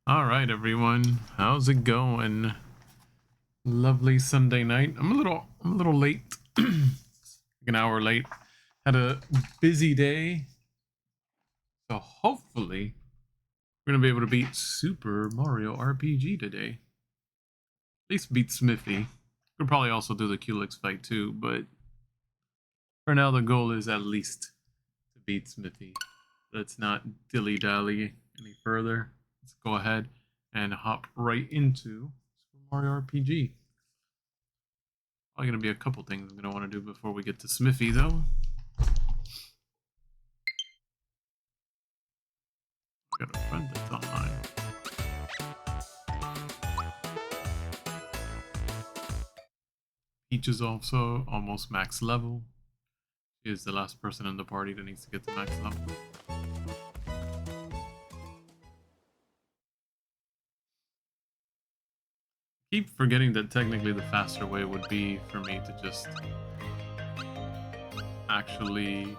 All right, everyone. How's it going? Lovely Sunday night. I'm a little late. Like an hour late. Had a busy day. So hopefully we're gonna be able to beat Super Mario RPG today. At least beat Smithy. We'll probably also do the Culex fight too, but for now the goal is at least to beat Smithy. Let's not dilly-dally any further. Let's go ahead and hop right into Super Mario RPG. Probably gonna be a couple things I'm gonna want to do before we get to Smithy, though. Got a friend that's online. Peach is also almost max level. She is the last person in the party that needs to get to max level. Keep forgetting that technically the faster way would be for me to just actually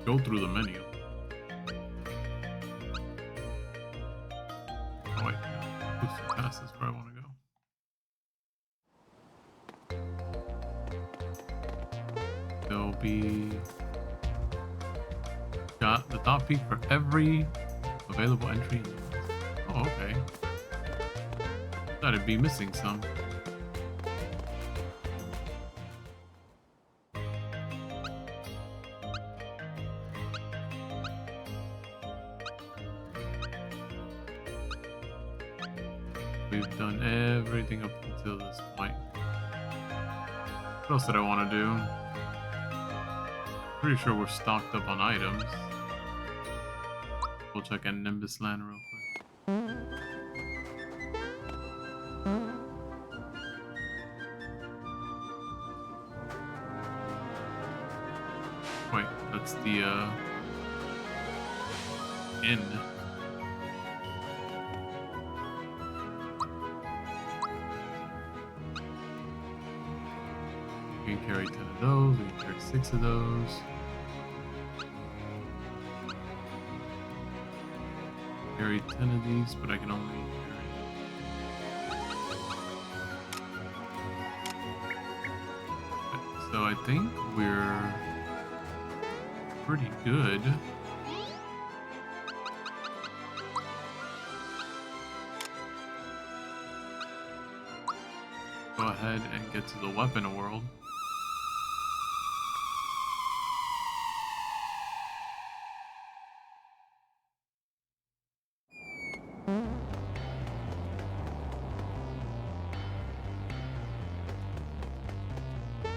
go through the menu. Oh wait, no. Boost the pass is where I want to go. There'll be got the top peak for every available entry. Oh, okay. Thought it'd be missing some. We've done everything up until this point. What else did I want to do? Pretty sure we're stocked up on items. We'll check in Nimbus Land real quick. Wait, that's the inn. We can carry 10 of those, we can carry 6 of those. Carry 10 of these, but I can only carry. Okay, so I think we're pretty good. Go ahead and get to the weapon world.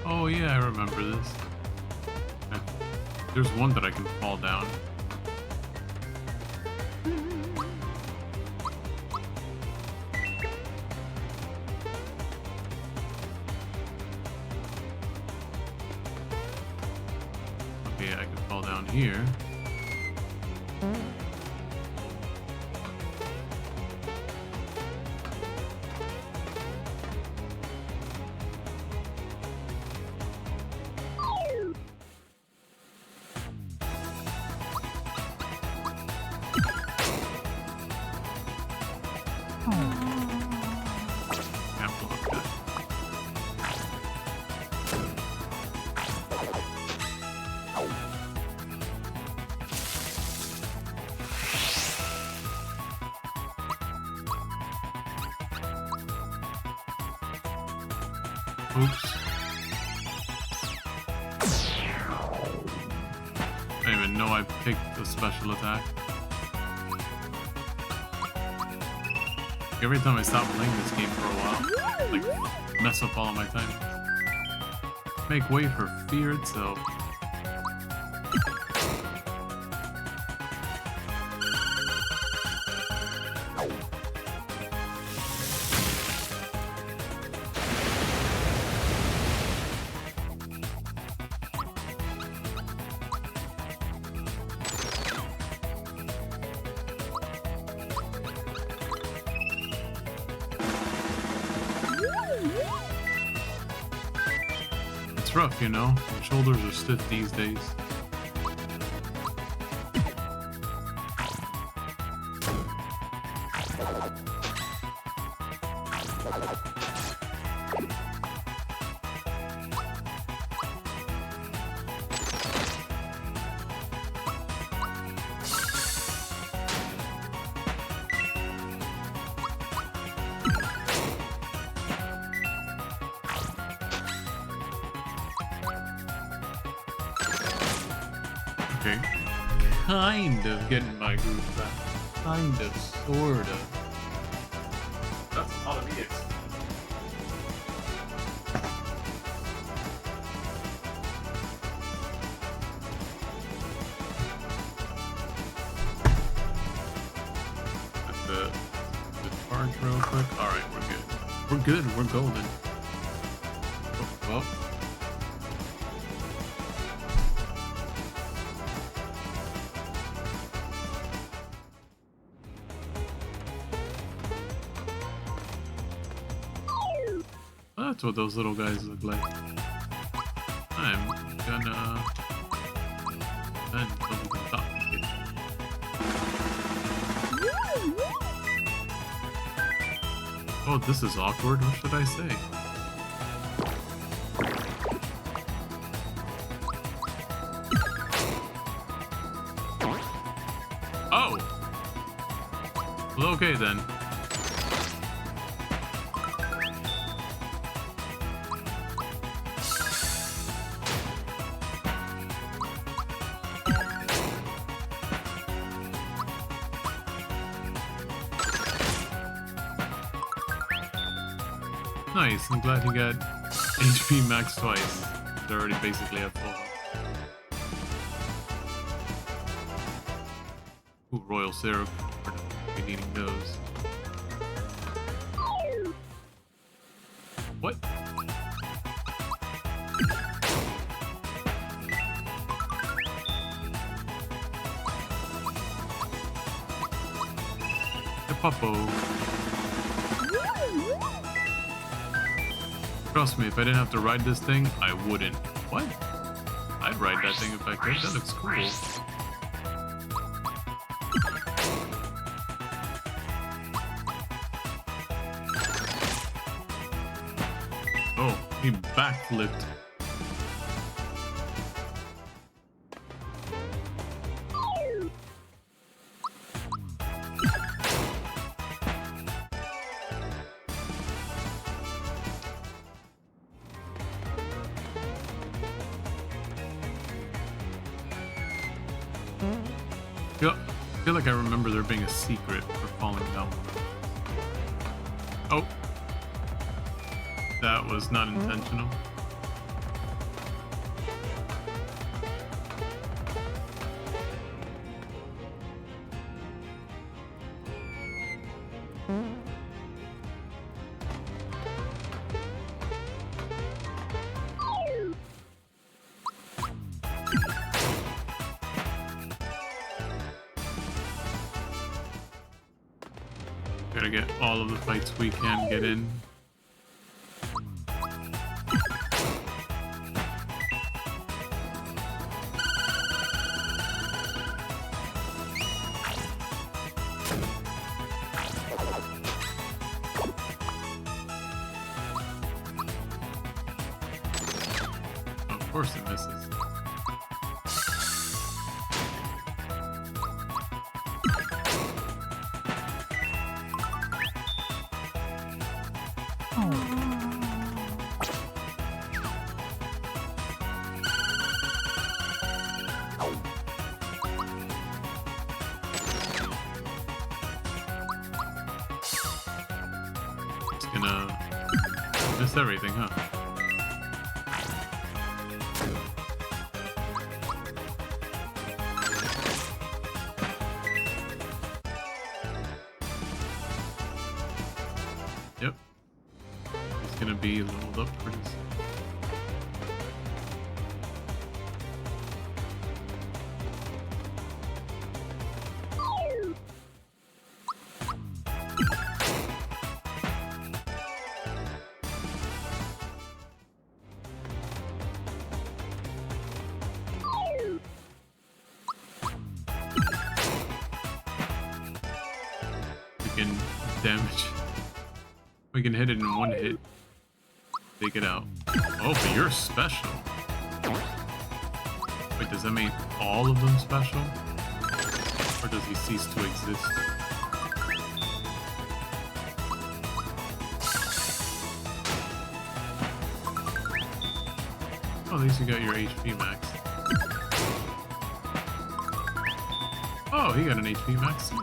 Oh yeah, I remember this. Okay. There's one that I can fall down. Okay, I can fall down here. Oops. I didn't even know I picked the special attack. Every time I stop playing this game for a while, like, mess up all of my time. Make way for fear itself. It's rough, you know? My shoulders are stiff these days. Okay. Kind of getting my groove back. Kind of, sort of. That's a lot of EX. The charge real quick. Alright, we're good. We're good, we're golden. Oh, well. That's what those little guys look like. I'm gonna bend over the top. Oh, this is awkward. What should I say? Oh! Well, okay then. Nice, I'm glad he got HP max twice. They're already basically at full. Ooh, royal syrup. We're be needing those. What? The puppo. Trust me, if I didn't have to ride this thing, I wouldn't. What? I'd ride that thing if I could. That looks cool. Oh, he backflipped. I feel like I remember there being a secret for falling down. Oh. That was not intentional. Gotta get all of the fights we can get in. Of course it misses. Gonna miss everything, huh? Yep. It's gonna be leveled up pretty soon. freaking damage. We can hit it in one hit. Take it out. Oh, but you're special. Wait, does that make all of them special? Or does he cease to exist? Oh, at least you got your HP max. Oh, he got an HP max too.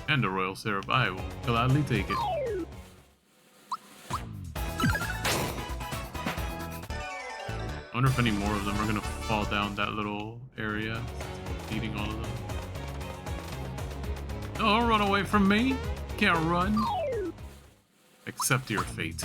And a royal syrup. I will gladly take it. I wonder if any more of them are gonna fall down that little area. Eating all of them. Oh, run away from me! Can't run. Accept your fate.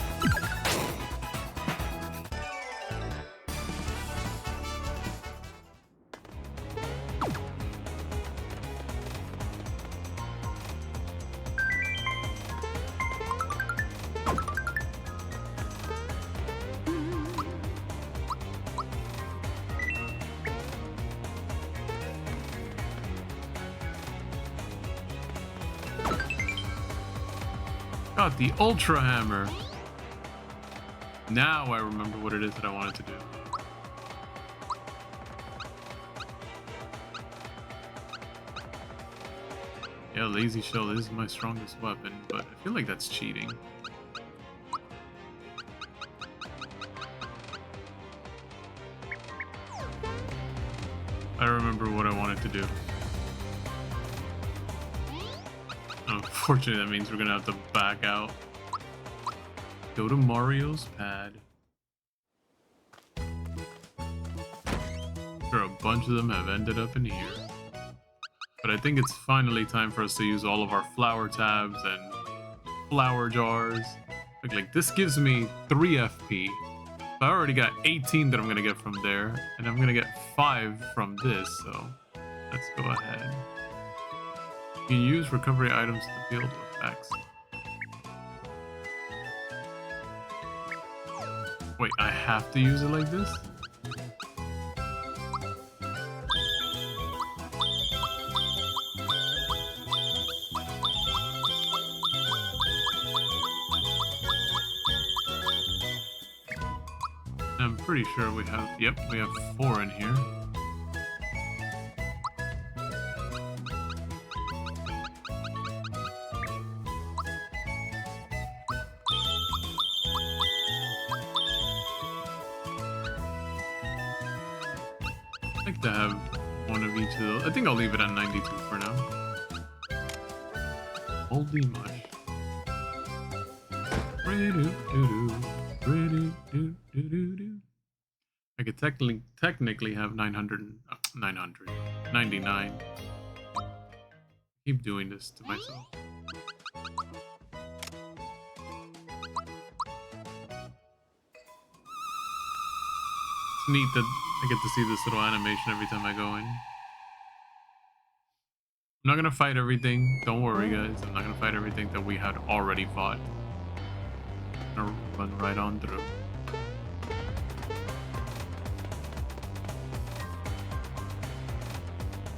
Got the Ultra Hammer. Now I remember what it is that I wanted to do. Yeah, Lazy Shell is my strongest weapon, but I feel like that's cheating. I remember what I wanted to do. Unfortunately, that means we're gonna have to back out. Go to Mario's pad. Sure, a bunch of them have ended up in here. But I think it's finally time for us to use all of our flower tabs and flower jars. Like this gives me 3 FP. I already got 18 that I'm gonna get from there, and I'm gonna get 5 from this, so let's go ahead. You can use recovery items to field effects. Wait, I have to use it like this? I'm pretty sure we have, yep, we have 4 in here. I like to have one of each of those. I think I'll leave it at 92 for now. Moldy mush. I could technically have 999. Keep doing this to myself. It's neat that I get to see this little animation every time I go in. I'm not gonna fight everything. Don't worry, guys. I'm not gonna fight everything that we had already fought. I'm gonna run right on through.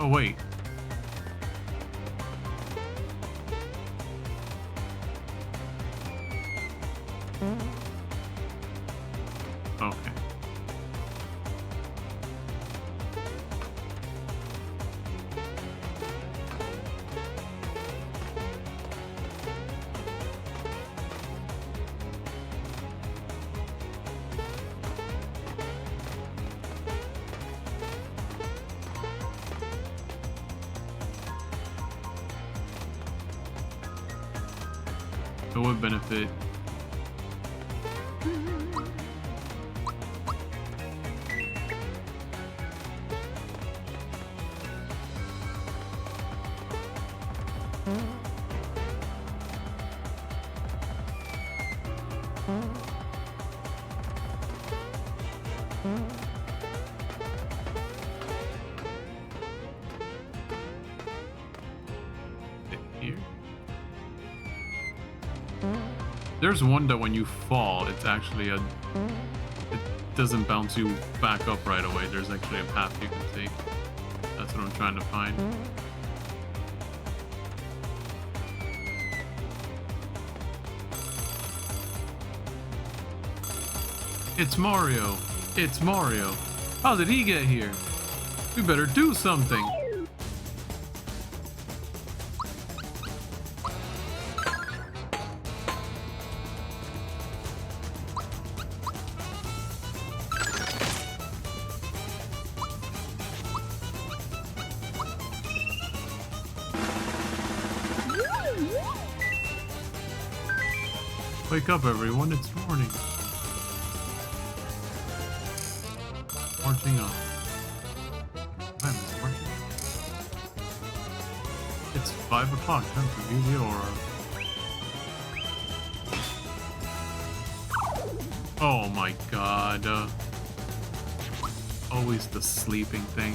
Oh, wait. Okay. It would benefit. Here. There's one that when you fall, it's actually it doesn't bounce you back up right away. There's actually a path you can take. That's what I'm trying to find. It's Mario. It's Mario. How did he get here? We better do something. Wake up, everyone. It's morning. Marching on. Time is marching. It's 5 o'clock. Time to view the aura. Oh my god. Always the sleeping thing.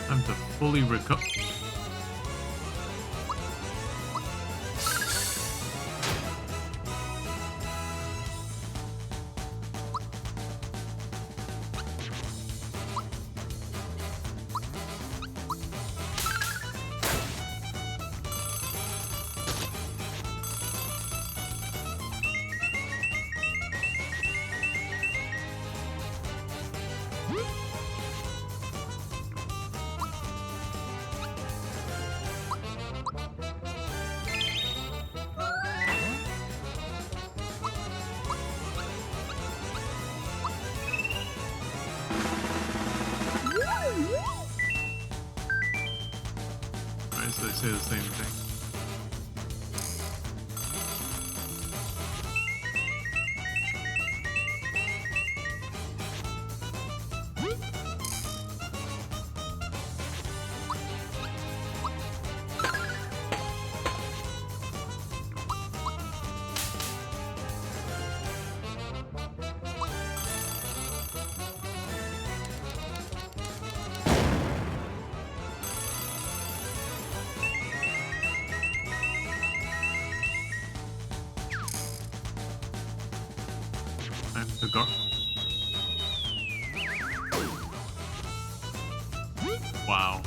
Time to fully recover. So they say the same thing. The guard. Wow.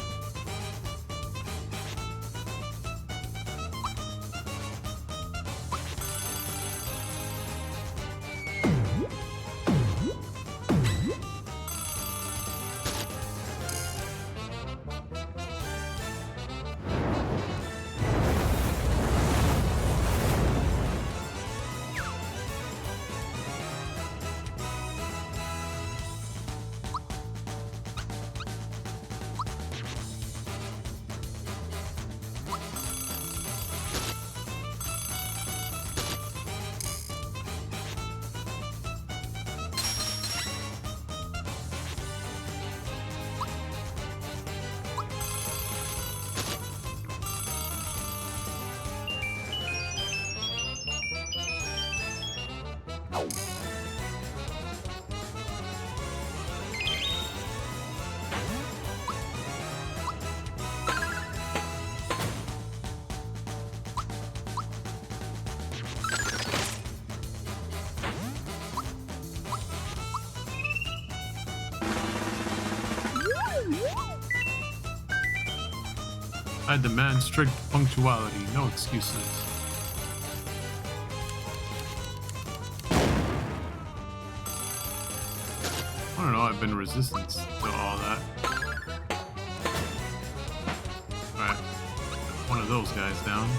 I demand strict punctuality, no excuses. I don't know, I've been resistant to all that. Alright, one of those guys down.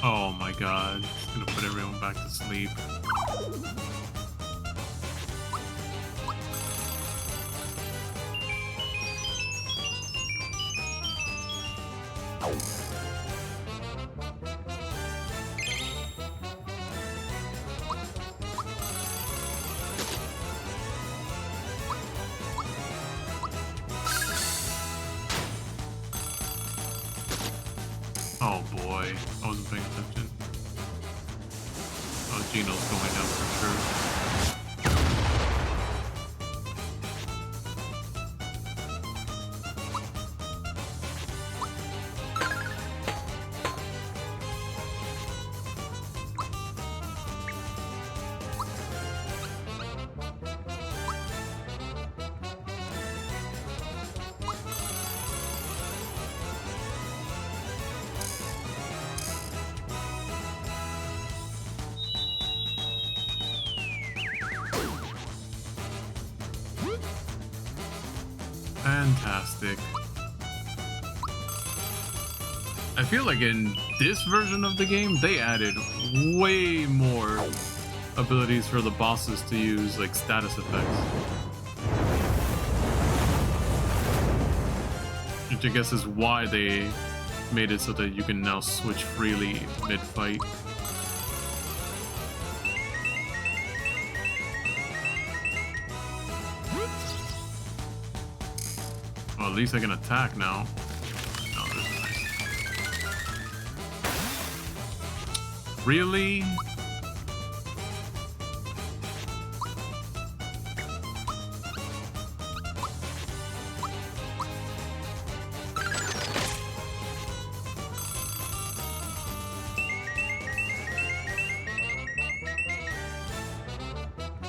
Oh my god, it's gonna put everyone back to sleep. Oh boy, I wasn't paying attention. Oh, Gino's going down for sure. Fantastic. I feel like in this version of the game, they added way more abilities for the bosses to use, like status effects. Which I guess is why they made it so that you can now switch freely mid-fight. Well, at least I can attack now. Oh, this is nice. Really?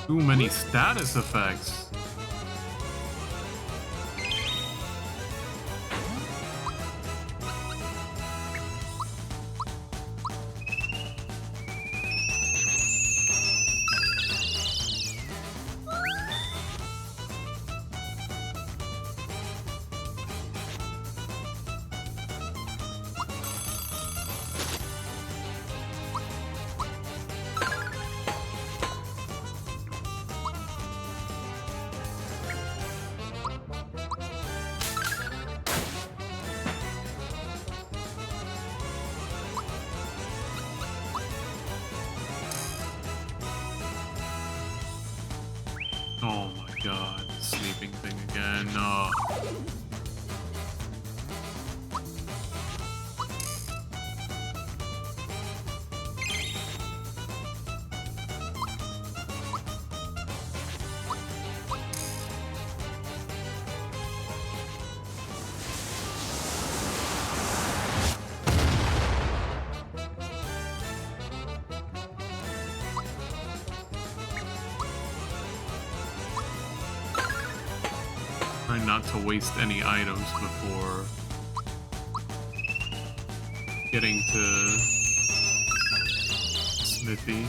Too many status effects. Oh my god, sleeping thing again. No. Try not to waste any items before getting to Smithy.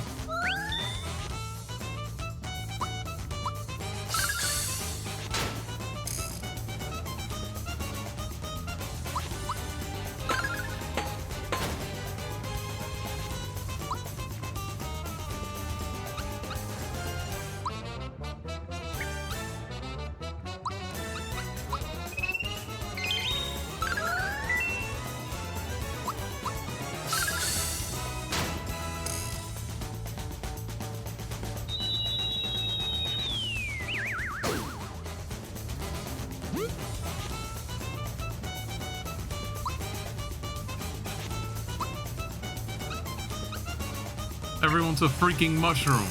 Everyone's a freaking mushroom.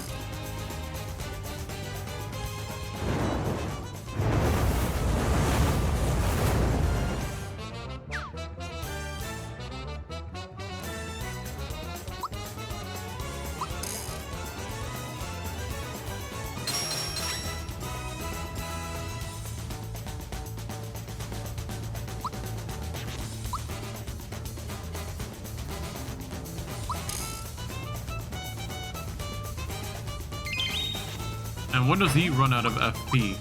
And when does he run out of FP?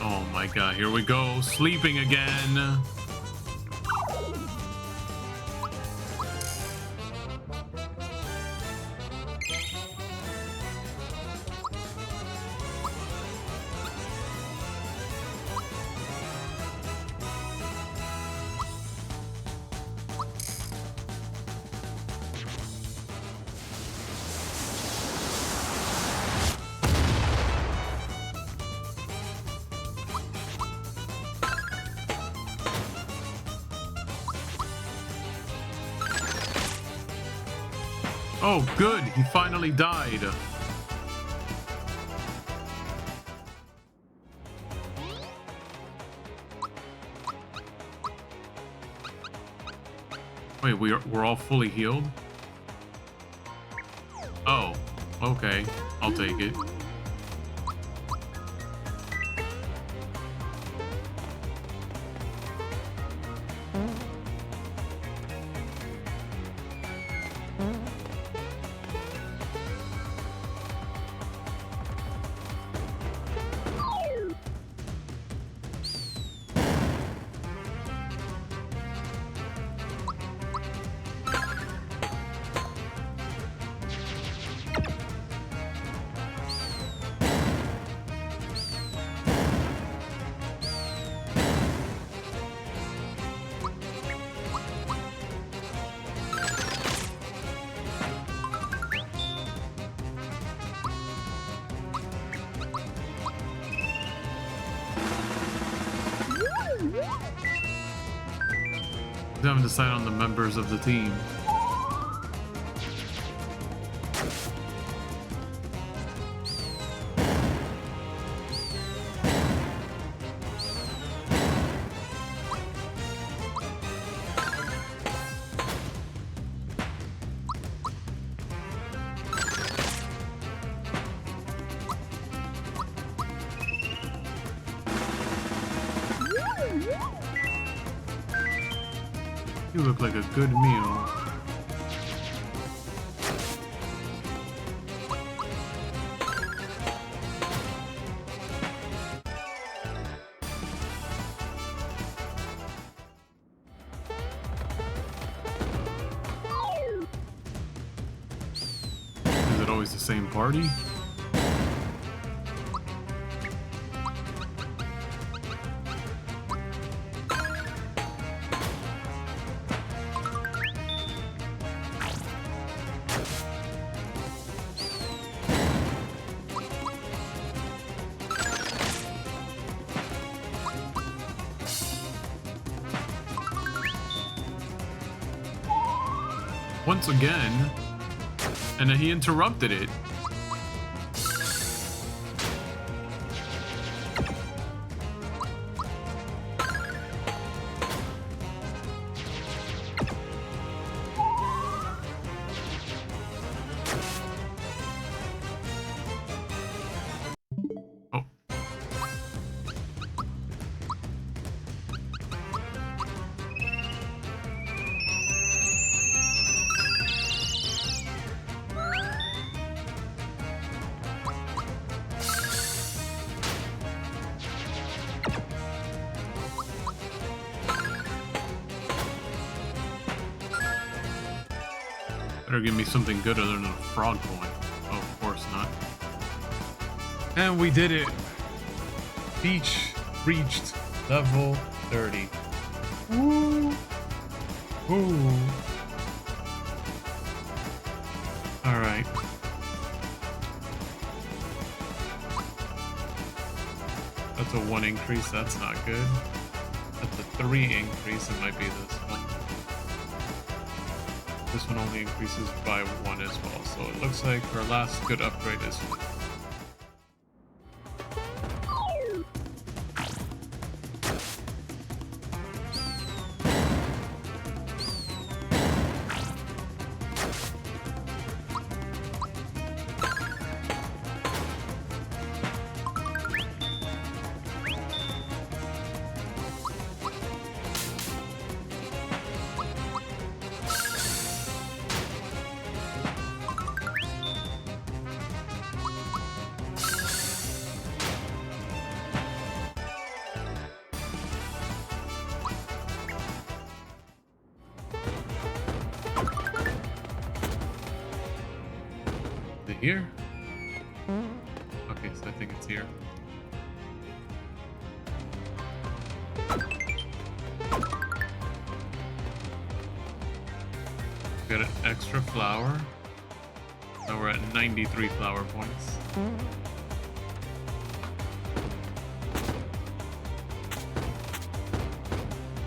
Oh my god, here we go. Sleeping again. Oh, good. He finally died. Wait, we're all fully healed? Oh, okay. I'll take it. We haven't decided on the members of the team. You look like a good meal. Is it always the same party? Once again, and then he interrupted it. Oh. Better give me something good other than a frog coin. Oh, of course not. And we did it. Beach reached level 30. Woo! Woo! Alright. That's a 1 increase, that's not good. That's a 3 increase, it might be this one. This one only increases by 1 as well, so it looks like our last good upgrade is Here? Okay, so I think it's here. Got an extra flower. Now we're at 93 flower points.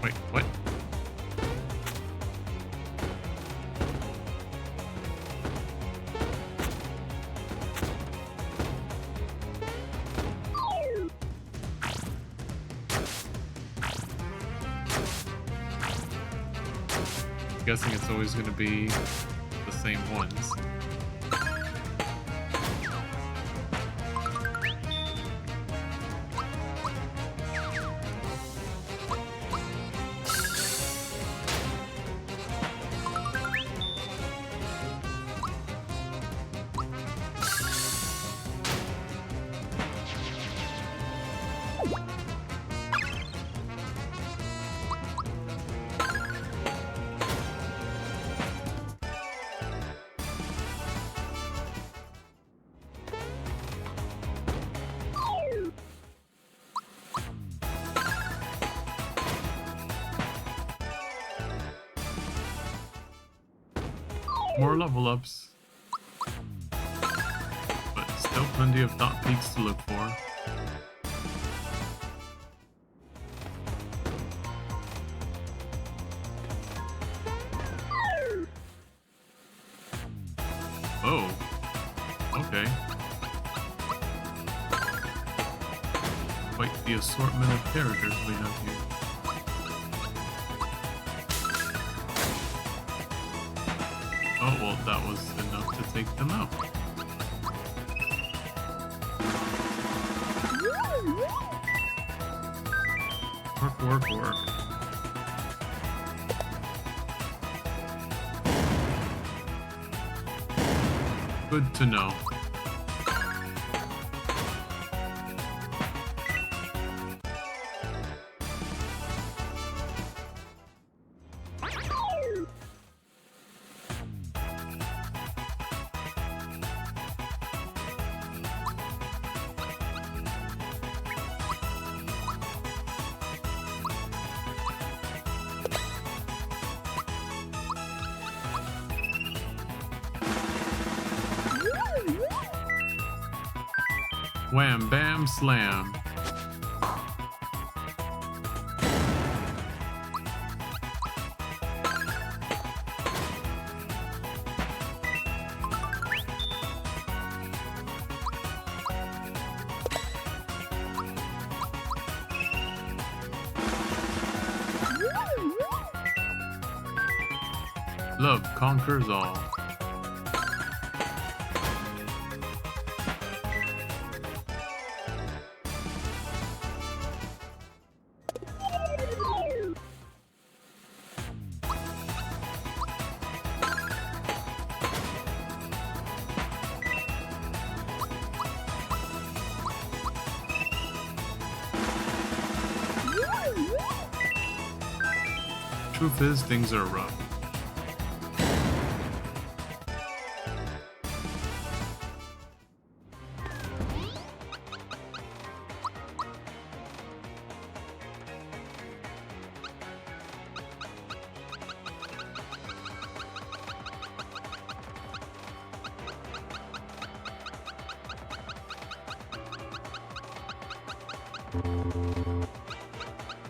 Wait, what? Guessing it's always going to be the same ones. More level ups, but still plenty of dot peaks to look for. Oh, okay. Quite the assortment of characters we have here. Oh, well, that was enough to take them out. Work. Good to know. Wham, bam, slam. Love conquers all. Truth is, things are rough.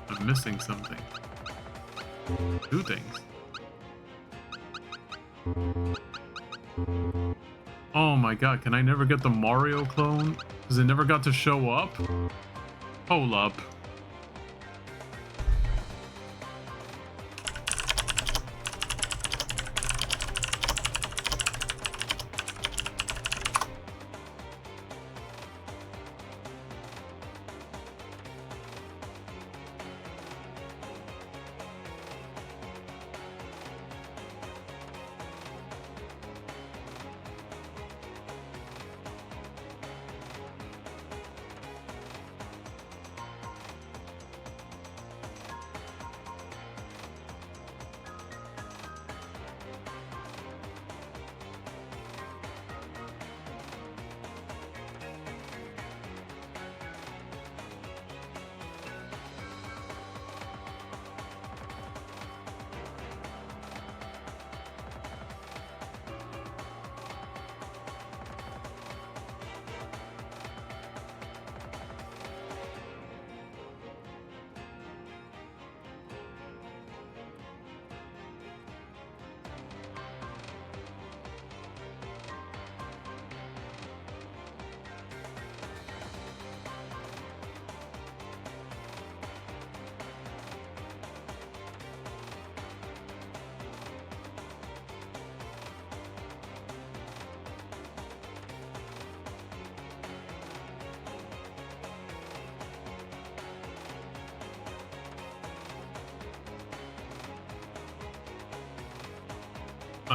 I'm missing something. Two things. Oh my god, can I never get the Mario clone? Because it never got to show up? Hold up.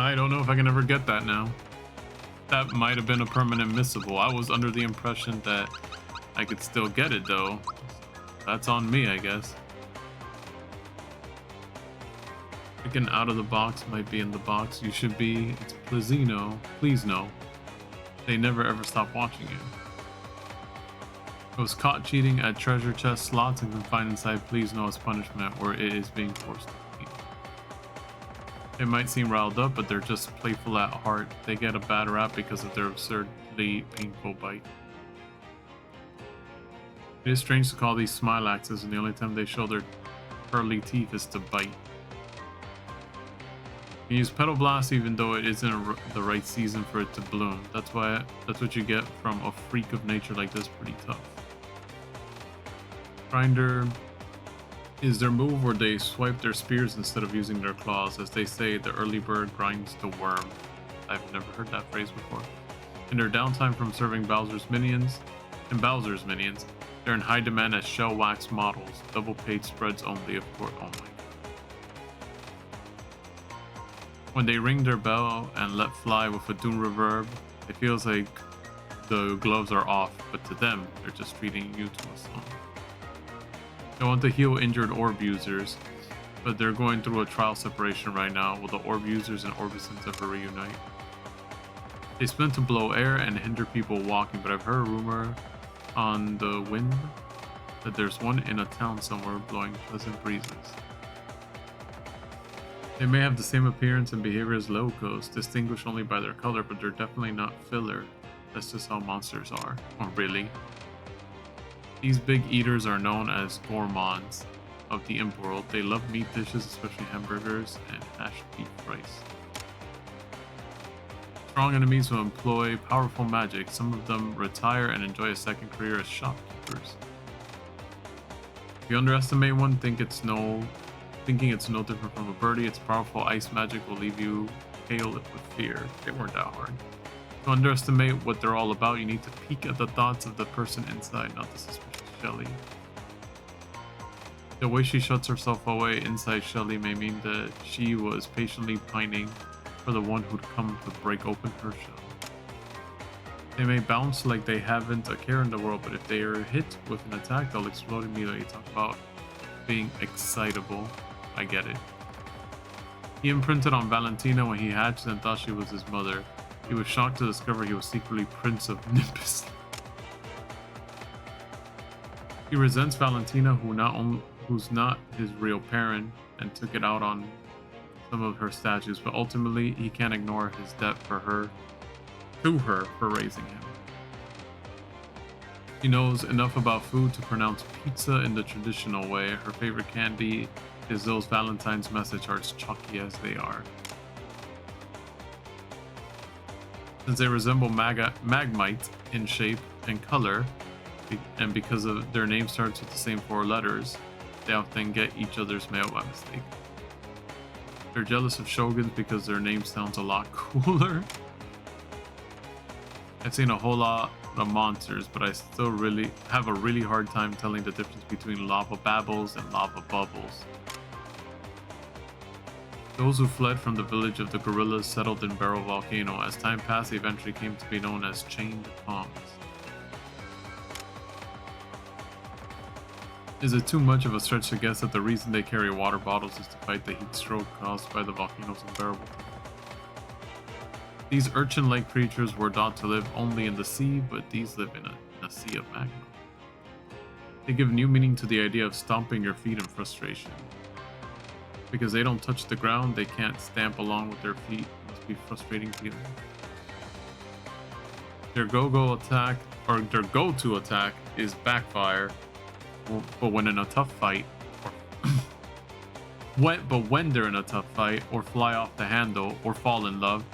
I don't know if I can ever get that now. That might have been a permanent missable. I was under the impression that I could still get it though. That's on me, I guess. Chicken out of the box might be in the box. You should be. It's Plazino. Please no. They never ever stop watching you. I was caught cheating at treasure chest slots and confined inside Please No as punishment, where it is being forced to clean. They might seem riled up, but they're just playful at heart. They get a bad rap because of their absurdly painful bite. It is strange to call these Smilaxes, and the only time they show their pearly teeth is to bite. You use Petal Blast even though it isn't the right season for it to bloom. That's what you get from a freak of nature like this. Pretty tough. Grinder is their move where they swipe their spears instead of using their claws. As they say, the early bird grinds the worm. I've never heard that phrase before. In their downtime from serving Bowser's minions, they're in high demand as shell wax models. Double paid spreads only, of course. Oh my. When they ring their bell and let fly with a doom reverb, it feels like the gloves are off, but to them, they're just treating you to a song. They want to heal injured orb users, but they're going through a trial separation right now. Will the orb users and Orbisons ever reunite? They spin to blow air and hinder people walking, but I've heard a rumor on the wind that there's one in a town somewhere blowing pleasant breezes. They may have the same appearance and behavior as locals, distinguished only by their color, but they're definitely not filler. That's just how monsters are. Oh, really? These big eaters are known as gourmands of the imp world. They love meat dishes, especially hamburgers and hashed beef rice. Strong enemies will employ powerful magic. Some of them retire and enjoy a second career as shopkeepers. If you underestimate one, thinking it's no different from a birdie, its powerful ice magic will leave you pale with fear. They weren't that hard. To underestimate what they're all about, you need to peek at the thoughts of the person inside, not the suspicious Shelly. The way she shuts herself away inside Shelly may mean that she was patiently pining for the one who'd come to break open her shell. They may bounce like they haven't a care in the world, but if they are hit with an attack, they'll explode immediately. Talk about being excitable. I get it. He imprinted on Valentina when he hatched and thought she was his mother. He was shocked to discover he was secretly Prince of Nimbus. He resents Valentina, who's not his real parent, and took it out on some of her statues, but ultimately he can't ignore his debt to her for raising him. He knows enough about food to pronounce pizza in the traditional way. Her favorite candy is those Valentine's message hearts, chalky as they are. Since they resemble Magmite in shape and color, and because of their name starts with the same 4 letters, they often get each other's mail by mistake. They're jealous of Shoguns because their name sounds a lot cooler. I've seen a whole lot of monsters, but I still have a really hard time telling the difference between lava babbles and lava bubbles. Those who fled from the village of the gorillas settled in Barrel Volcano. As time passed, they eventually came to be known as Chained Palms. Is it too much of a stretch to guess that the reason they carry water bottles is to fight the heat stroke caused by the volcanoes in Barrel Volcano? These urchin-like creatures were thought to live only in the sea, but these live in a sea of magma. They give new meaning to the idea of stomping your feet in frustration. Because they don't touch the ground, they can't stamp along with their feet. It must be frustrating feeling. Their go-to attack is backfire, but when in a tough fight, when they're in a tough fight, or fly off the handle, or fall in love,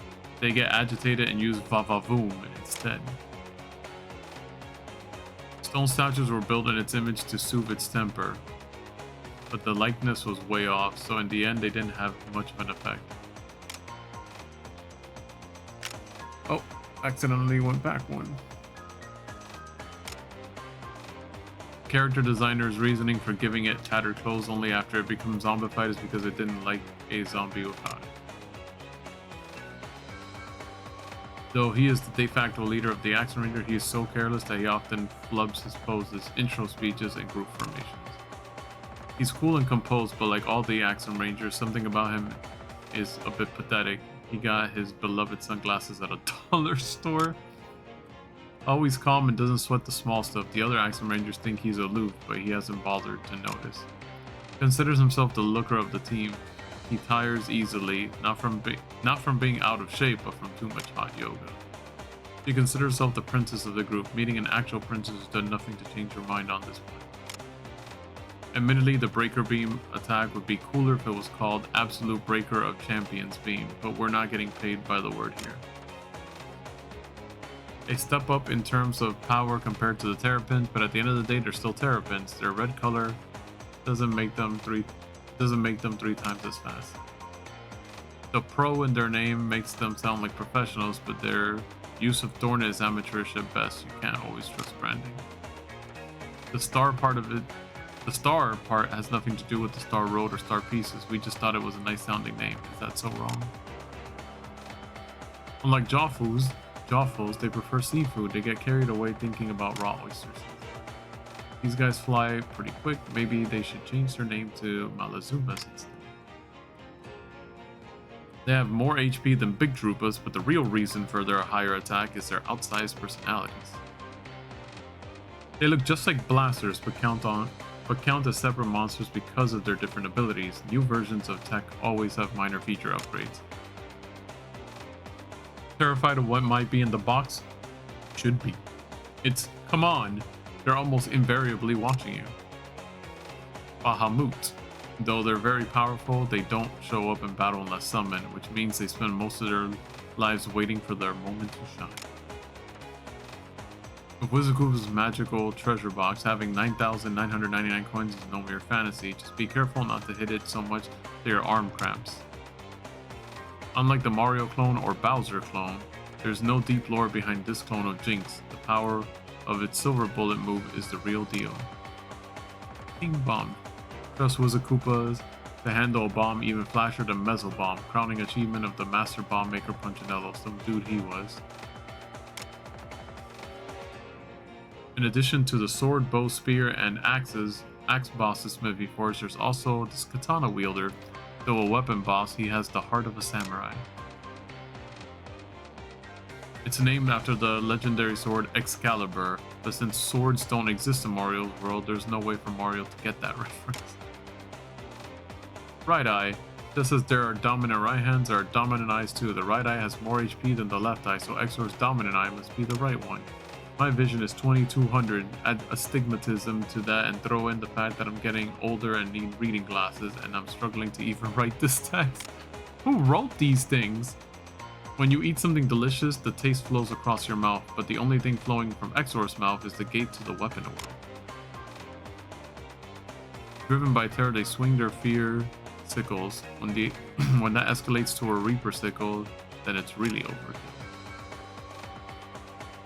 they get agitated and use Vavavoom instead. Stone statues were built in its image to soothe its temper, but the likeness was way off, so in the end they didn't have much of an effect. Oh, accidentally went back one. Character designer's reasoning for giving it tattered clothes only after it becomes zombified is because it didn't like a zombie without it. Though he is the de facto leader of the Action Ranger, he is so careless that he often flubs his poses, intro speeches, and group formations. He's cool and composed, but like all the Action Rangers, something about him is a bit pathetic. He got his beloved sunglasses at a dollar store. Always calm and doesn't sweat the small stuff. The other Action Rangers think he's aloof, but he hasn't bothered to notice. Considers himself the looker of the team. He tires easily, not from being out of shape, but from too much hot yoga. She considers herself the princess of the group. Meeting an actual princess has done nothing to change her mind on this point. Admittedly, the Breaker Beam attack would be cooler if it was called Absolute Breaker of Champions Beam, but we're not getting paid by the word here. They step up in terms of power compared to the Terrapins, but at the end of the day, they're still Terrapins. Their red color doesn't make them three times as fast. The pro in their name makes them sound like professionals, but their use of Thorn is amateurish at best. You can't always trust branding. The star part has nothing to do with the Star Road or Star Pieces. We just thought it was a nice sounding name. Is that so wrong? Unlike Jawfuls, they prefer seafood. They get carried away thinking about raw oysters. These guys fly pretty quick. Maybe they should change their name to Malazumas instead. They have more HP than Big Droopas, but the real reason for their higher attack is their outsized personalities. They look just like blasters, but count as separate monsters because of their different abilities. New versions of tech always have minor feature upgrades. Terrified of what might be in the box? Should be. It's, come on, they're almost invariably watching you. Bahamut. Though they're very powerful, they don't show up in battle unless summoned, which means they spend most of their lives waiting for their moment to shine. With Wizuku's magical treasure box, having 9,999 coins is no mere fantasy. Just be careful not to hit it so much that your arm cramps. Unlike the Mario clone or Bowser clone, there's no deep lore behind this clone of Jinx. The power of its silver bullet move is the real deal. King Bomb. Trust Wizakoopas to handle a bomb even flasher than Meso Bomb, crowning achievement of the Master Bomb Maker Punchinello, some dude he was. In addition to the sword, bow, spear, and axe bosses Smithy forged, there's also this katana wielder. Though a weapon boss, he has the heart of a samurai. It's named after the legendary sword Excalibur, but since swords don't exist in Mario's world, there's no way for Mario to get that reference. Right eye. Just as there are dominant right hands, there are dominant eyes too. The right eye has more HP than the left eye, so Exor's dominant eye must be the right one. My vision is 2200. Add astigmatism to that and throw in the fact that I'm getting older and need reading glasses, and I'm struggling to even write this text. Who wrote these things? When you eat something delicious, the taste flows across your mouth, but the only thing flowing from Exor's mouth is the gate to the weapon world. Driven by terror, they swing their fear sickles. When that escalates to a Reaper sickle, then it's really overkill.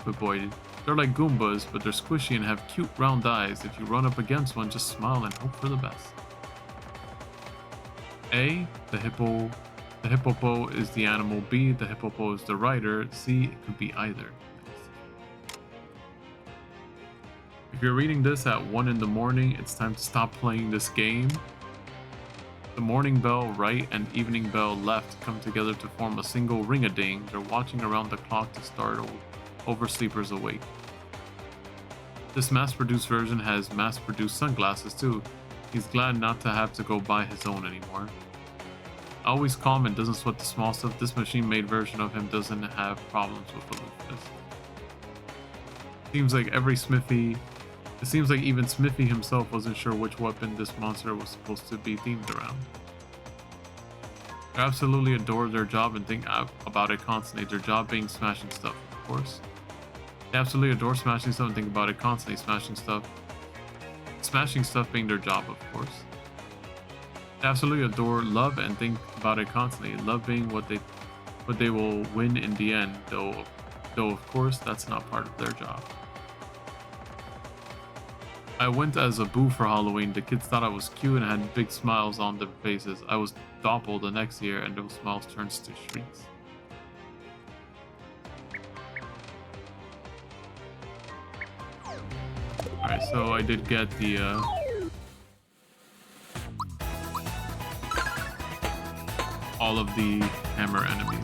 But boy, they're like Goombas, but they're squishy and have cute round eyes. If you run up against one, just smile and hope for the best. A, the hippopo is the animal. B, the hippopo is the rider. C, it could be either. If you're reading this at 1 in the morning, it's time to stop playing this game. The morning bell right and evening bell left come together to form a single ring-a-ding. They're watching around the clock to startle oversleepers awake. This mass-produced version has mass-produced sunglasses too. He's glad not to have to go buy his own anymore. Always calm and doesn't sweat the small stuff, this machine-made version of him doesn't have problems with aloofness. It seems like even Smithy himself wasn't sure which weapon this monster was supposed to be themed around. They absolutely adore their job and think about it constantly, their job being smashing stuff, of course. They absolutely adore smashing stuff and think about it constantly, smashing stuff being their job, of course. They absolutely adore love and think about it constantly, love being what they will win in the end, though of course that's not part of their job. I went as a Boo for Halloween. The kids thought I was cute and had big smiles on their faces. I was Doppel the next year and those smiles turned to shrieks. Alright, so I did get the all of the hammer enemies.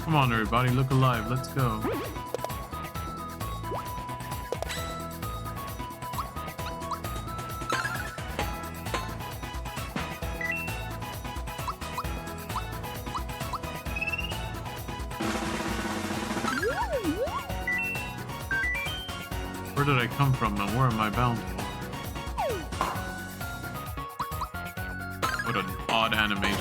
Come on, everybody, look alive. Let's go. Where did I come from and where am I bound for? What an odd animation.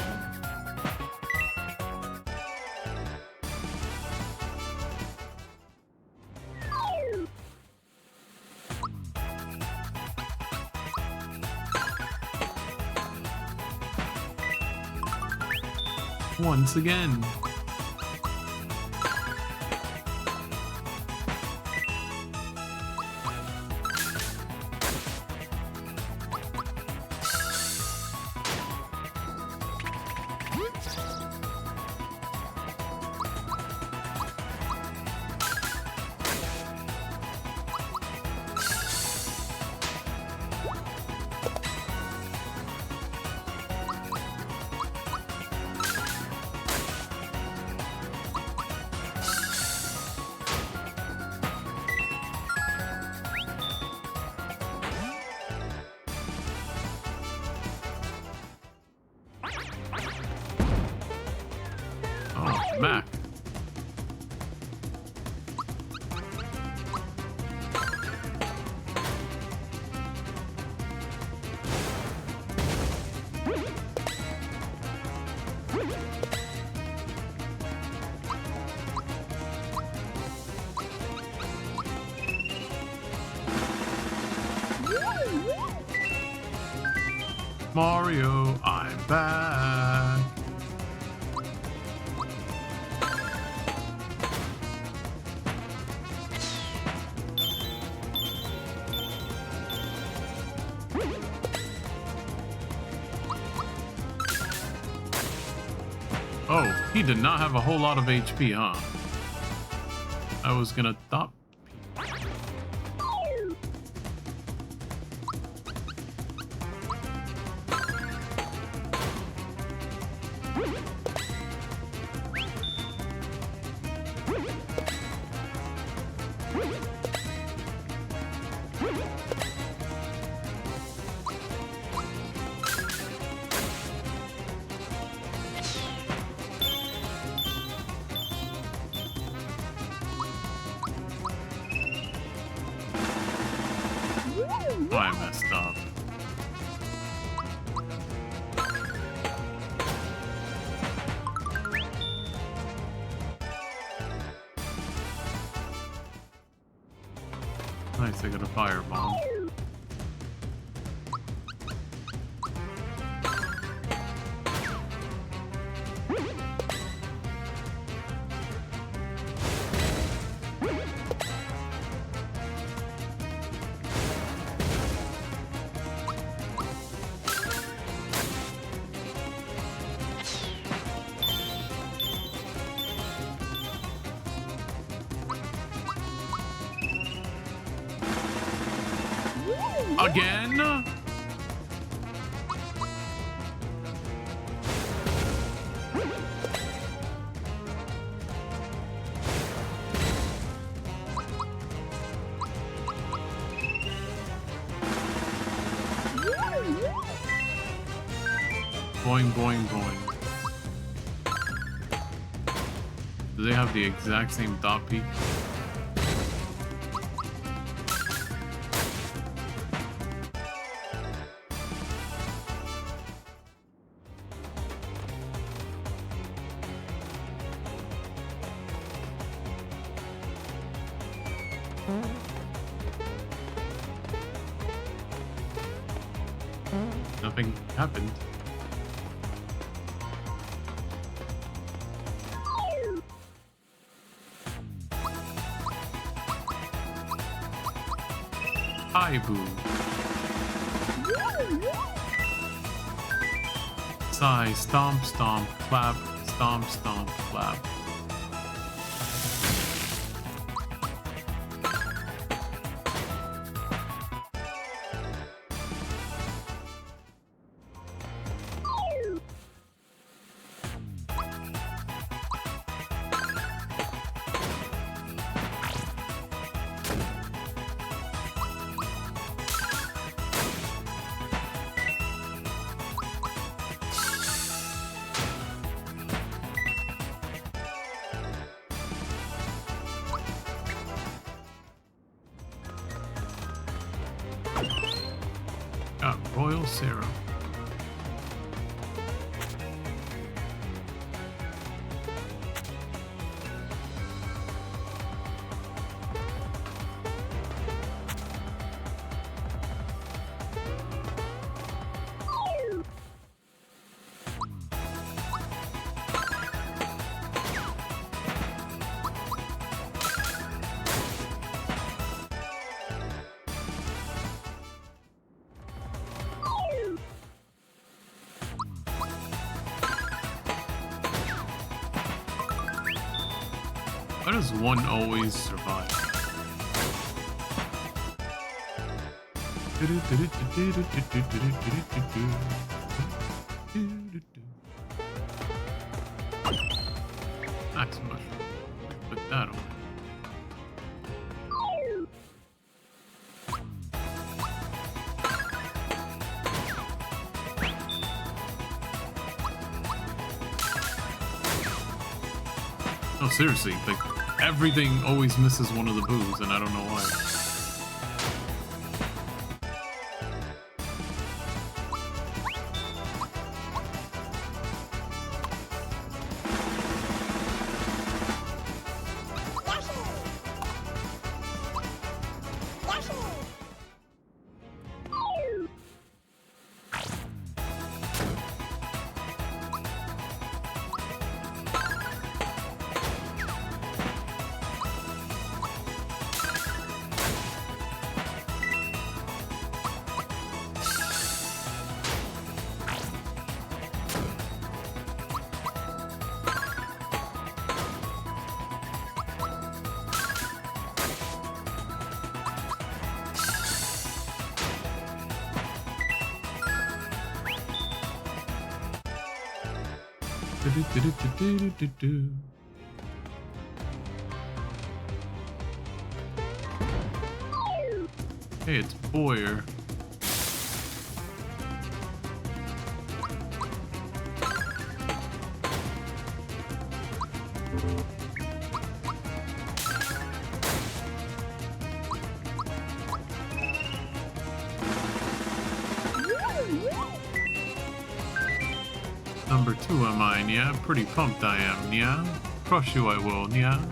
Once again. Mac. Mario, I'm back. Oh, he did not have a whole lot of HP, huh? I was gonna stop. Oh, I messed up. Nice, I got a firebomb. Again? Boing, boing, boing. Do they have the exact same dot peak? Nothing happened. Hi, boo. Sigh, stomp, stomp, clap, stomp, stomp, clap. Got royal syrup. Why does one always survive? Max mushroom. Put that away. No, seriously, like everything always misses one of the boos, and I don't know why. Hey, it's Boyer. Number 2 am I, yeah? Pretty pumped I am, yeah? Crush you I will, yeah?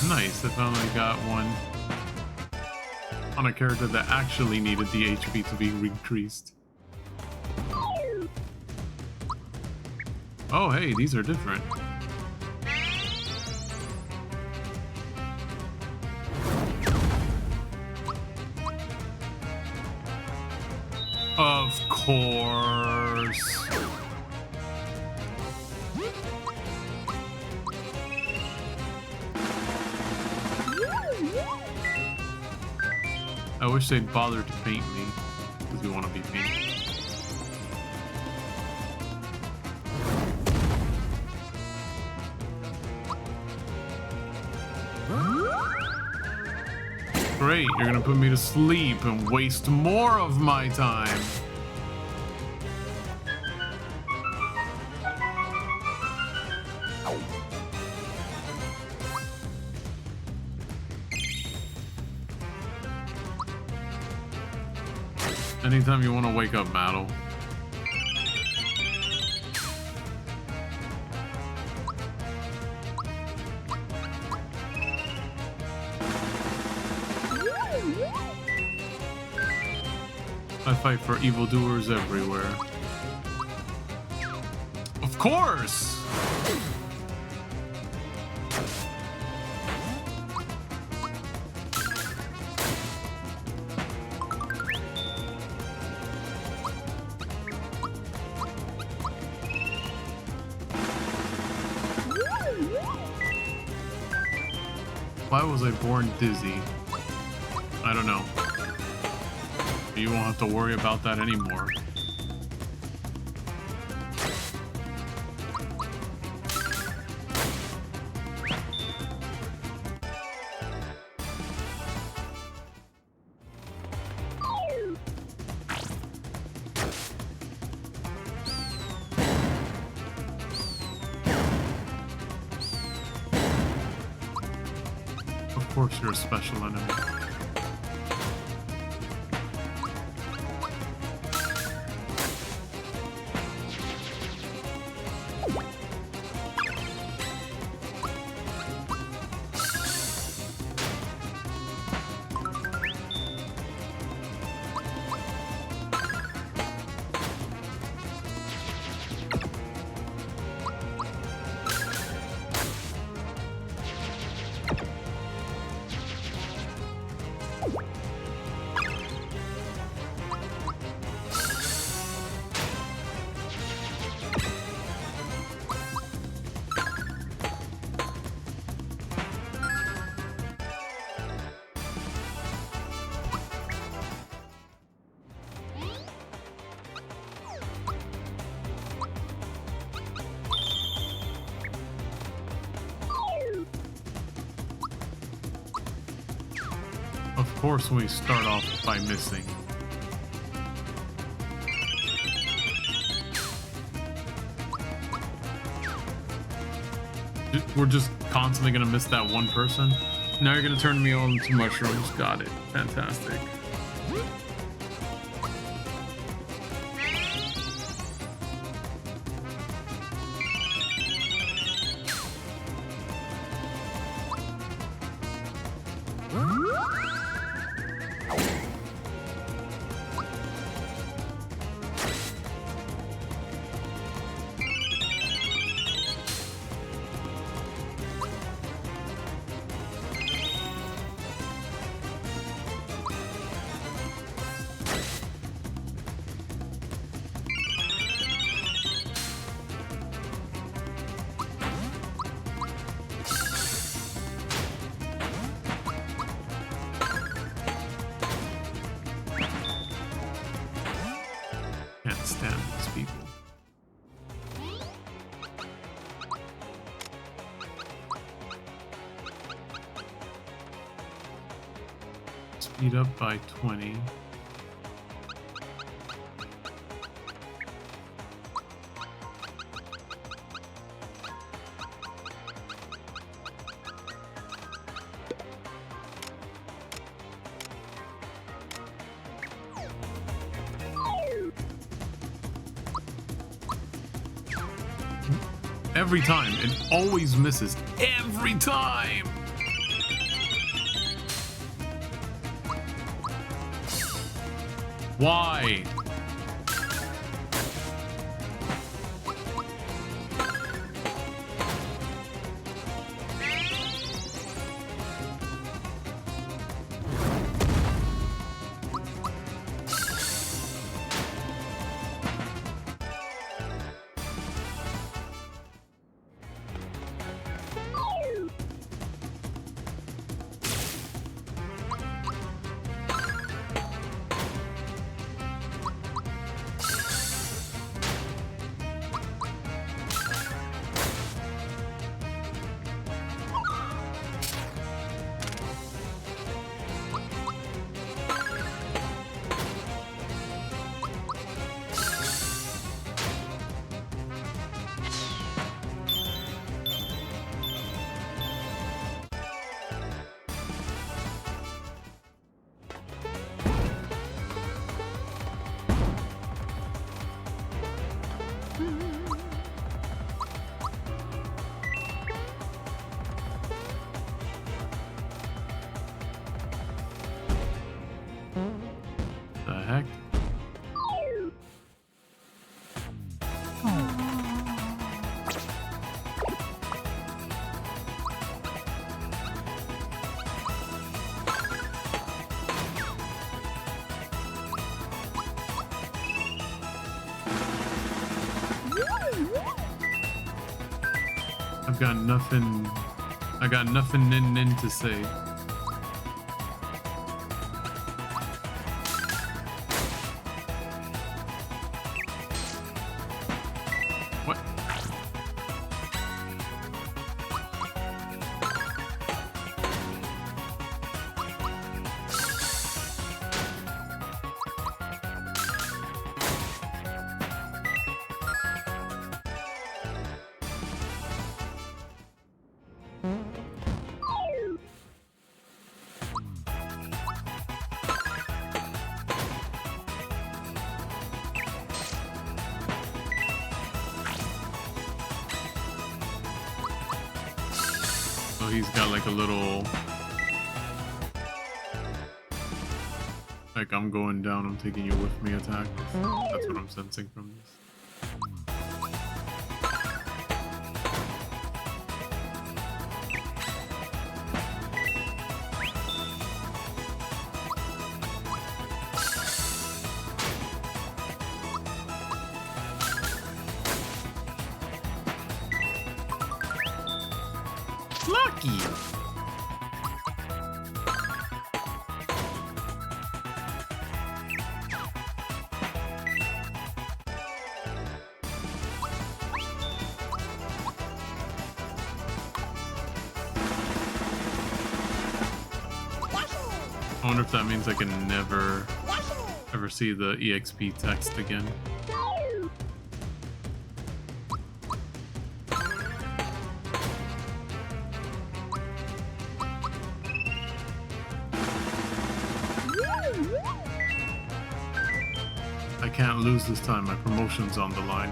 Nice, I finally got one on a character that actually needed the HP to be increased. Oh hey, these are different. Of course. I wish they'd bother to paint me, because we want to be painted. Great, you're gonna put me to sleep and waste more of my time. Anytime you want to wake up, Maddle. I fight for evildoers everywhere. Of course! Why was I born dizzy? I don't know. You won't have to worry about that anymore. Of course you're a special enemy. Of course we start off by missing. We're just constantly gonna miss that one person. Now you're gonna turn me all into mushrooms. Got it. Fantastic. Can't stand these people. Speed up by 20. Every time, it always misses. Every time! Why? The heck? I've got nothing. I got nothing in to say. What? So he's got like a little, like, I'm going down, I'm taking you with me attack. That's what I'm sensing from this. Lucky! I wonder if that means I can never ever see the EXP text again. I can't lose this time, my promotion's on the line.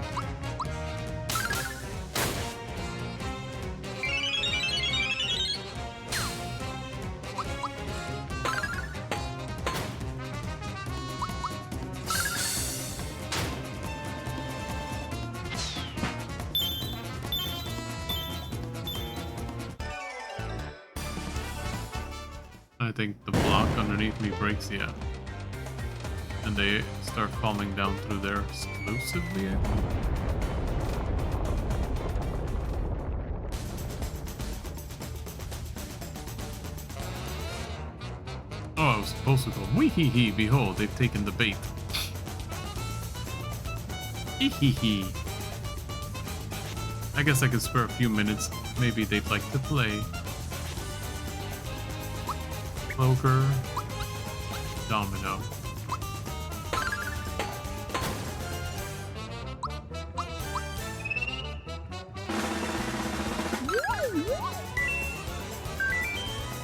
I think the block underneath me breaks, yeah. And they start falling down through there exclusively, I think. Oh, I was supposed to go, wee hee hee, behold, they've taken the bait. Hee hee hee. I guess I could spare a few minutes. Maybe they'd like to play. Cloaker. Domino.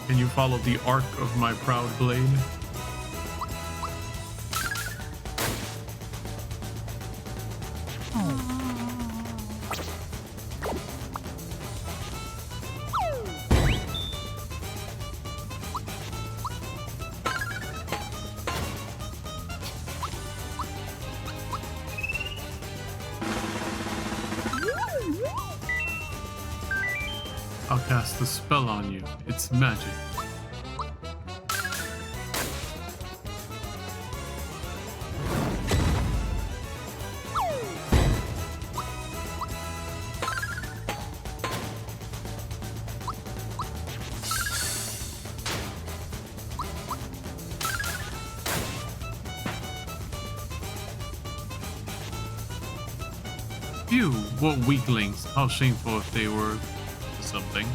Can you follow the arc of my proud blade? I'll cast a spell on you. It's magic. Phew, what weaklings. How shameful if they were something.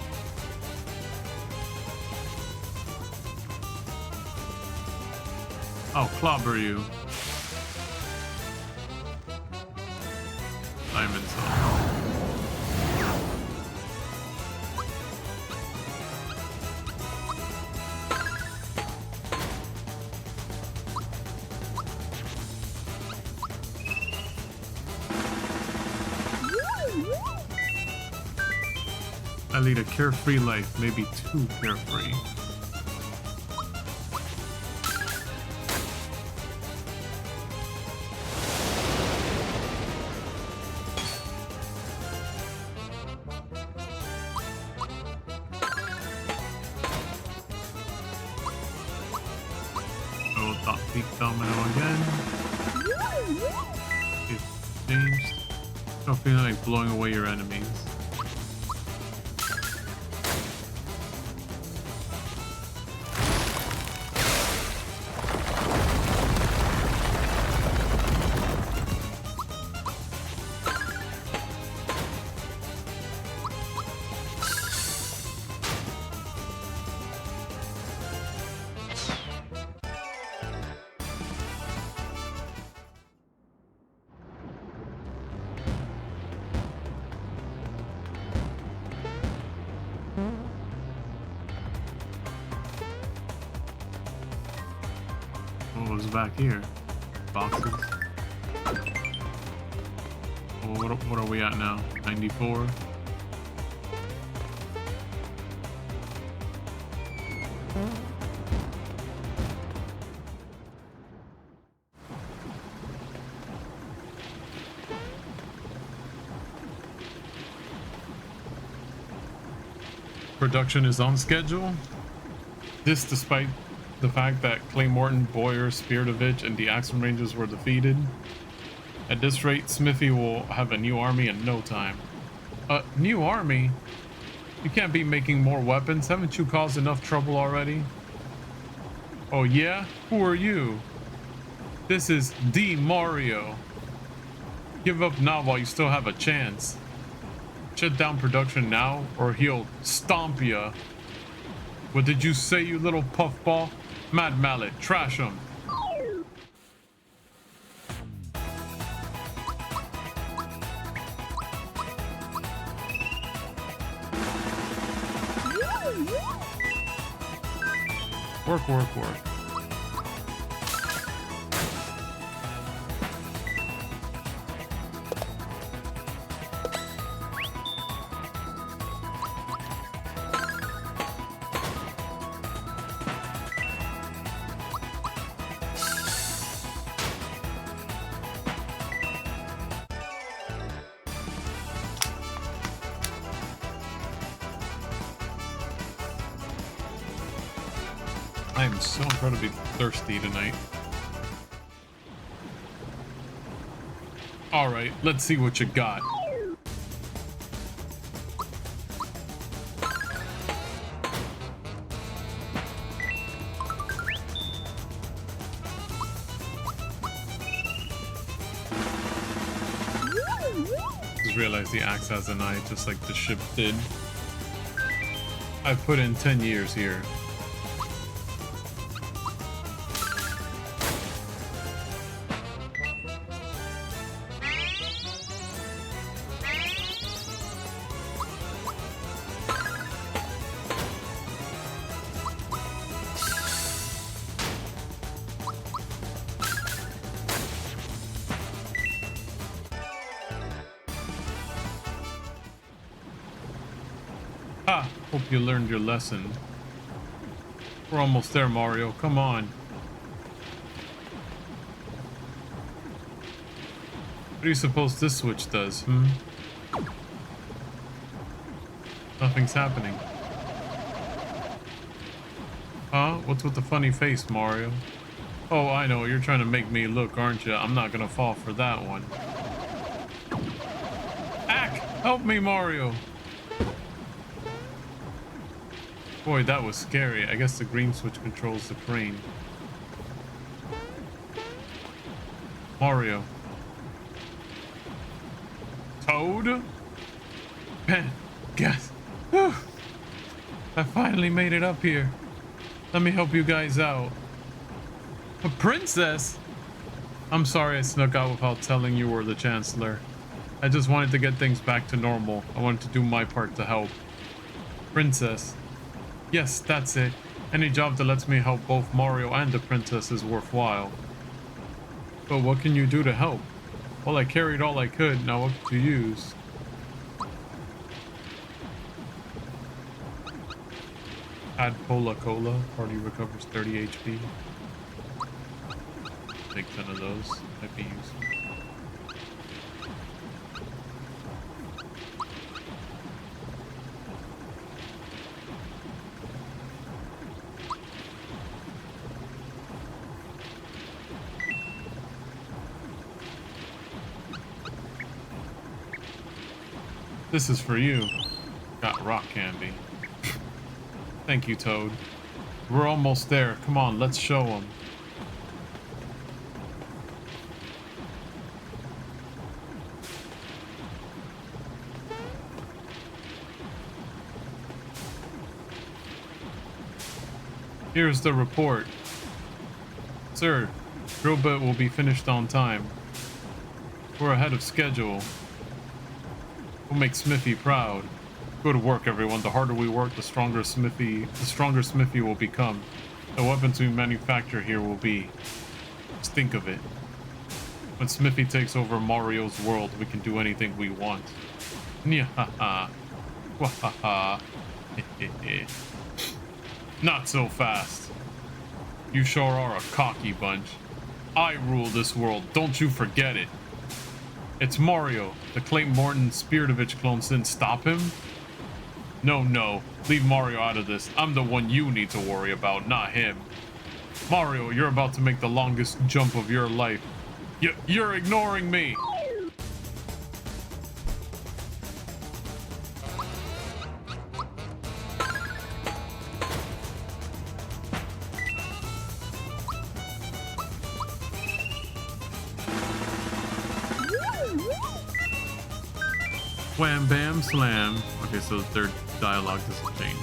I'll clobber you. Diamond Soul. I lead a carefree life, maybe too carefree. Dot peak domino again. It's changed. I don't feel like blowing away your enemies. What was back here? Boxes. Well, what are we at now? 94? Production is on schedule. This despite the fact that Clay Morton, Boyer, Spiridovich, and the Axum Rangers were defeated. At this rate, Smithy will have a new army in no time. A new army? You can't be making more weapons. Haven't you caused enough trouble already? Oh yeah? Who are you? This is D. Mario. Give up now while you still have a chance. Shut down production now or he'll stomp ya. What did you say, you little puffball? Mad Mallet, trash him. Work, work, work. I am so incredibly thirsty tonight. Alright, let's see what you got. Just realized the axe has an eye just like the ship did. I've put in 10 years here. Ha! Hope you learned your lesson. We're almost there, Mario. Come on. What do you suppose this switch does, Nothing's happening. Huh? What's with the funny face, Mario? Oh, I know. You're trying to make me look, aren't you? I'm not gonna fall for that one. Ack! Help me, Mario! Boy, that was scary. I guess the green switch controls the crane. Mario. Toad? Man, guess. Whew. I finally made it up here. Let me help you guys out. A princess? I'm sorry I snuck out without telling you or the Chancellor. I just wanted to get things back to normal. I wanted to do my part to help. Princess. Yes, that's it. Any job that lets me help both Mario and the princess is worthwhile. But what can you do to help? Well, I carried all I could. Now what could you use? Add Cola Cola. Party recovers 30 HP. Take 10 of those. Might be useful. This is for you. Got rock candy. Thank you, Toad. We're almost there. Come on, let's show them. Here's the report. Sir, drill bit will be finished on time. We're ahead of schedule. We'll make Smithy proud. Good work, everyone. The harder we work, the stronger Smithy will become. The weapons we manufacture here will be. Just think of it. When Smithy takes over Mario's world, we can do anything we want. Nyahaha. Wahaha. Not so fast. You sure are a cocky bunch. I rule this world, don't you forget it. It's Mario. The Clayton Morton Spiritovich clones didn't stop him? No. Leave Mario out of this. I'm the one you need to worry about, not him. Mario, you're about to make the longest jump of your life. You're ignoring me. Wham, bam, slam. Okay, so their dialogue doesn't change.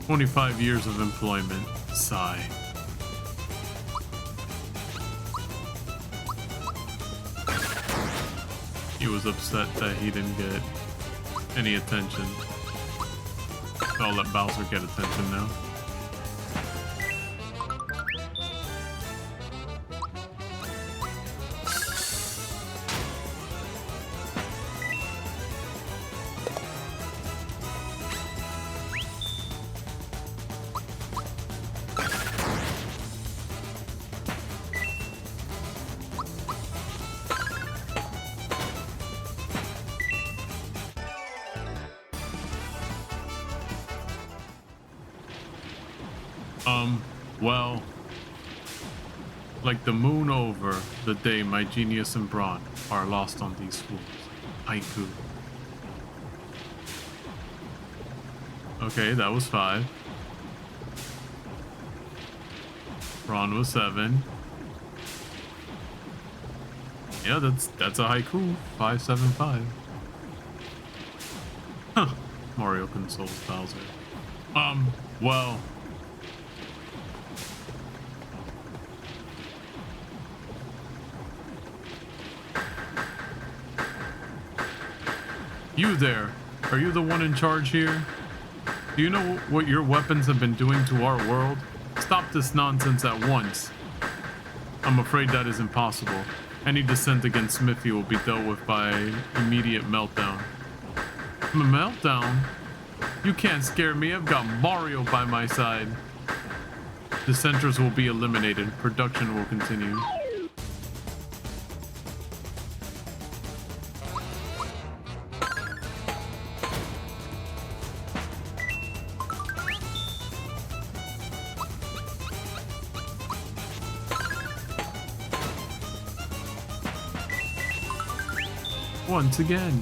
"25 years of employment. Sigh. He was upset that he didn't get any attention. So I'll let Bowser get attention now. Well, like the moon over the day my genius and brawn are lost on these fools. Haiku. Okay, that was 5. Brawn was 7. Yeah, that's a haiku. 575. Huh. Mario consoles Bowser. Well. You there, are you the one in charge here? Do you know what your weapons have been doing to our world? Stop this nonsense at once. I'm afraid that is impossible. Any dissent against Smithy will be dealt with by immediate meltdown. A meltdown? You can't scare me, I've got Mario by my side. Dissenters will be eliminated, production will continue. Once again.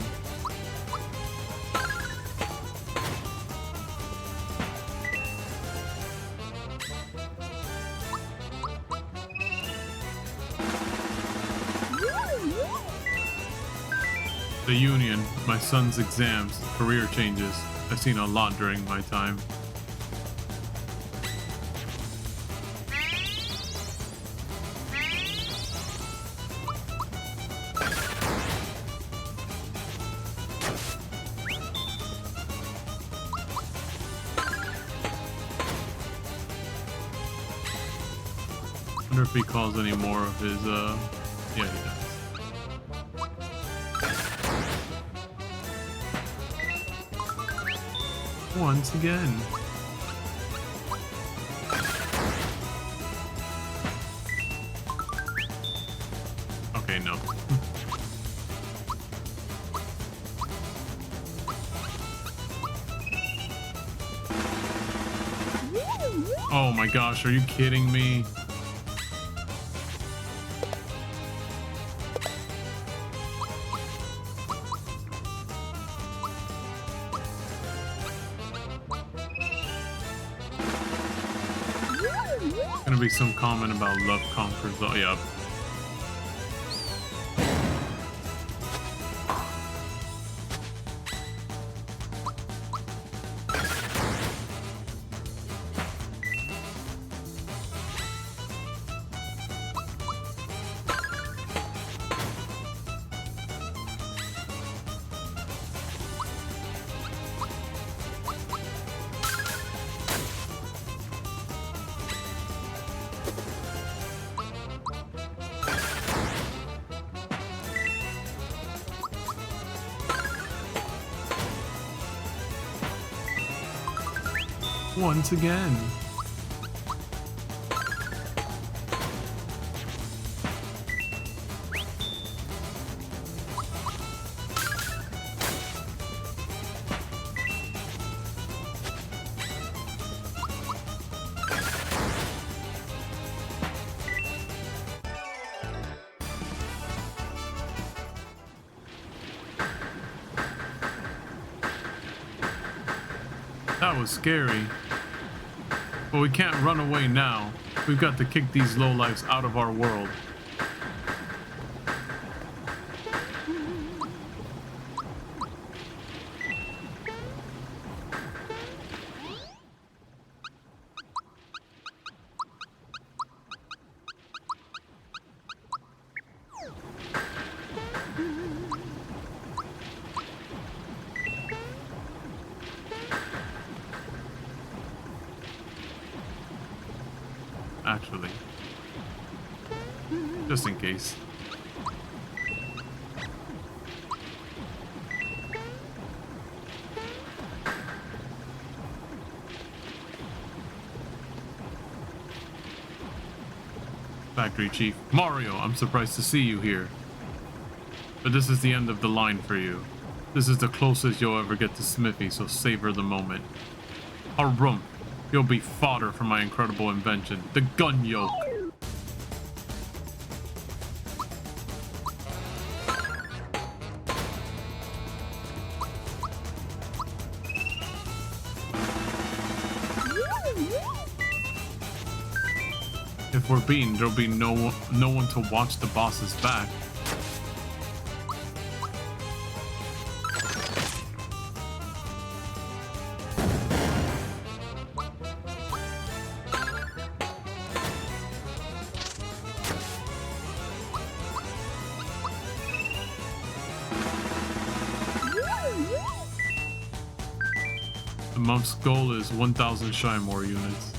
The Union, my son's exams, career changes. I've seen a lot during my time. If he calls any more of his yeah, he does. Once again. Oh my gosh, are you kidding me? Gonna be some comment about love conquers. Oh, yeah. Once again. That was scary. But we can't run away now. We've got to kick these lowlifes out of our world. Actually, just in case. Factory Chief. Mario, I'm surprised to see you here. But this is the end of the line for you. This is the closest you'll ever get to Smithy, so savor the moment. Harumph. You'll be fodder for my incredible invention, the gun yoke. If we're beaten, there'll be no one to watch the boss's back. The month's goal is 1,000 Shine More units.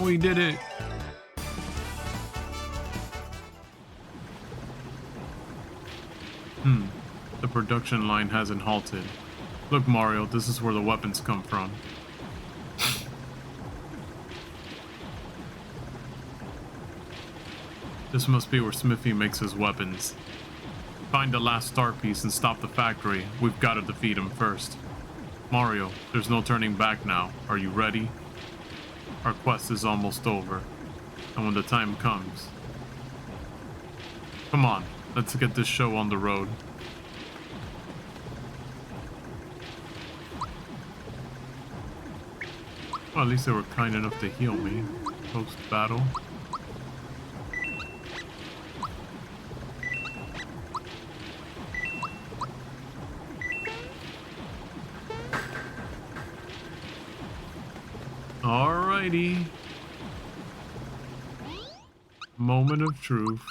We did it. The production line hasn't halted. Look, Mario, this is where the weapons come from. This must be where Smithy makes his weapons. Find the last star piece and stop the factory. We've got to defeat him first. Mario, there's no turning back now. Are you ready? Our quest is almost over. And when the time comes... Come on, let's get this show on the road. Well, at least they were kind enough to heal me post-battle. Alrighty. Moment of truth.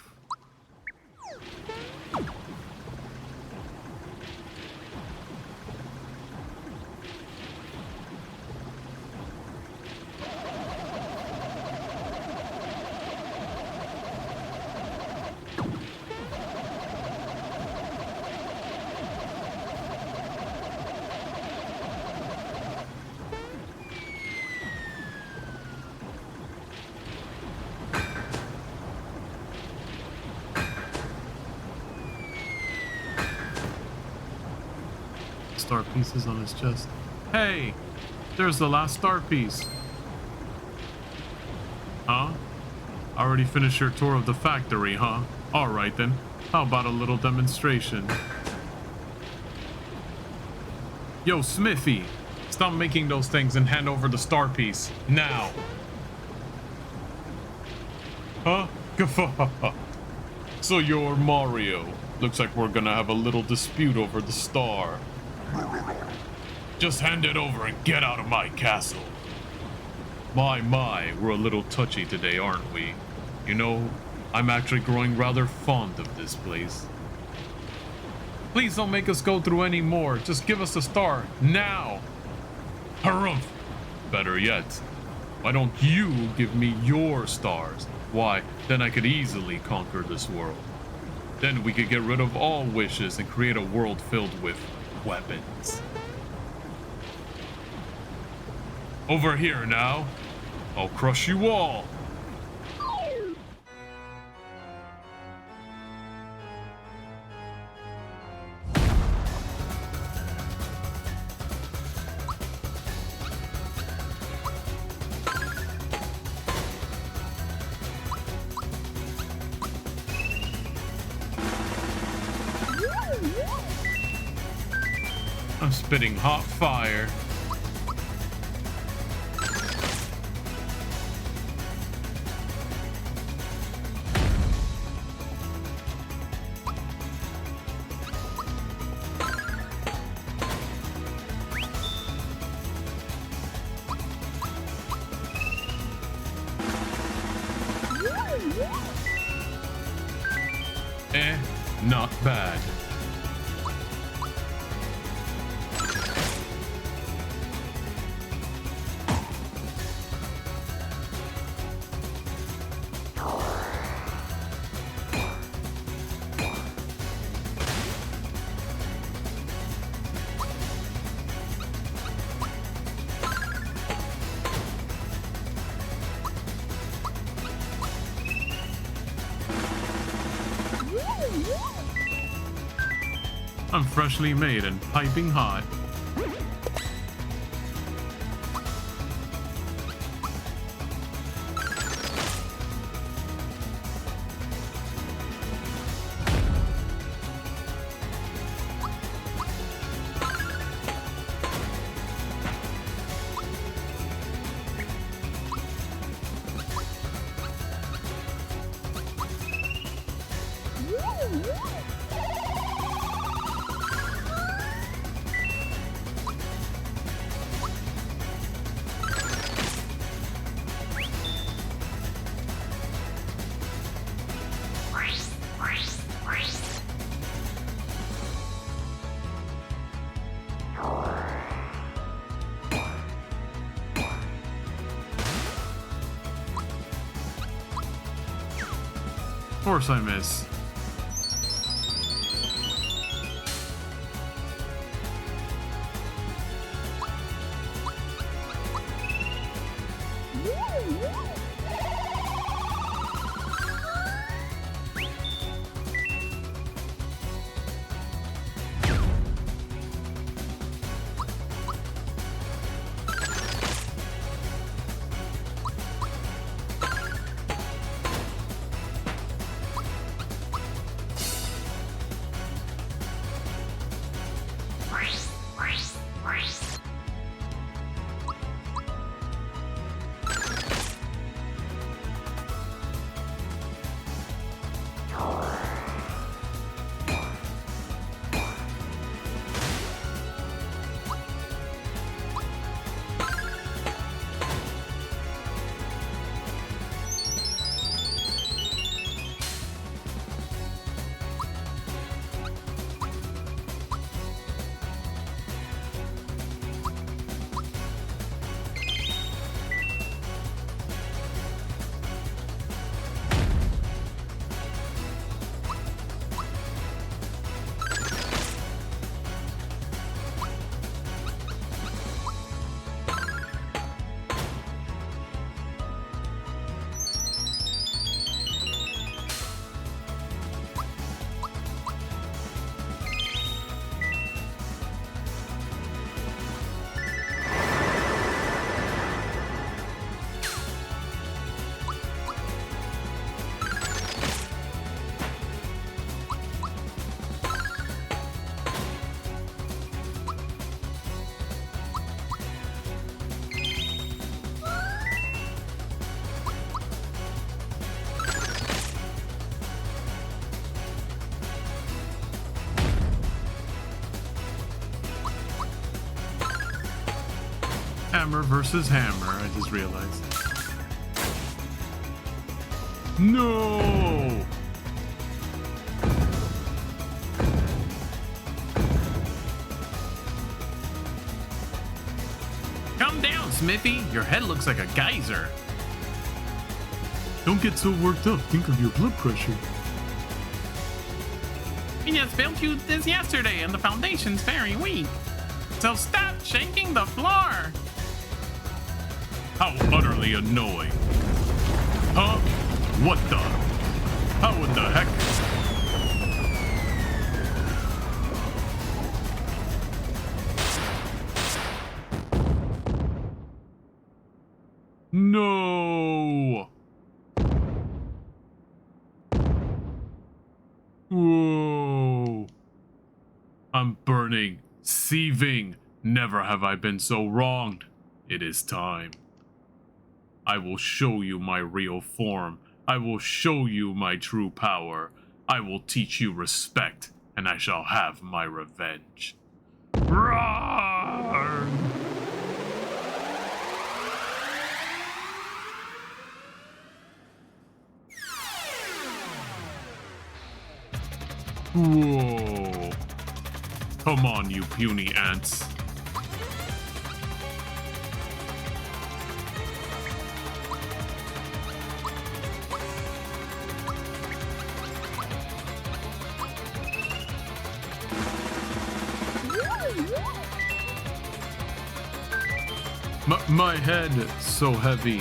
Star pieces on his chest. Hey, there's the last star piece. Huh? Already finished your tour of the factory, huh? All right then. How about a little demonstration? Yo, Smithy, stop making those things and hand over the star piece now. Huh? So you're Mario. Looks like we're gonna have a little dispute over the star. Just hand it over and get out of my castle. My, we're a little touchy today, aren't we? You know, I'm actually growing rather fond of this place. Please don't make us go through any more. Just give us a star, now. Harumph. Better yet, why don't you give me your stars? Why, then I could easily conquer this world. Then we could get rid of all wishes and create a world filled with weapons. Over here now. I'll crush you all. I'm spitting hot fire. Not bad. I'm freshly made and piping hot. Of course I miss. hammer versus hammer, I just realized. No! Calm down, Smithy. Your head looks like a geyser. Don't get so worked up. Think of your blood pressure. We just built you this yesterday and the foundation's very weak. So stop shaking the floor. How utterly annoying. Huh? What the? How in the heck? No! Whoa! I'm burning, seething. Never have I been so wronged. It is time. I will show you my real form. I will show you my true power. I will teach you respect, and I shall have my revenge. Roar! Whoa. Come on, you puny ants. My head so heavy.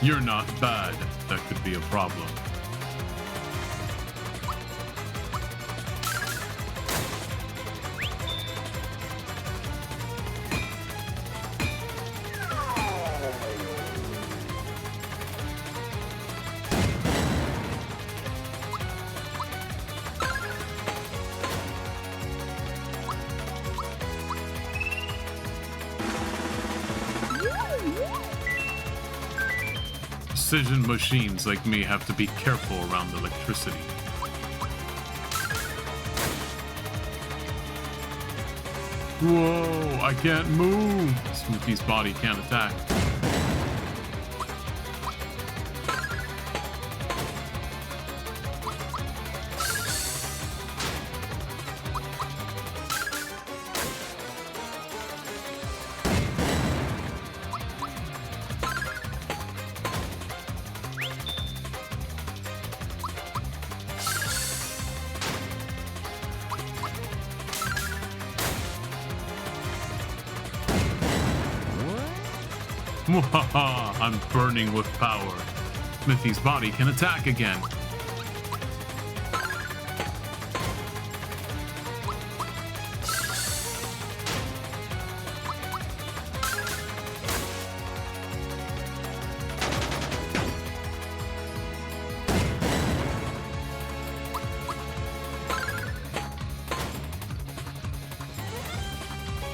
You're not bad. That could be a problem. Precision machines like me have to be careful around electricity. Whoa, I can't move. Smithy's body can't attack. I'm burning with power. Smithy's body can attack again.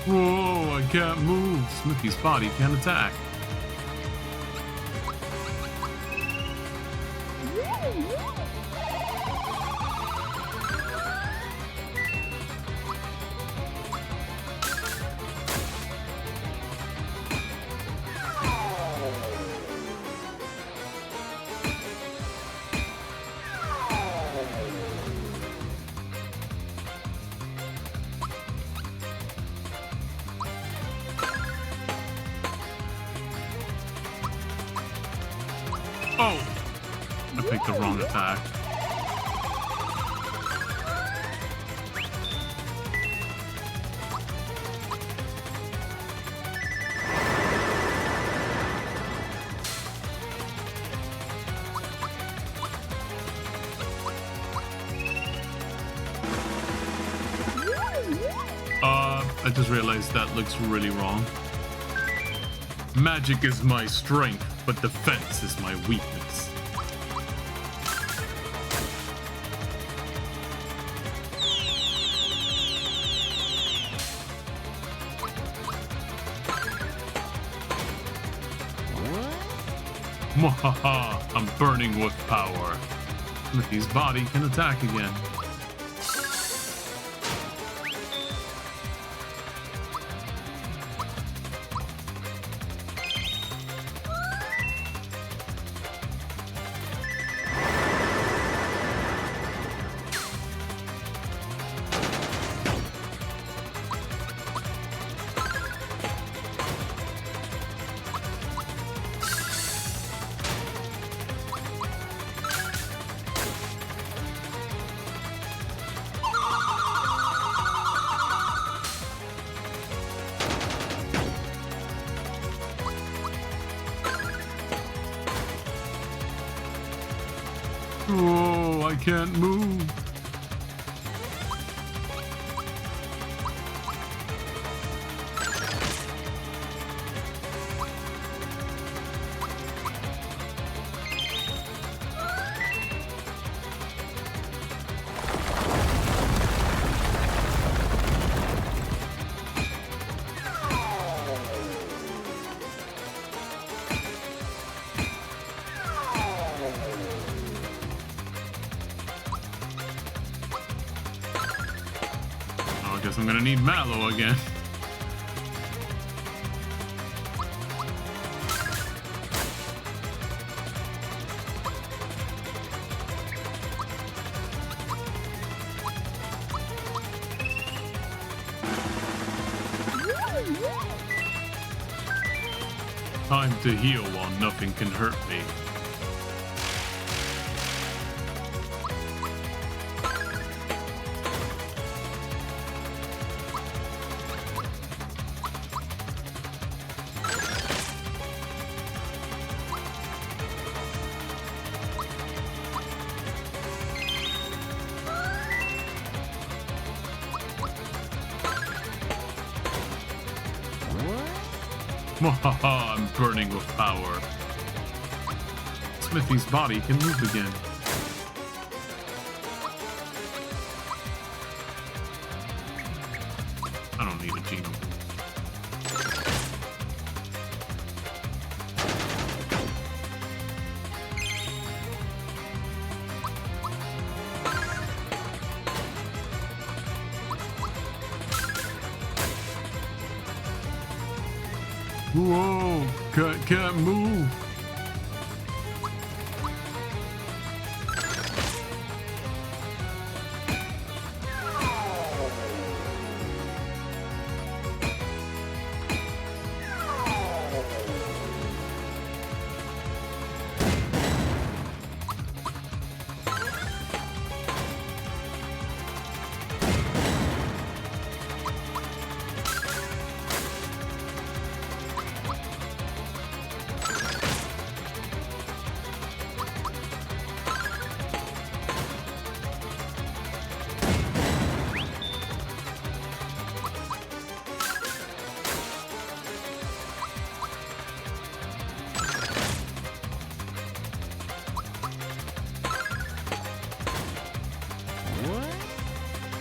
Whoa, I can't move. Smithy's body can attack. Oh! I picked the wrong attack. I just realized that looks really wrong. Magic is my strength, but defense is my weakness. Mwahaha, I'm burning with power. Smithy's body can attack again. Oh, I can't move. I guess I'm gonna need Mallow again. Time to heal while nothing can hurt me. Mwahaha, I'm burning with power. Smithy's body can move again. I don't need a genome. Whoa, can't move.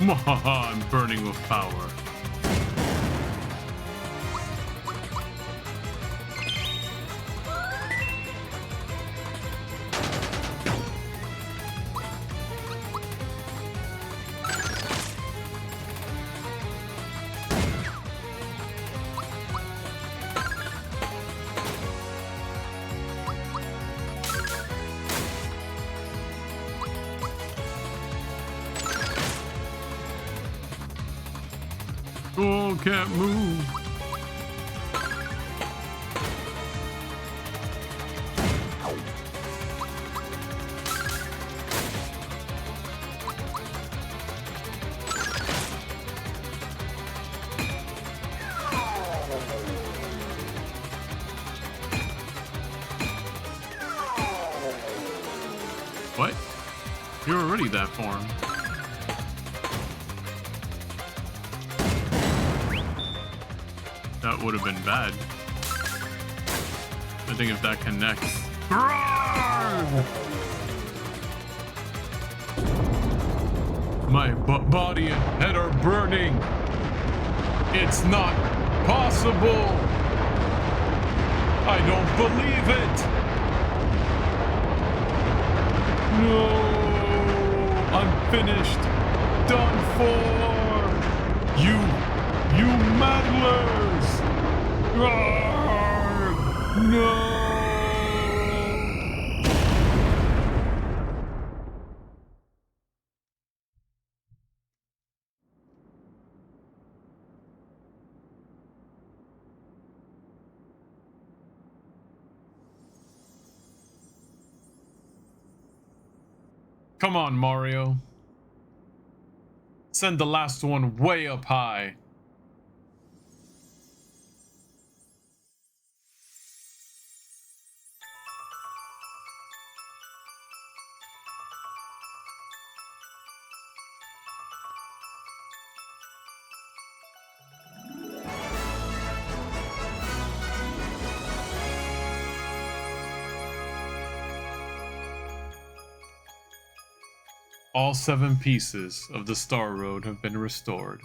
Mwahaha, I'm burning with power. Oh, can't move. What? You're already that form. That would have been bad. I think if that connects. My body and head are burning. It's not possible. I don't believe it. No! I'm finished! Done for! You meddlers! Arrgh! No! Come on, Mario. Send the last one way up high. All 7 pieces of the Star Road have been restored.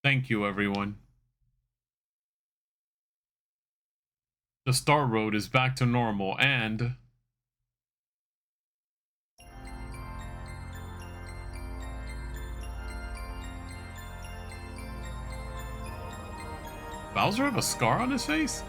Thank you, everyone. The Star Road is back to normal and... Bowser have a scar on his face?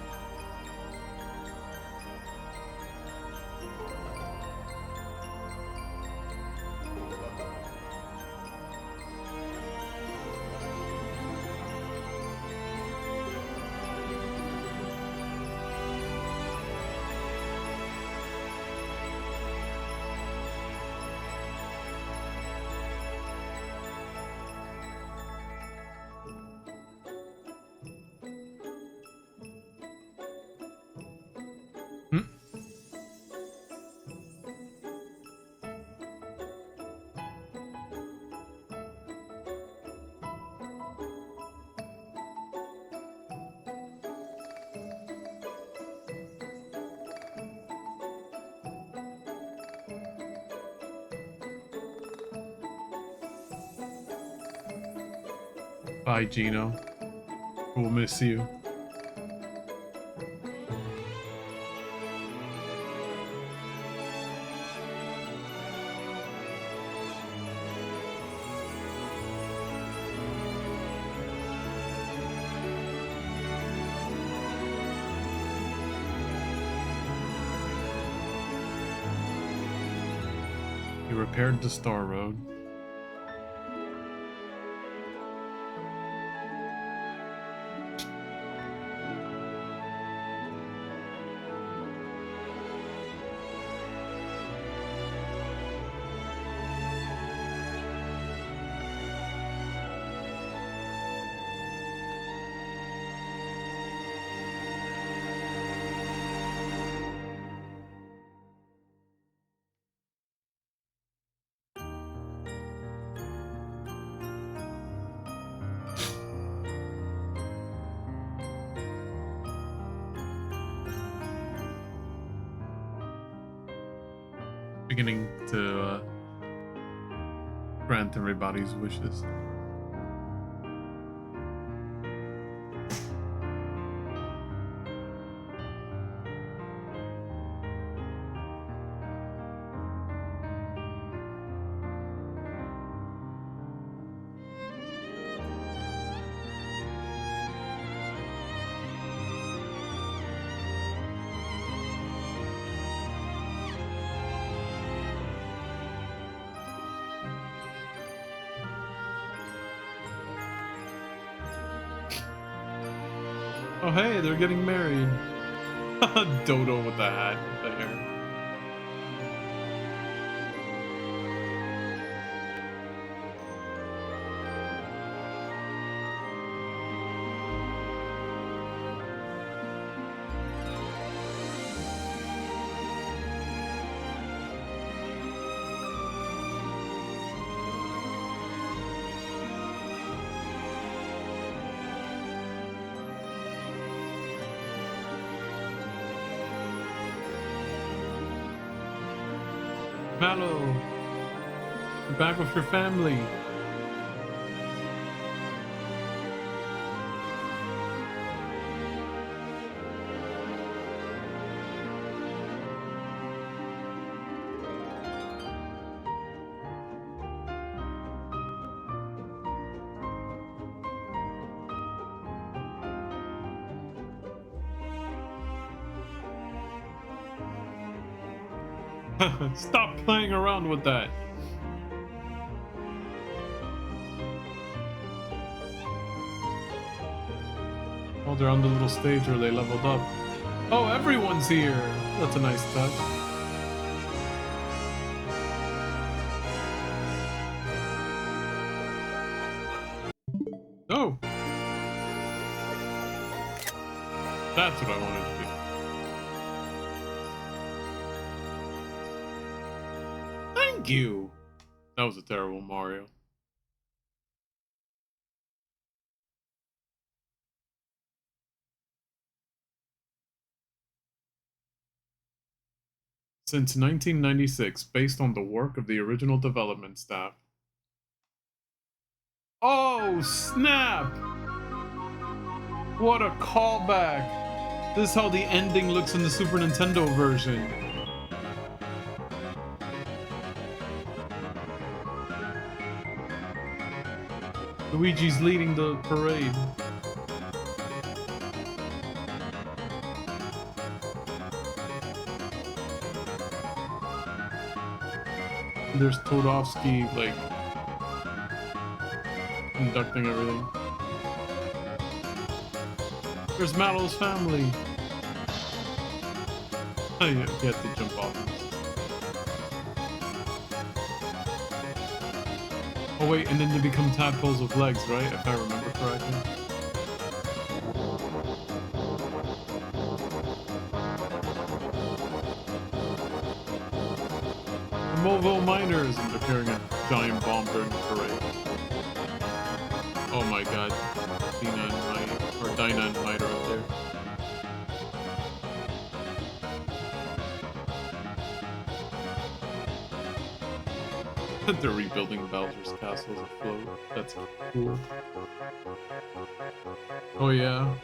Bye, Gino. We'll miss you. He repaired the Star Road. Beginning to grant everybody's wishes. Oh hey, they're getting married. Dodo with the hat, with the hair. Mallow, you're back with your family. Stop playing around with that. Oh, they're on the little stage where they leveled up. Oh, everyone's here. That's a nice touch. Oh. That's what I wanted to do. Thank you. That was a terrible Mario. Since 1996, based on the work of the original development staff. Oh, snap! What a callback! This is how the ending looks in the Super Nintendo version. Luigi's leading the parade. There's Todovsky, like, conducting everything. There's Mallow's family. Oh, you have to jump off. Oh wait, and then they become tadpoles with legs, right? If I remember correctly. The Mobile Miners, and they're carrying a giant bomb during the parade. Oh my god. Dina and Mike, or Dinah and Mike are up there. They're rebuilding Bowser's castles afloat. That's cool. Oh yeah.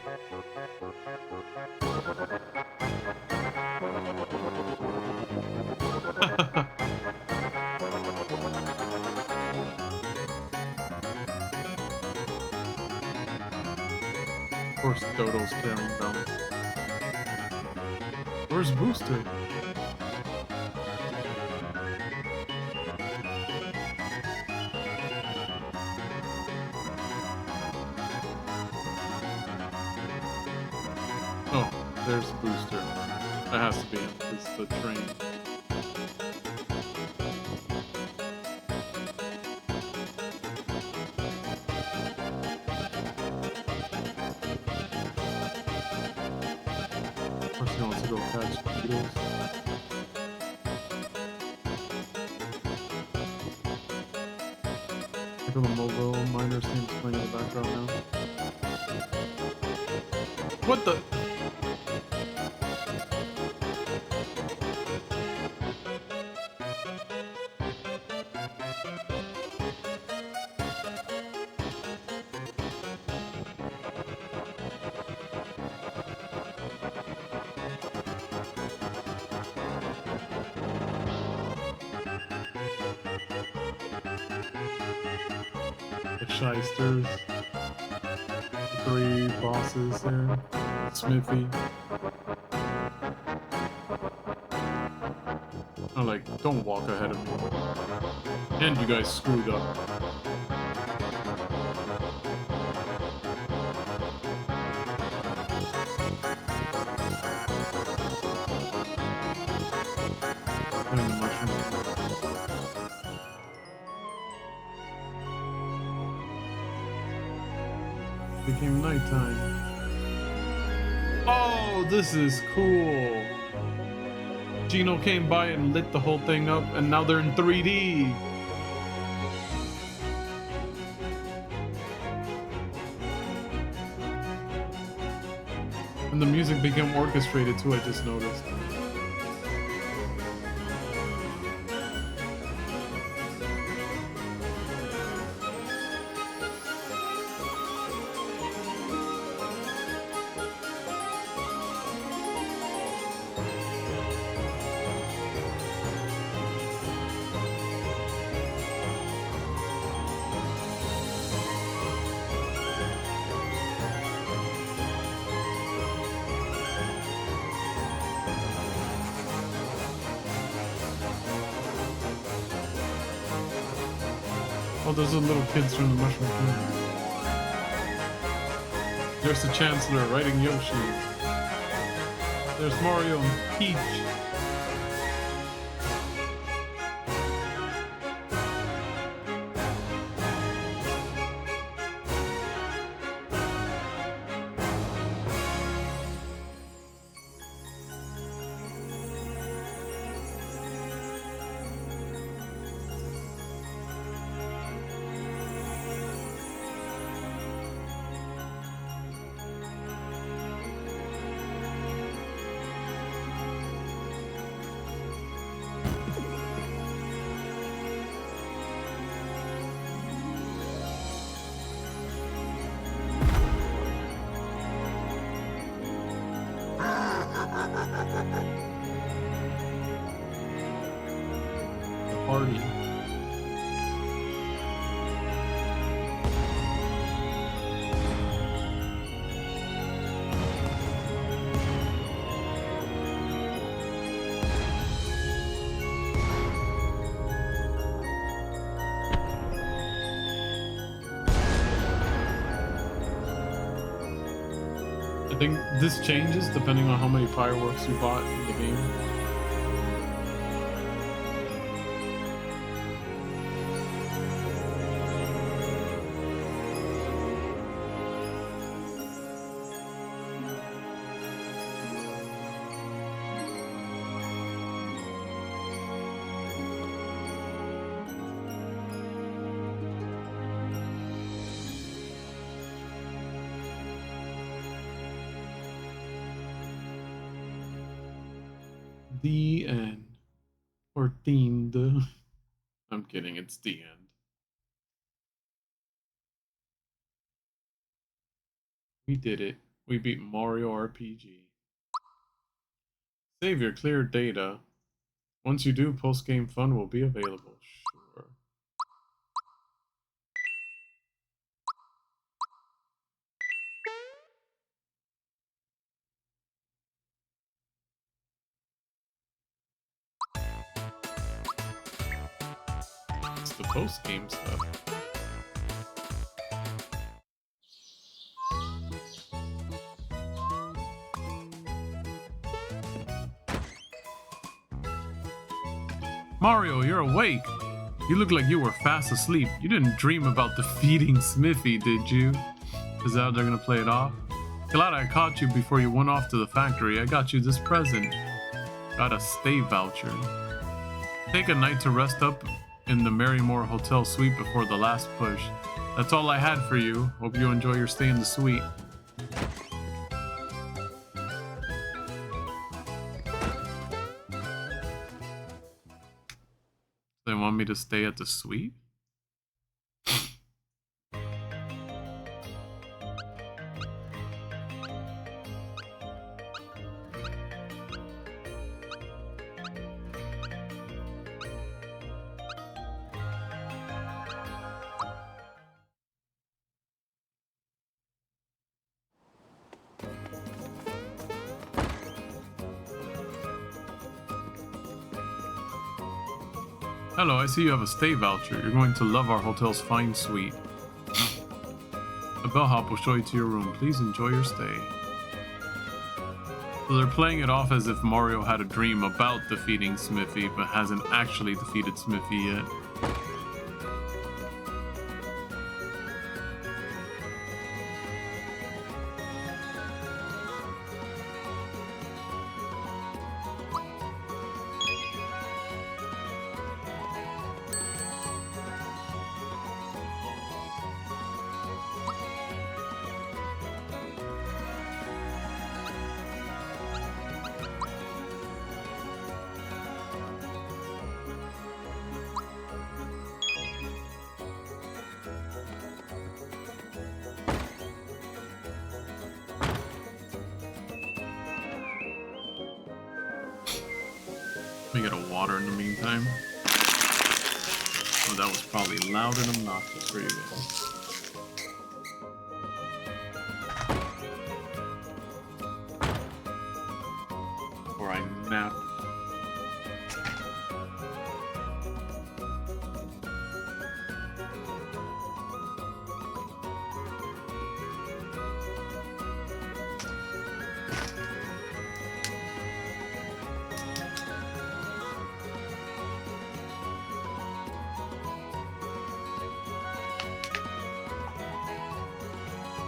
Of course, Dodo's carrying balance. Where's Booster? Oh, there's Booster. That has to be him. It's the train. Of course, he wants to go catch the Beatles. Look at the Mobile Miners seems playing in the background now. What the? The Shysters. The 3 bosses there. Smithy. I'm like, don't walk ahead of me. And you guys screwed up. And the mushroom. Became nighttime. Oh, this is cool. Gino came by and lit the whole thing up, and now they're in 3D. And the music became orchestrated too, I just noticed. Oh, those are little kids from the Mushroom Kingdom. There's the Chancellor riding Yoshi. There's Mario and Peach. Party. I think this changes depending on how many fireworks you bought in the game. The end. Or themed. I'm kidding, it's the end. We did it. We beat Mario RPG. Save your clear data. Once you do, post-game fun will be available. Sure. It's the post-game stuff. Mario, you're awake! You look like you were fast asleep. You didn't dream about defeating Smithy, did you? Is that how they're gonna play it off? Glad I caught you before you went off to the factory. I got you this present. Got a stay voucher. Take a night to rest up in the Marrymore Hotel suite before the last push. That's all I had for you. Hope you enjoy your stay in the suite. They want me to stay at the suite? Hello, I see you have a stay voucher. You're going to love our hotel's fine suite. A bellhop will show you to your room. Please enjoy your stay. So they're playing it off as if Mario had a dream about defeating Smithy, but hasn't actually defeated Smithy yet. Let me get a water in the meantime. Oh, that was probably loud and obnoxious for you guys. Or I nap.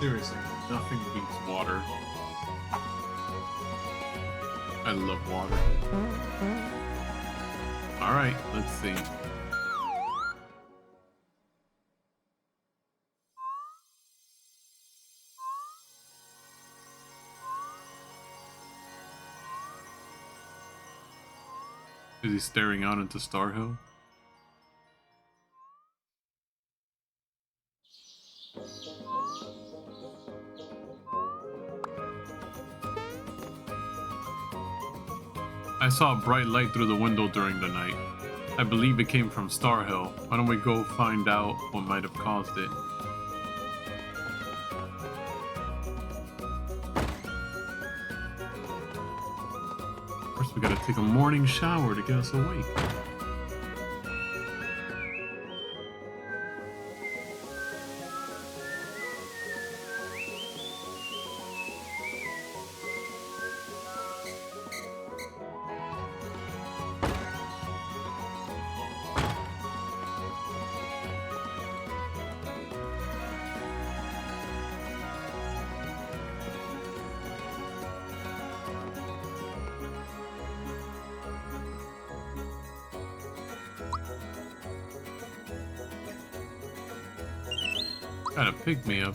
Seriously, nothing beats water. I love water. Alright, let's see. Is he staring out into Star Hill? I saw a bright light through the window during the night. I believe it came from Star Hill. Why don't we go find out what might have caused it? First, we gotta take a morning shower to get us awake. Gotta pick me up.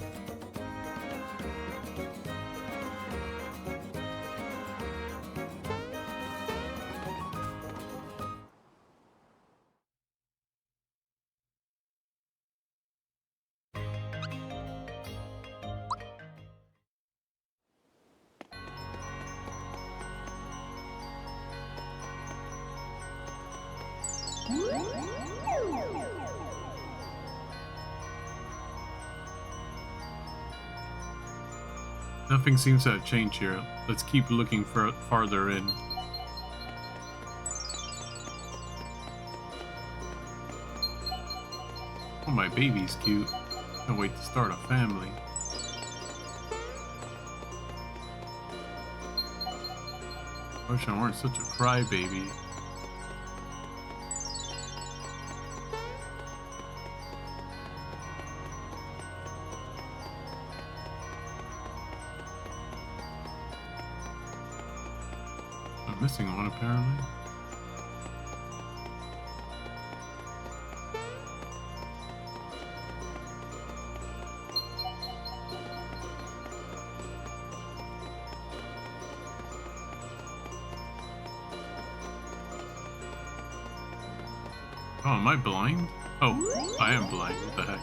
Nothing seems to have changed here. Let's keep looking farther in. Oh, my baby's cute. Can't wait to start a family. Wish I weren't such a crybaby. I'm missing one apparently. Oh, am I blind? Oh, I am blind. What the heck?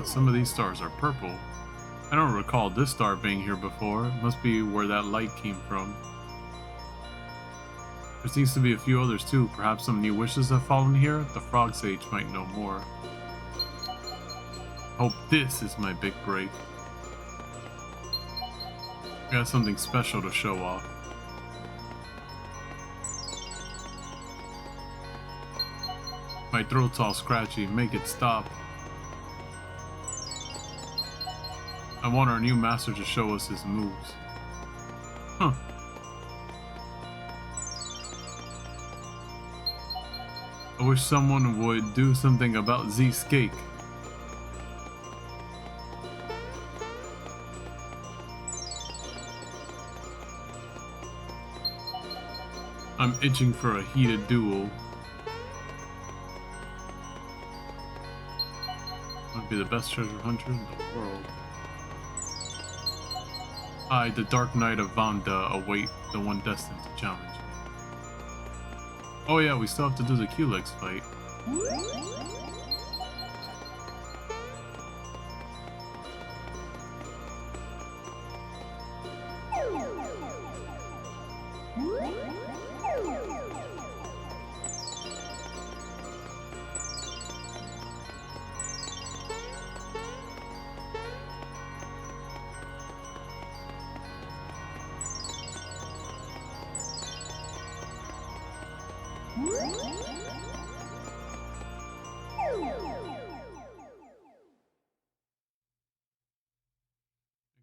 Some of these stars are purple. I don't recall this star being here before. It must be where that light came from. There seems to be a few others too. Perhaps some new wishes have fallen here? The Frog Sage might know more. Hope this is my big break. Got something special to show off. My throat's all scratchy. Make it stop. I want our new master to show us his moves. Huh. I wish someone would do something about Z's cake. I'm itching for a heated duel. Might be the best treasure hunter in the world. I, the Dark Knight of Vanda, await the one destined to challenge me. Oh yeah, we still have to do the Culex fight.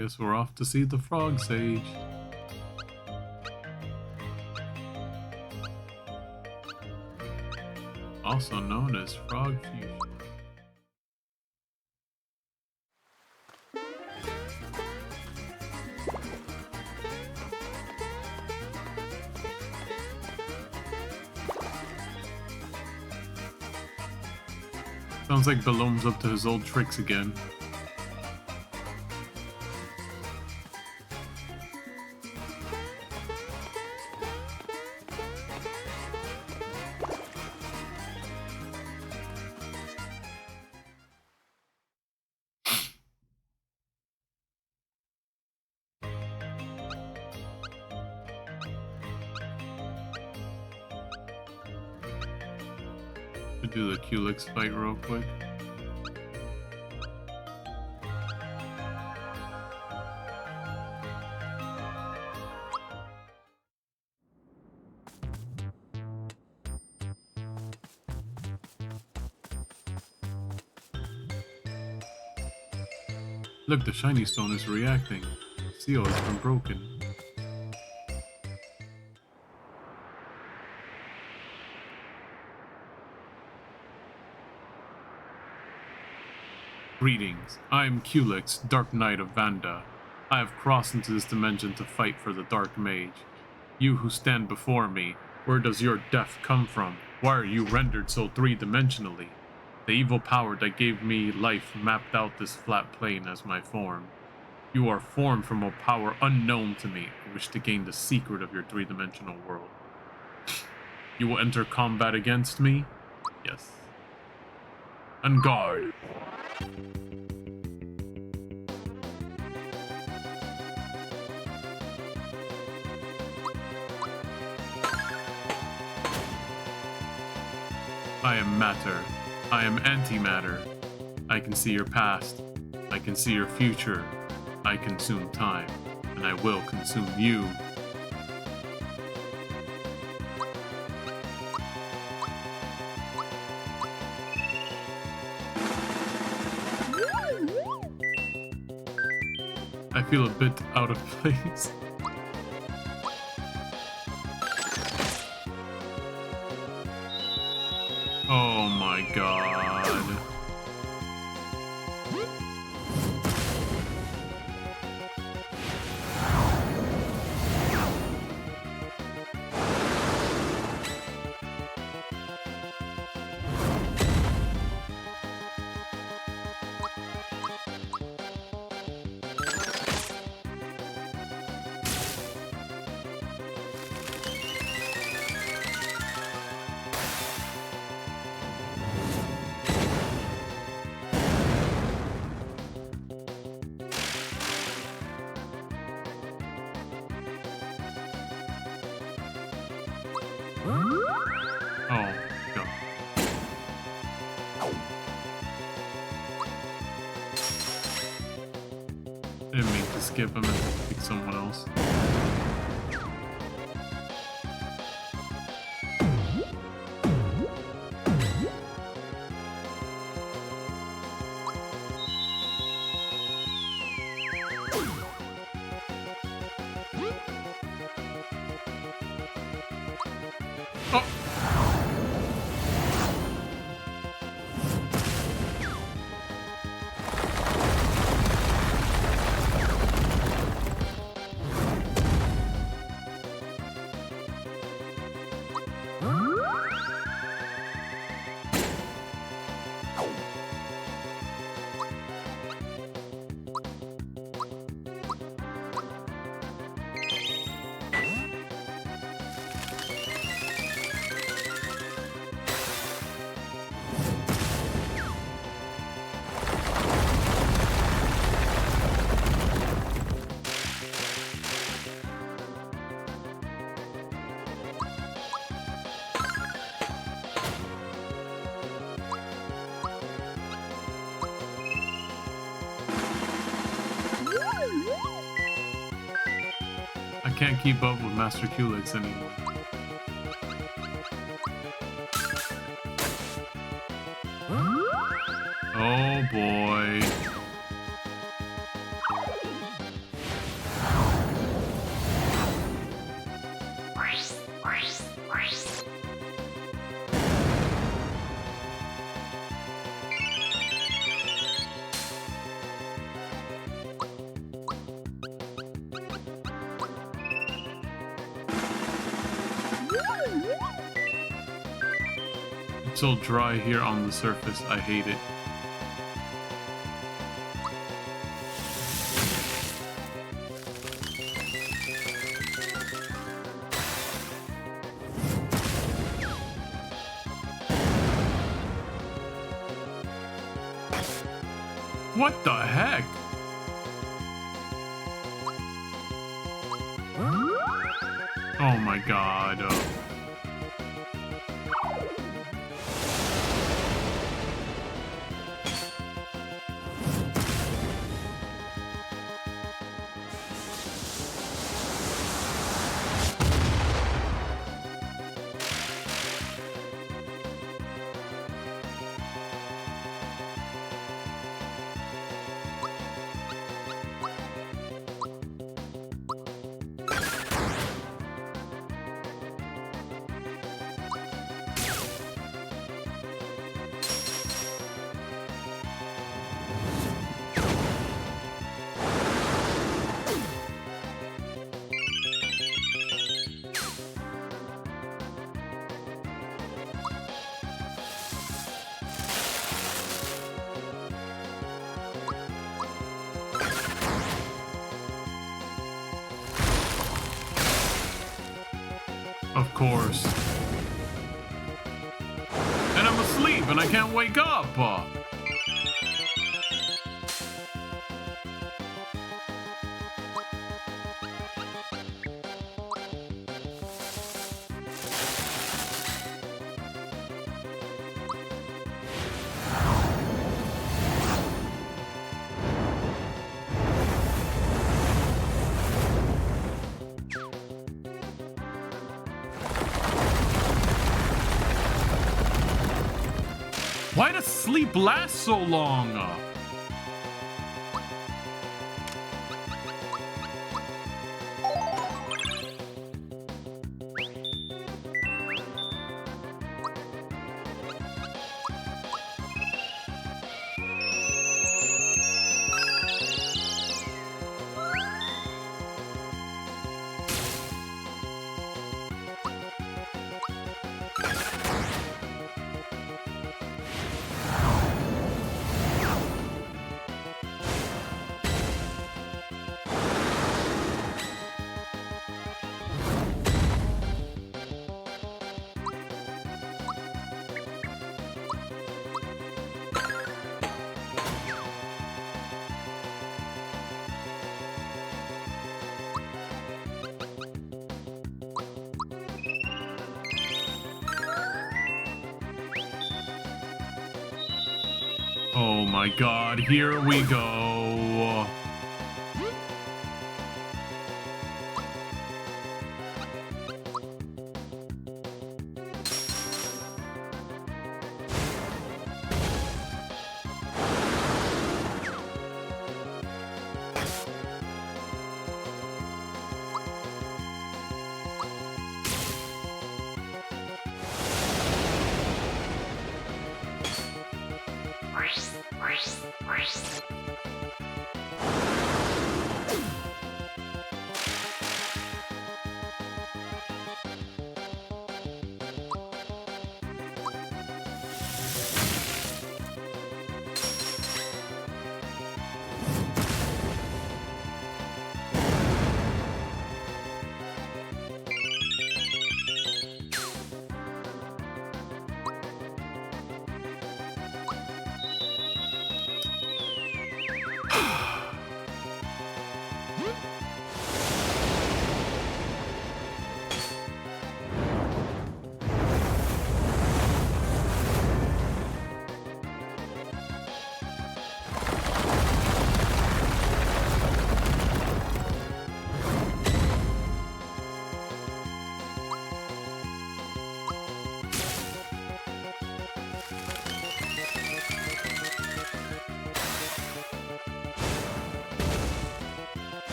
Guess we're off to see the Frog Sage. also known as frog fusion. Sounds like Belom's up to his old tricks again. Do the Culex fight real quick. Look, the shiny stone is reacting. The seal has been broken. Greetings, I am Culex, Dark Knight of Vanda. I have crossed into this dimension to fight for the Dark Mage. You who stand before me, where does your death come from? Why are you rendered so three-dimensionally? The evil power that gave me life mapped out this flat plane as my form. You are formed from a power unknown to me. I wish to gain the secret of your three-dimensional world. You will enter combat against me? Yes. On guard. I am matter. I am antimatter. I can see your past. I can see your future. I consume time, and I will consume you. I feel a bit out of place. Oh my god. Oh, God. Didn't mean to skip him and pick someone else. I can't keep up with Master Culex anymore. Oh boy. It's so dry here on the surface. I hate it. What the heck? Oh my god. Of course. And I'm asleep and I can't wake up. Why does sleep last so long? Oh my god, here we go.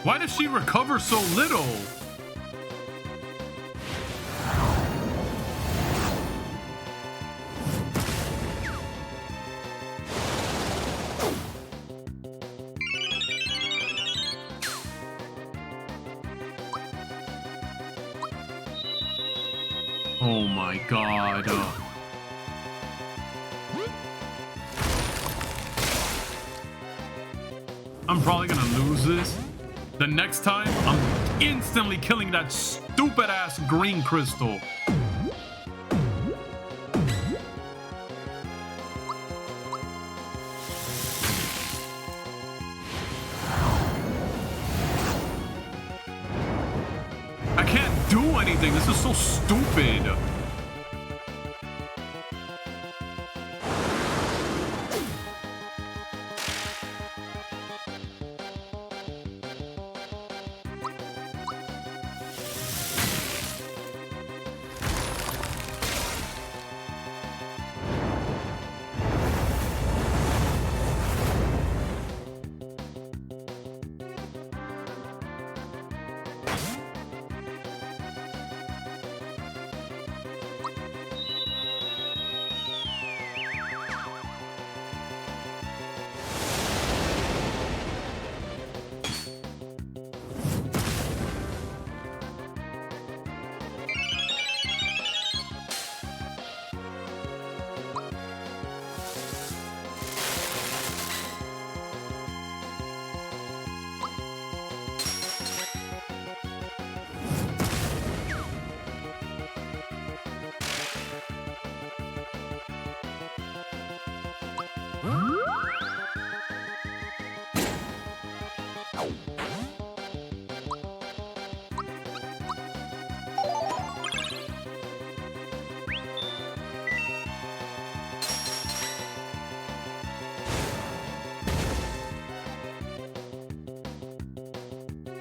Why does she recover so little? Oh my god. I'm probably gonna lose this. The next time, I'm instantly killing that stupid ass green crystal. I can't do anything. This is so stupid.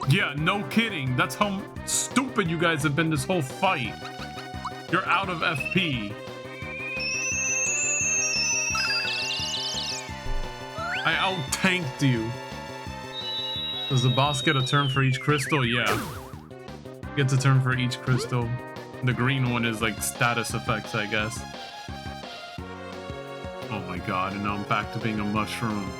Yeah, no kidding. That's how stupid you guys have been this whole fight. You're out of FP. I out-tanked you. Does the boss get a turn for each crystal? Yeah. Gets a turn for each crystal. The green one is like status effects, I guess. Oh my god, and now I'm back to being a mushroom.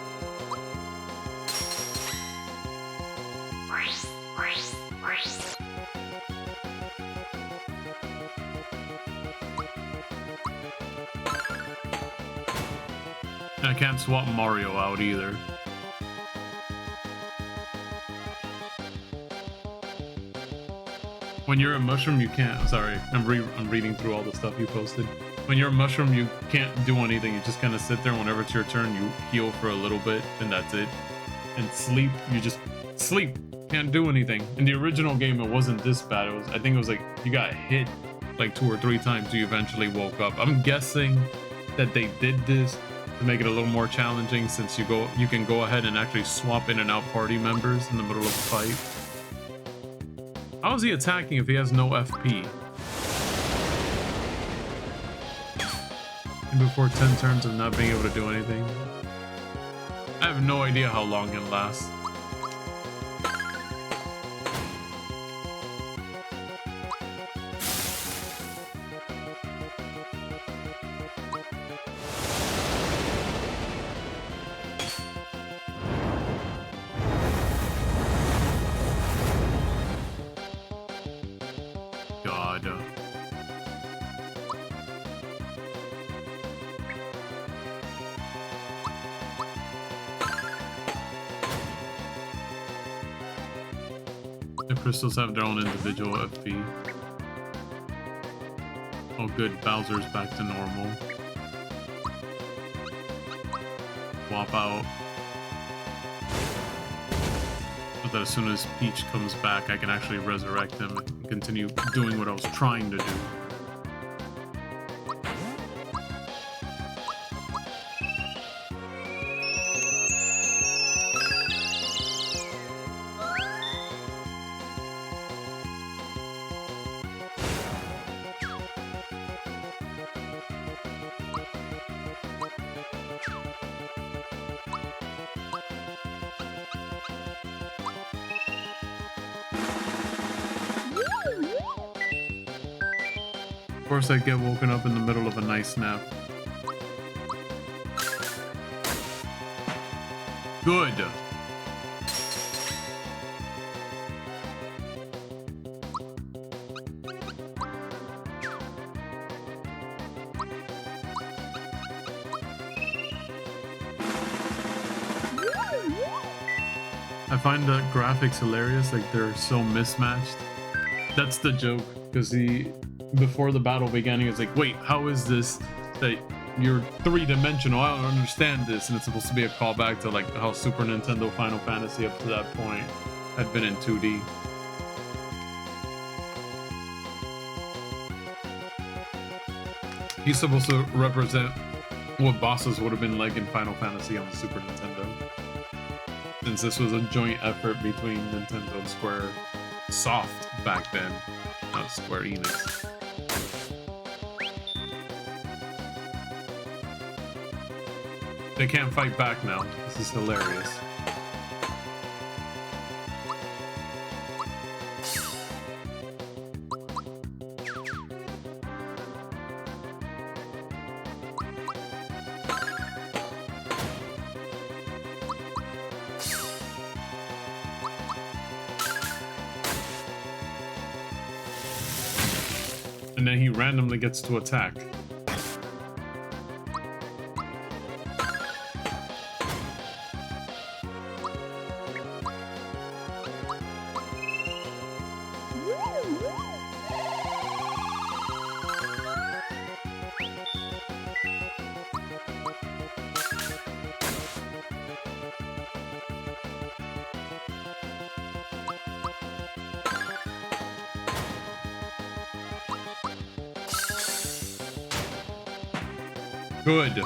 I can't swap Mario out either. When you're a mushroom, you can't. Sorry, I'm reading through all the stuff you posted. When you're a mushroom, you can't do anything. You just kind of sit there. Whenever it's your turn, you heal for a little bit, and that's it. And sleep, you just sleep. Can't do anything. In the original game, it wasn't this bad. I think it was like you got hit like 2 or 3 times. You eventually woke up. I'm guessing that they did this to make it a little more challenging, since you can go ahead and actually swap in and out party members in the middle of a fight. How is he attacking if he has no FP? And before 10 turns of not being able to do anything. I have no idea how long it lasts. Crystals have their own individual FP. Oh good, Bowser's back to normal. Swap out. So that as soon as Peach comes back, I can actually resurrect him and continue doing what I was trying to do. Of course, I get woken up in the middle of a nice nap. Good. I find the graphics hilarious, like they're so mismatched. That's the joke, because before the battle began, he was like, wait, how is this that you're three-dimensional? I don't understand this. And it's supposed to be a callback to like how Super Nintendo Final Fantasy up to that point had been in 2D. He's supposed to represent what bosses would have been like in Final Fantasy on the Super Nintendo, since this was a joint effort between Nintendo and Square Soft back then, not Square Enix. They can't fight back now. This is hilarious. And then he randomly gets to attack. Good.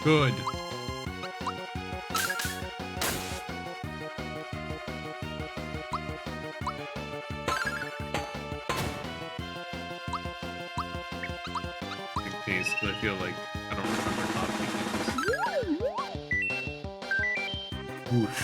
Good. In case, because I feel like I don't remember how to do this. Whoosh.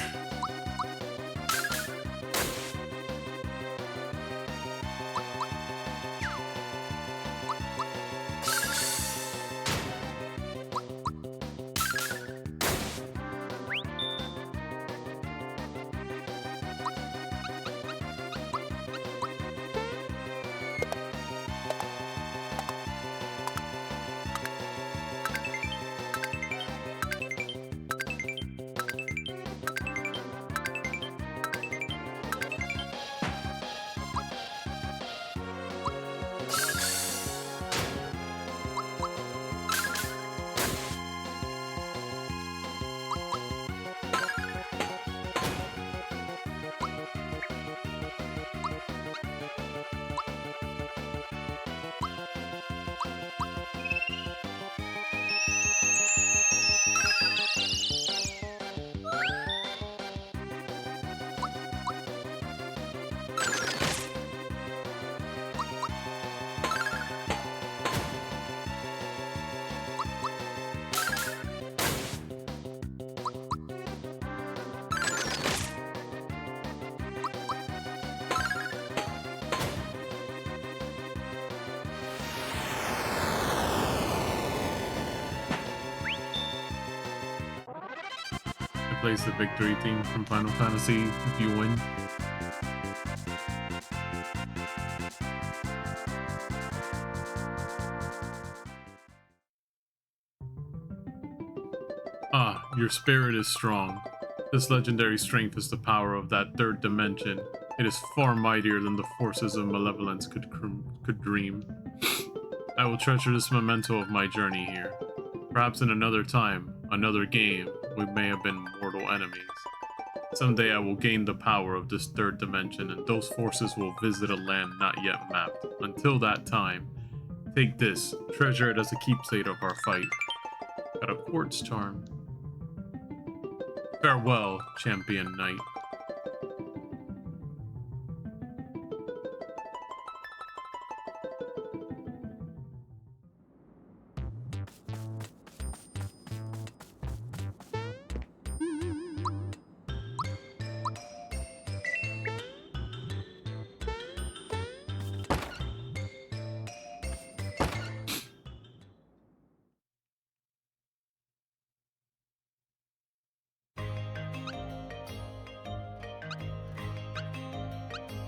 Plays the victory theme from Final Fantasy if you win. Ah, your spirit is strong. This legendary strength is the power of that third dimension. It is far mightier than the forces of malevolence could dream. I will treasure this memento of my journey here. Perhaps in another time, another game, we may have been mortal enemies. Someday I will gain the power of this third dimension, and those forces will visit a land not yet mapped. Until that time, take this, treasure it as a keepsake of our fight. Got a quartz charm. Farewell, champion knight.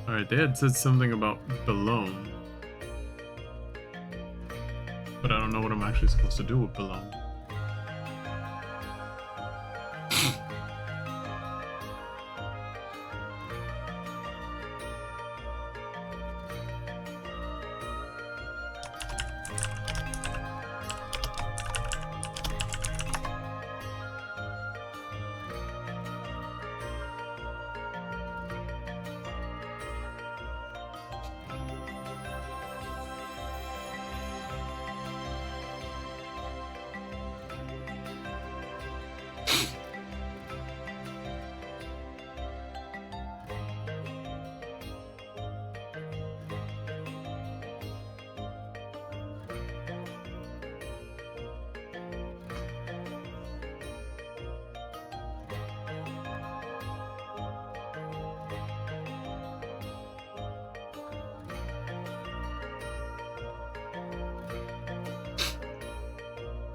Alright, they had said something about Balone. But I don't know what I'm actually supposed to do with Balone.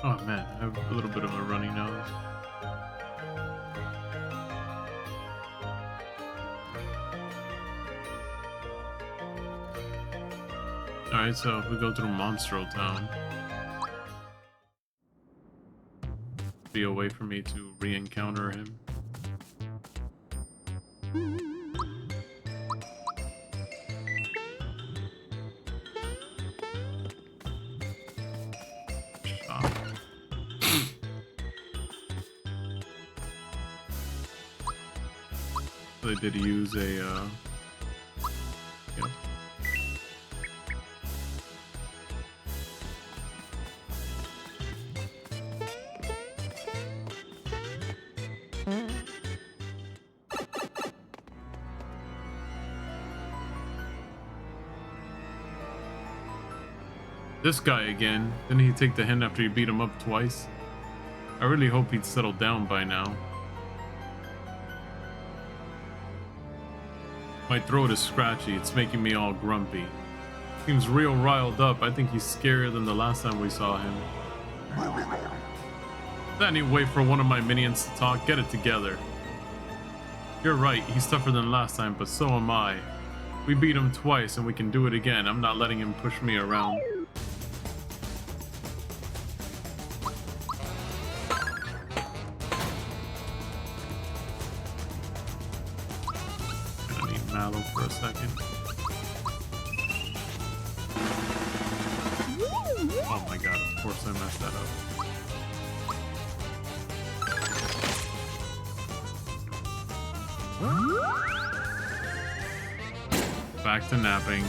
Oh man, I have a little bit of a runny nose. Alright, so if we go through Monstro Town, be a way for me to re-encounter him. They did use a, yep. This guy again. Didn't he take the hint after you beat him up twice? I really hope he'd settled down by now. My throat is scratchy, it's making me all grumpy. Seems real riled up. I think he's scarier than the last time we saw him. Is that any way for one of my minions to talk? Get it together. You're right, he's tougher than last time, but so am I. We beat him twice and we can do it again. I'm not letting him push me around. For a second. Oh my god, of course I messed that up. Back to napping.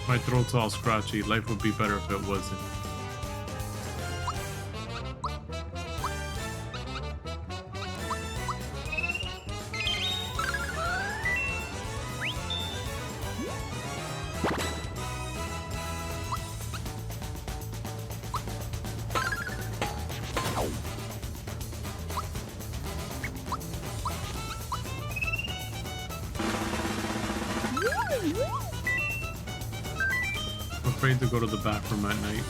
My throat's all scratchy. Life would be better if it wasn't. Afraid to go to the bathroom at night.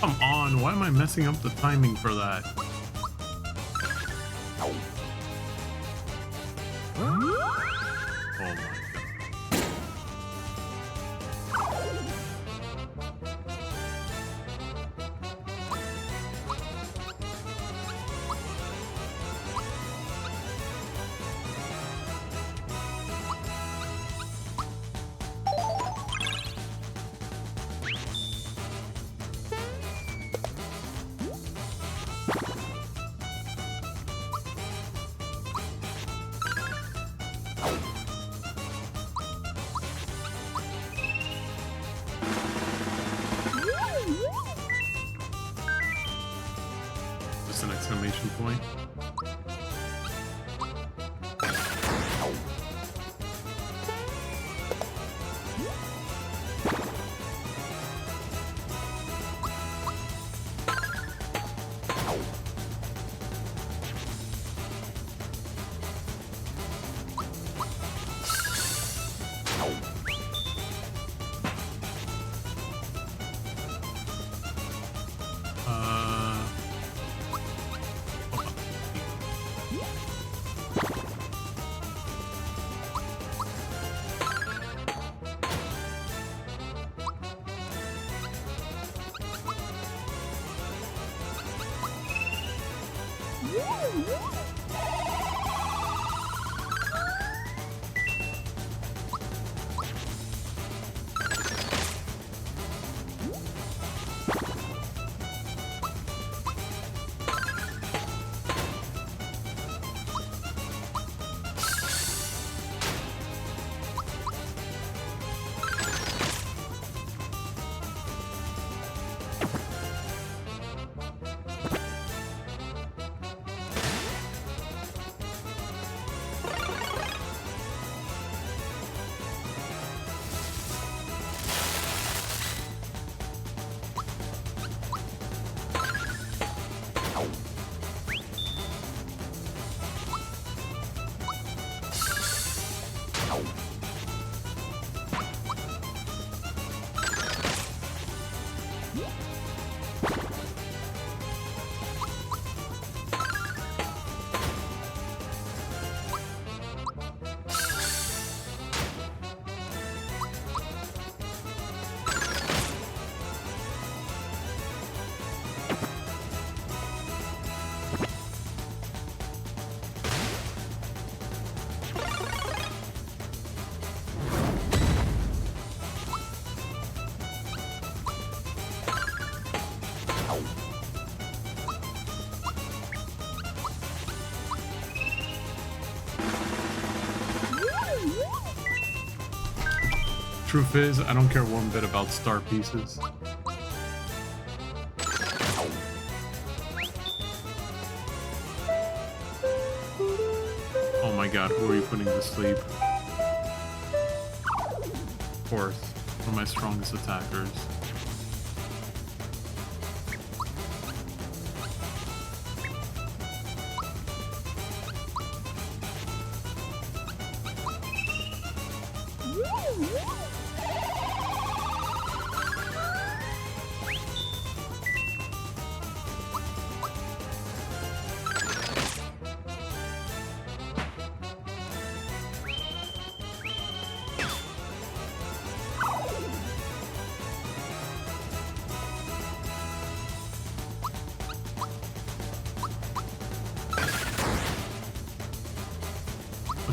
Come on, why am I messing up the timing for that? Oh my god. exclamation point. Truth is, I don't care one bit about star pieces. Oh my god, who are you putting to sleep? Of course, one of my strongest attackers.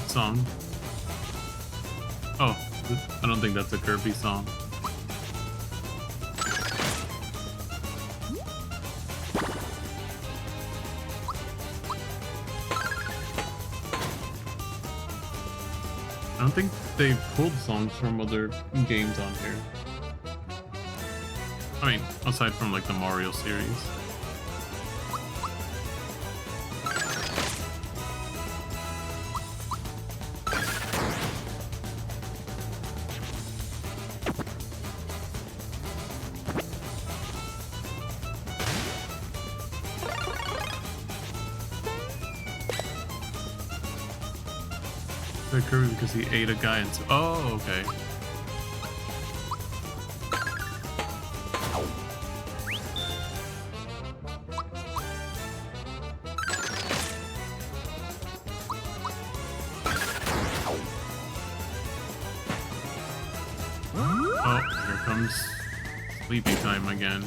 Song. Oh, I don't think that's a Kirby song. I don't think they pulled songs from other games on here. I mean, aside from like the Mario series. Kirby because he ate a guy and oh, okay. Oh, here comes sleepy time again.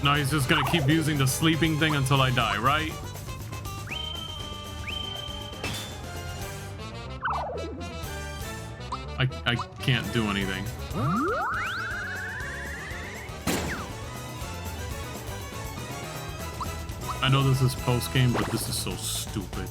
No, he's just gonna keep using the sleeping thing until I die, right? I can't do anything. I know this is post-game, but this is so stupid.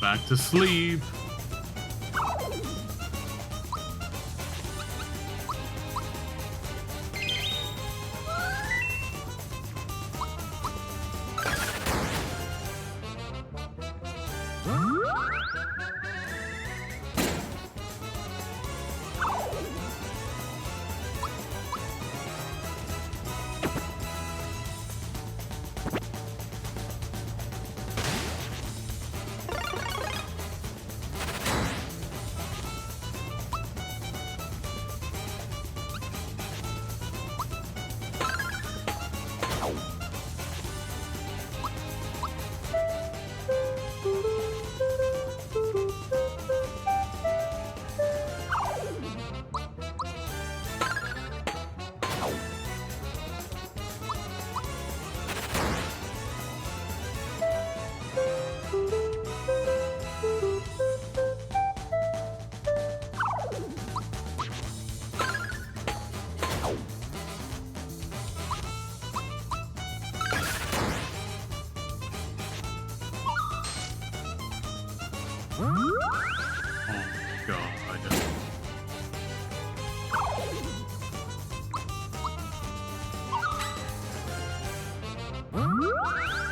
Back to sleep.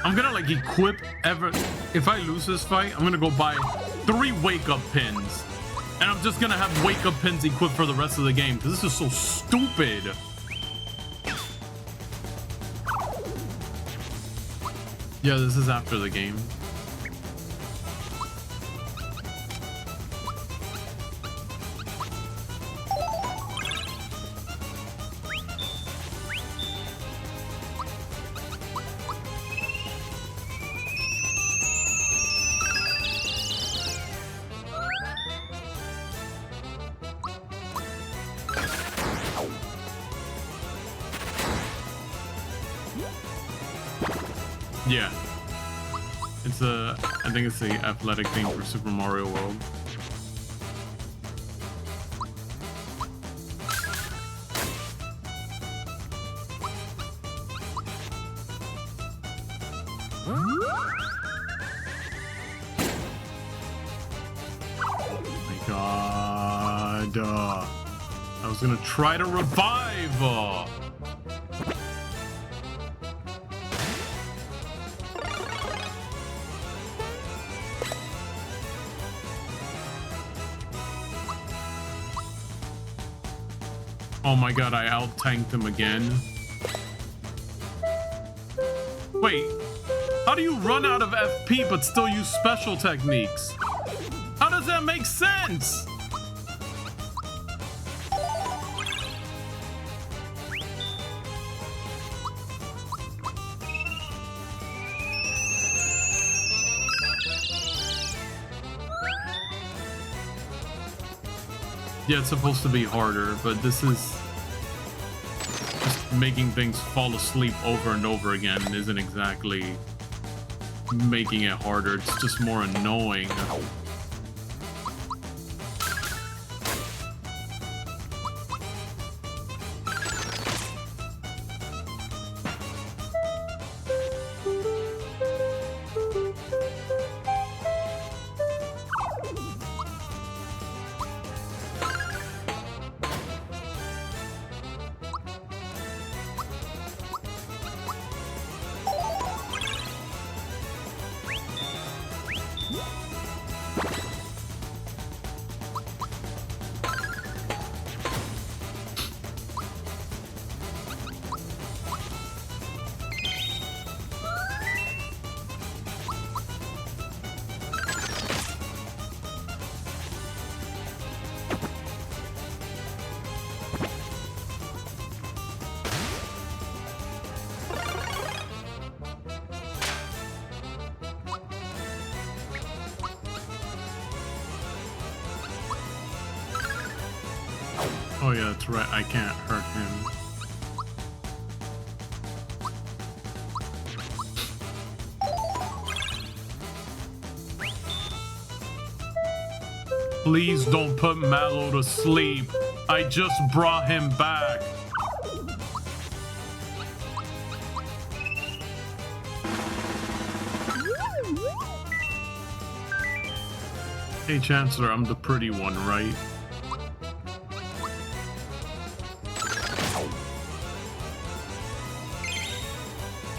I'm gonna like equip if I lose this fight, I'm gonna go buy 3 wake-up pins. And I'm just gonna have wake-up pins equipped for the rest of the game because this is so stupid. Yeah, this is after the game. Yeah. It's I think it's the athletic thing for Super Mario World. Oh my god. I was gonna try to revive. Oh my god, I out-tanked him again. Wait, how do you run out of FP but still use special techniques? How does that make sense? Yeah, it's supposed to be harder, but this is just making things fall asleep over and over again isn't exactly making it harder. It's just more annoying. Oh yeah, that's right. I can't hurt him. Please don't put Mallow to sleep. I just brought him back. Hey, Chancellor, I'm the pretty one, right?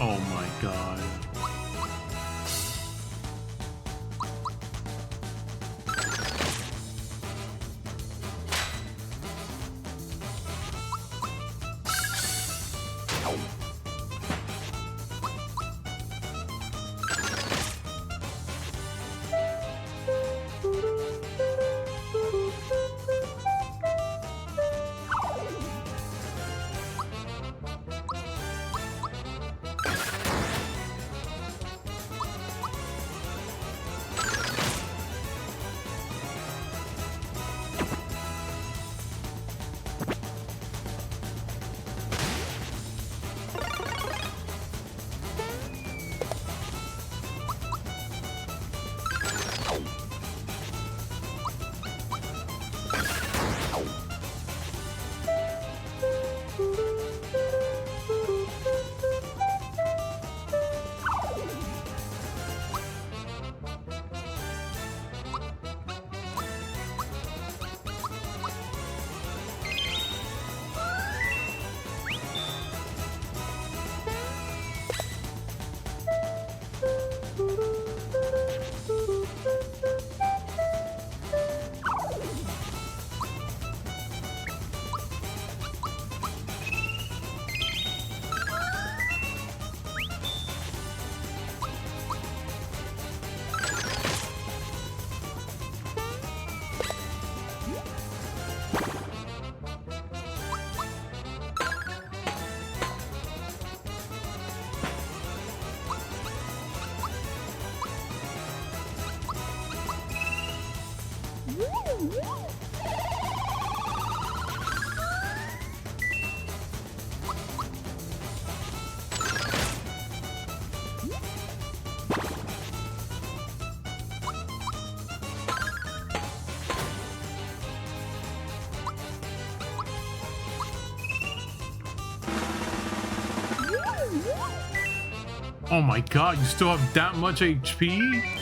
Oh my god. Oh my god, you still have that much HP?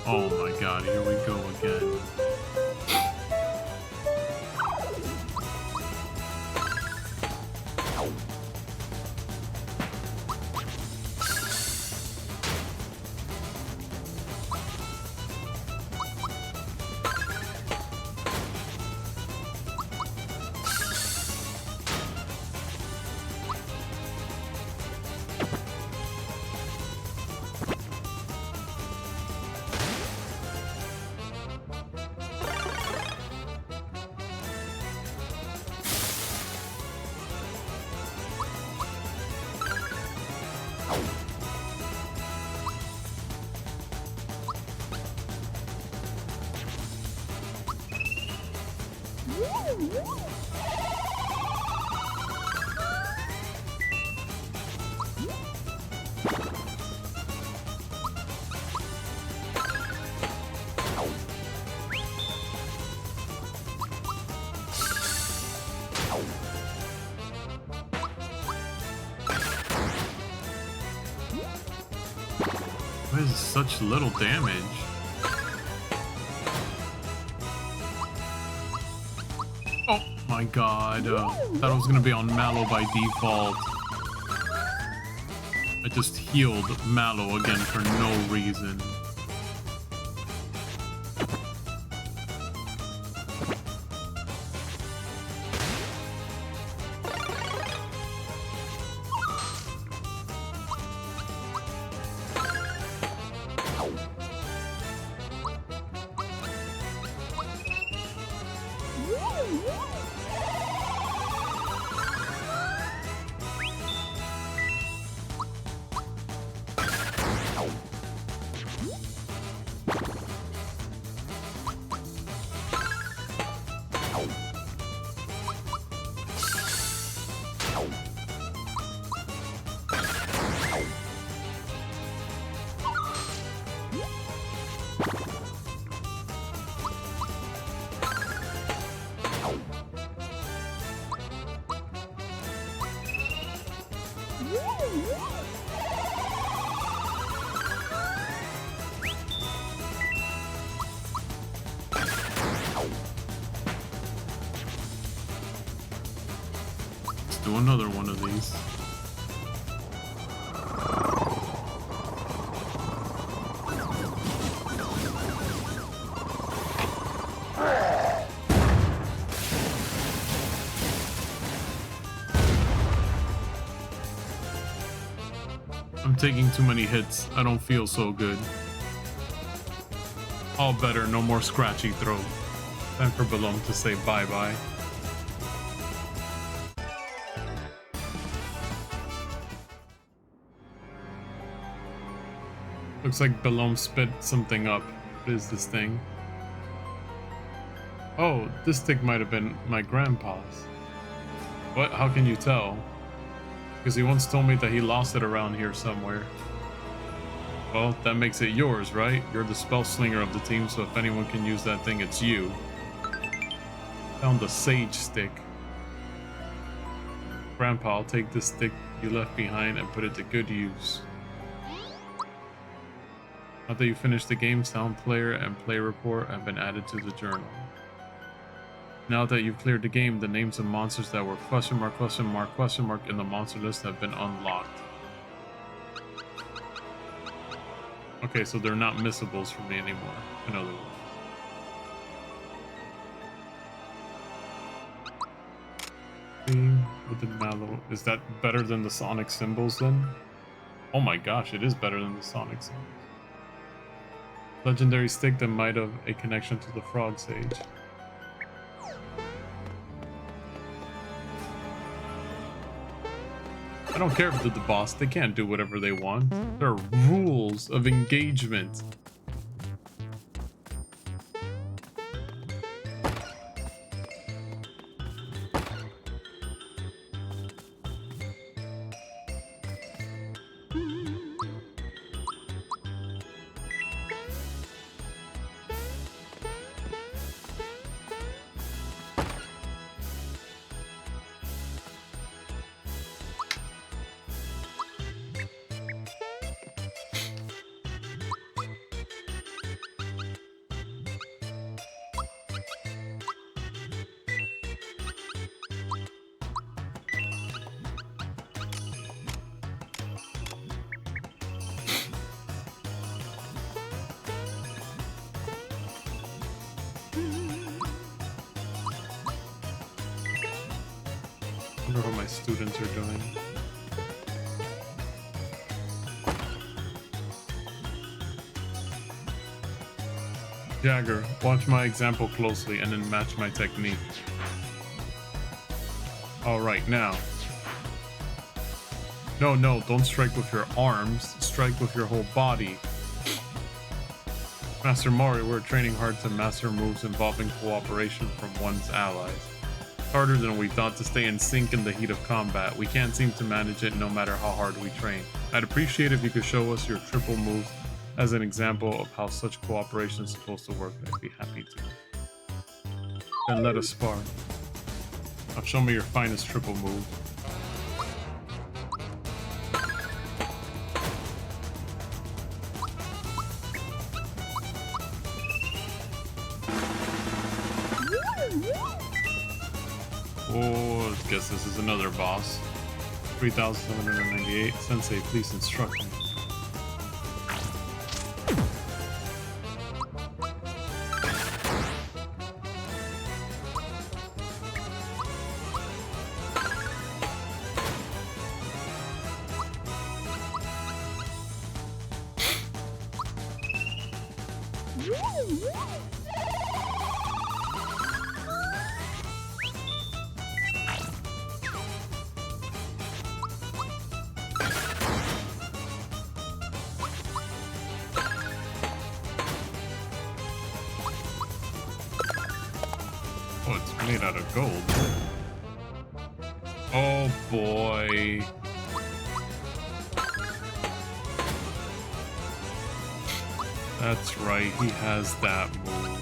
Oh my god, here we go again. Why is such little damage? Oh my god, thought I was gonna be on Mallow by default. I just healed Mallow again for no reason. Let's do another one of these. I'm taking too many hits. I don't feel so good. All better, no more scratchy throat. Time for Balloon to say bye-bye. Looks like Balloon spit something up. What is this thing? Oh, this stick might have been my grandpa's. What? How can you tell? Because he once told me that he lost it around here somewhere. Well, that makes it yours, right? You're the spell slinger of the team, so if anyone can use that thing, it's you. Found the sage stick. Grandpa, I'll take this stick you left behind and put it to good use. Now that you finished the game, sound player and play report have been added to the journal. Now that you've cleared the game, the names of monsters that were question mark in the monster list have been unlocked. Okay, so they're not missables for me anymore, in other words. With the mallow. Is that better than the sonic symbols then? Oh my gosh, it is better than the sonic symbols. Legendary stick that might have a connection to the frog sage. I don't care if they're the boss, they can't do whatever they want. There are rules of engagement. I wonder what my students are doing. Jagger, watch my example closely and then match my technique. Alright, now. No, don't strike with your arms. Strike with your whole body. Master Mori, we're training hard to master moves involving cooperation from one's allies. Harder than we thought to stay in sync in the heat of combat. We can't seem to manage it no matter how hard we train. I'd appreciate if you could show us your triple moves as an example of how such cooperation is supposed to work. I'd be happy to. Then let us spar. Now show me your finest triple move. Oh, I guess this is another boss. 3798. Sensei, please instruct me. Oh, it's made out of gold. Oh boy. That's right, he has that move.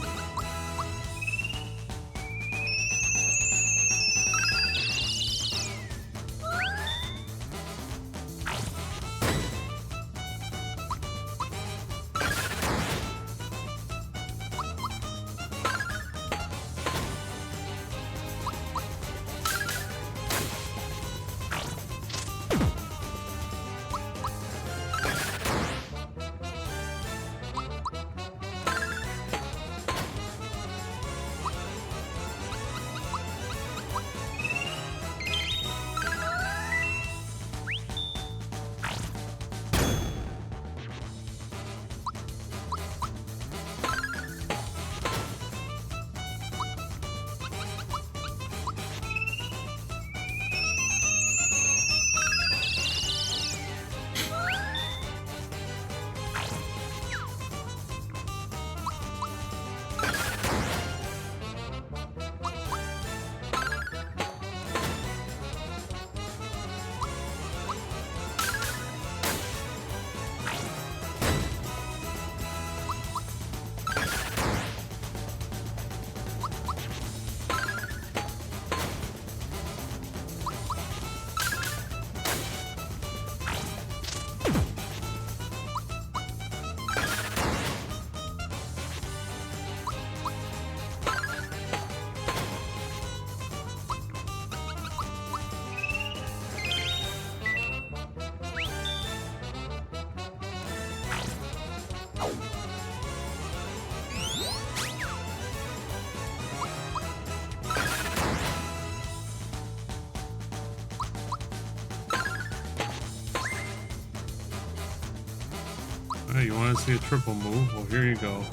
Hey, you want to see a triple move? Well, here you go.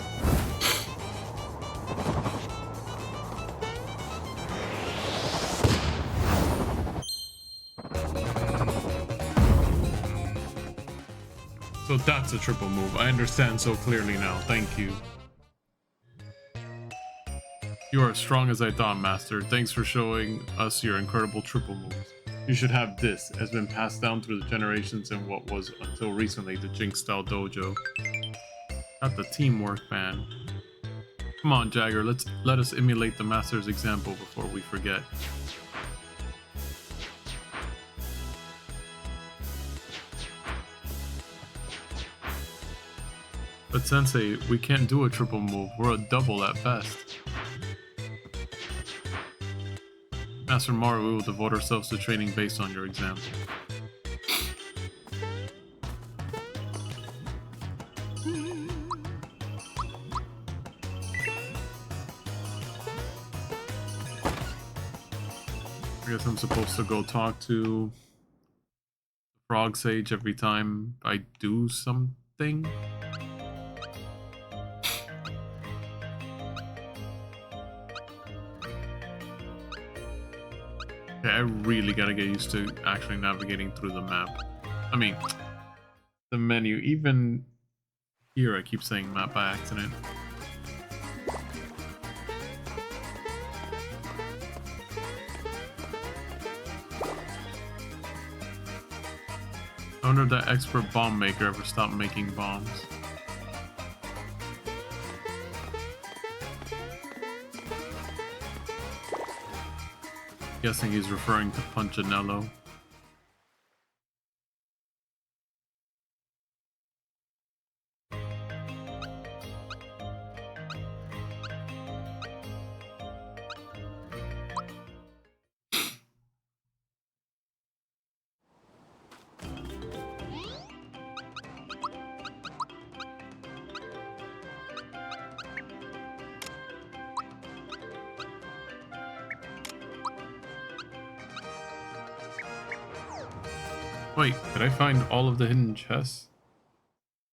So that's a triple move. I understand so clearly now. Thank you. You are as strong as I thought, Master. Thanks for showing us your incredible triple moves. You should have this. It has been passed down through the generations in what was, until recently, the Jinx-style dojo. Got the teamwork, man. Come on, Jagger. Let us emulate the Master's example before we forget. But Sensei, we can't do a triple move. We're a double at best. Master Maru, we will devote ourselves to training based on your example. I guess I'm supposed to go talk to the Frog Sage every time I do something? Okay, I really gotta get used to actually navigating through the map. I mean, the menu. Even here, I keep saying map by accident. I wonder if that expert bomb maker ever stopped making bombs. Guessing he's referring to Punchinello. Wait, did I find all of the hidden chests?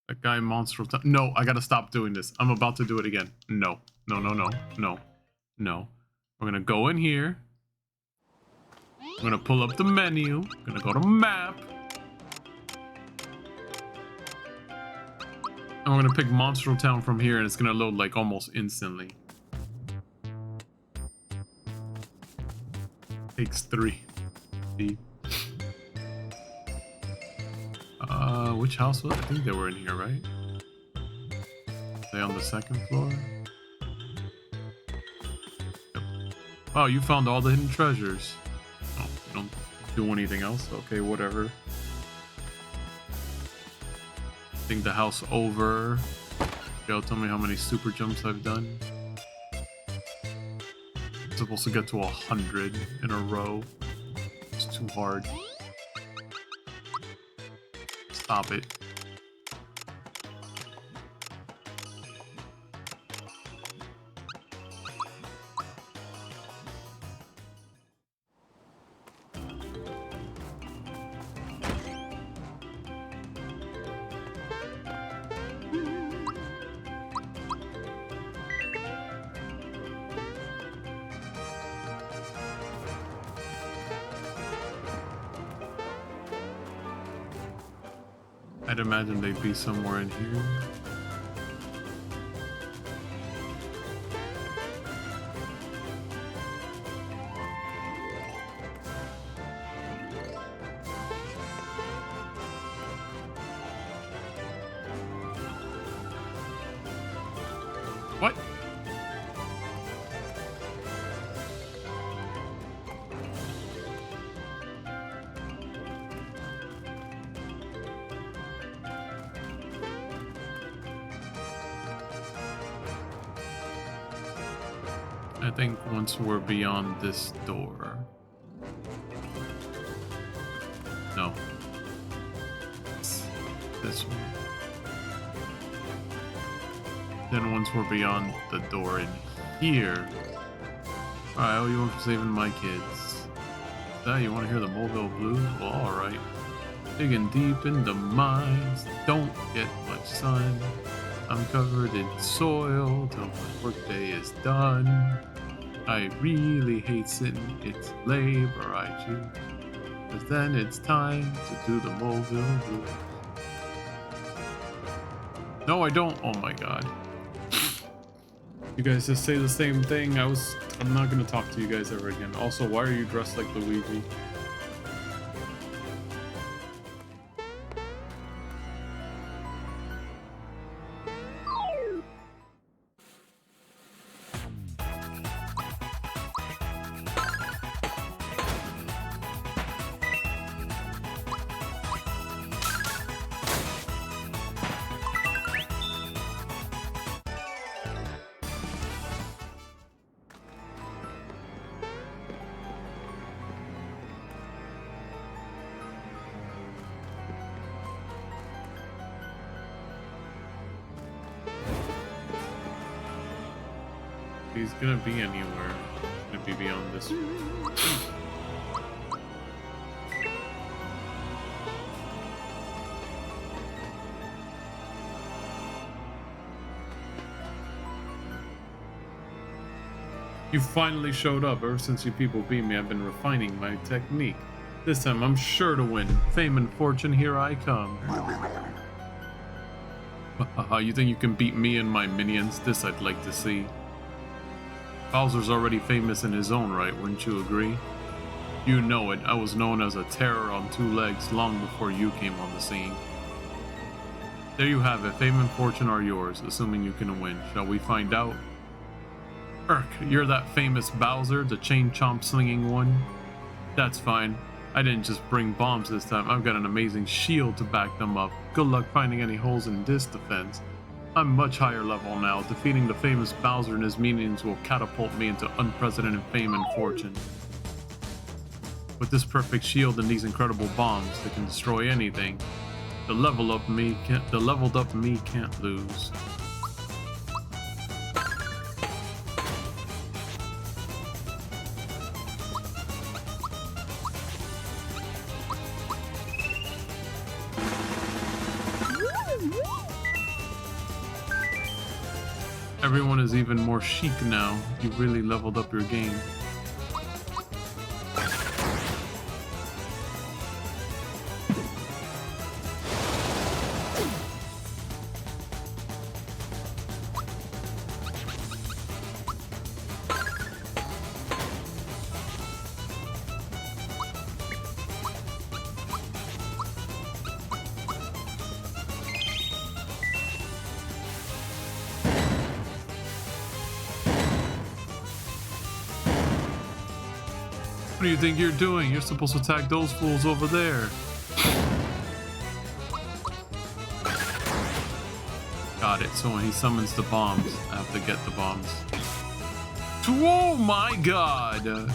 That guy monster. No, I gotta stop doing this. I'm about to do it again. No. No, no, no, no, no. We're gonna go in here. I'm gonna pull up the menu. I'm gonna go to map. And we're gonna pick Monstro Town from here, and it's gonna load like almost instantly. Takes 3. See? Which house was it? I think they were in here, right? Are they on the second floor? Yep. Oh, you found all the hidden treasures. Oh, you don't do anything else? Okay, whatever. I think the house over. Yo, tell me how many super jumps I've done. I'm supposed to get to 100 in a row. It's too hard. Stop it. I'd imagine they'd be somewhere in here. What? I think once we're beyond this door. No. It's this one. Then once we're beyond the door in here. Alright, I owe you one for saving my kids. That you want to hear the Mobile Blues? Well, alright. Digging deep into mines, don't get much sun. I'm covered in soil till my workday is done. I really hate sitting, it's labor I choose. Cause then it's time to do the Mobile Blues. No, I don't. Oh my god. You guys just say the same thing. I'm not gonna talk to you guys ever again. Also, why are you dressed like Luigi? He's gonna be anywhere. He's gonna be beyond this. You finally showed up. Ever since you people beat me, I've been refining my technique. This time I'm sure to win. Fame and fortune, here I come. You think you can beat me and my minions? This I'd like to see. Bowser's already famous in his own right, wouldn't you agree? You know it, I was known as a terror on two legs long before you came on the scene. There you have it, fame and fortune are yours, assuming you can win. Shall we find out? You're that famous Bowser, the chain chomp slinging one? That's fine. I didn't just bring bombs this time, I've got an amazing shield to back them up. Good luck finding any holes in this defense. I'm much higher level now. Defeating the famous Bowser and his minions will catapult me into unprecedented fame and fortune. With this perfect shield and these incredible bombs that can destroy anything, the leveled up me can't lose. Everyone is even more chic now. You've really leveled up your game. What do you think you're doing? You're supposed to attack those fools over there. Got it. So when he summons the bombs, I have to get the bombs. Oh my god!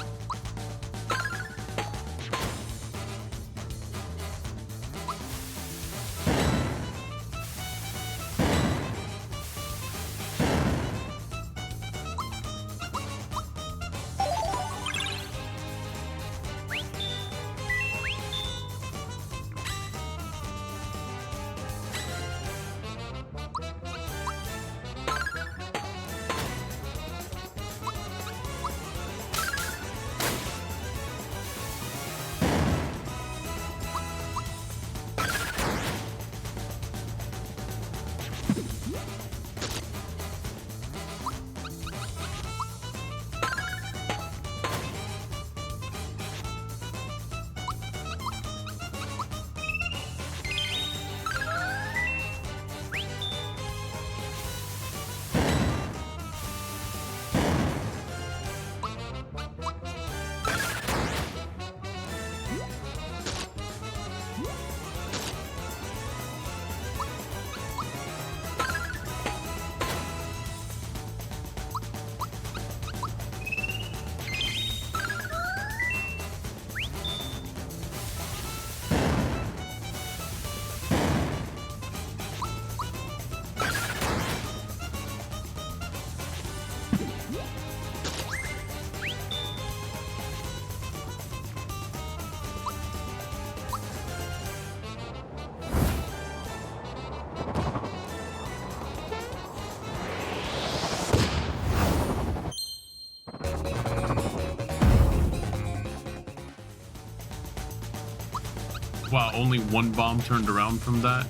Wow, only one bomb turned around from that.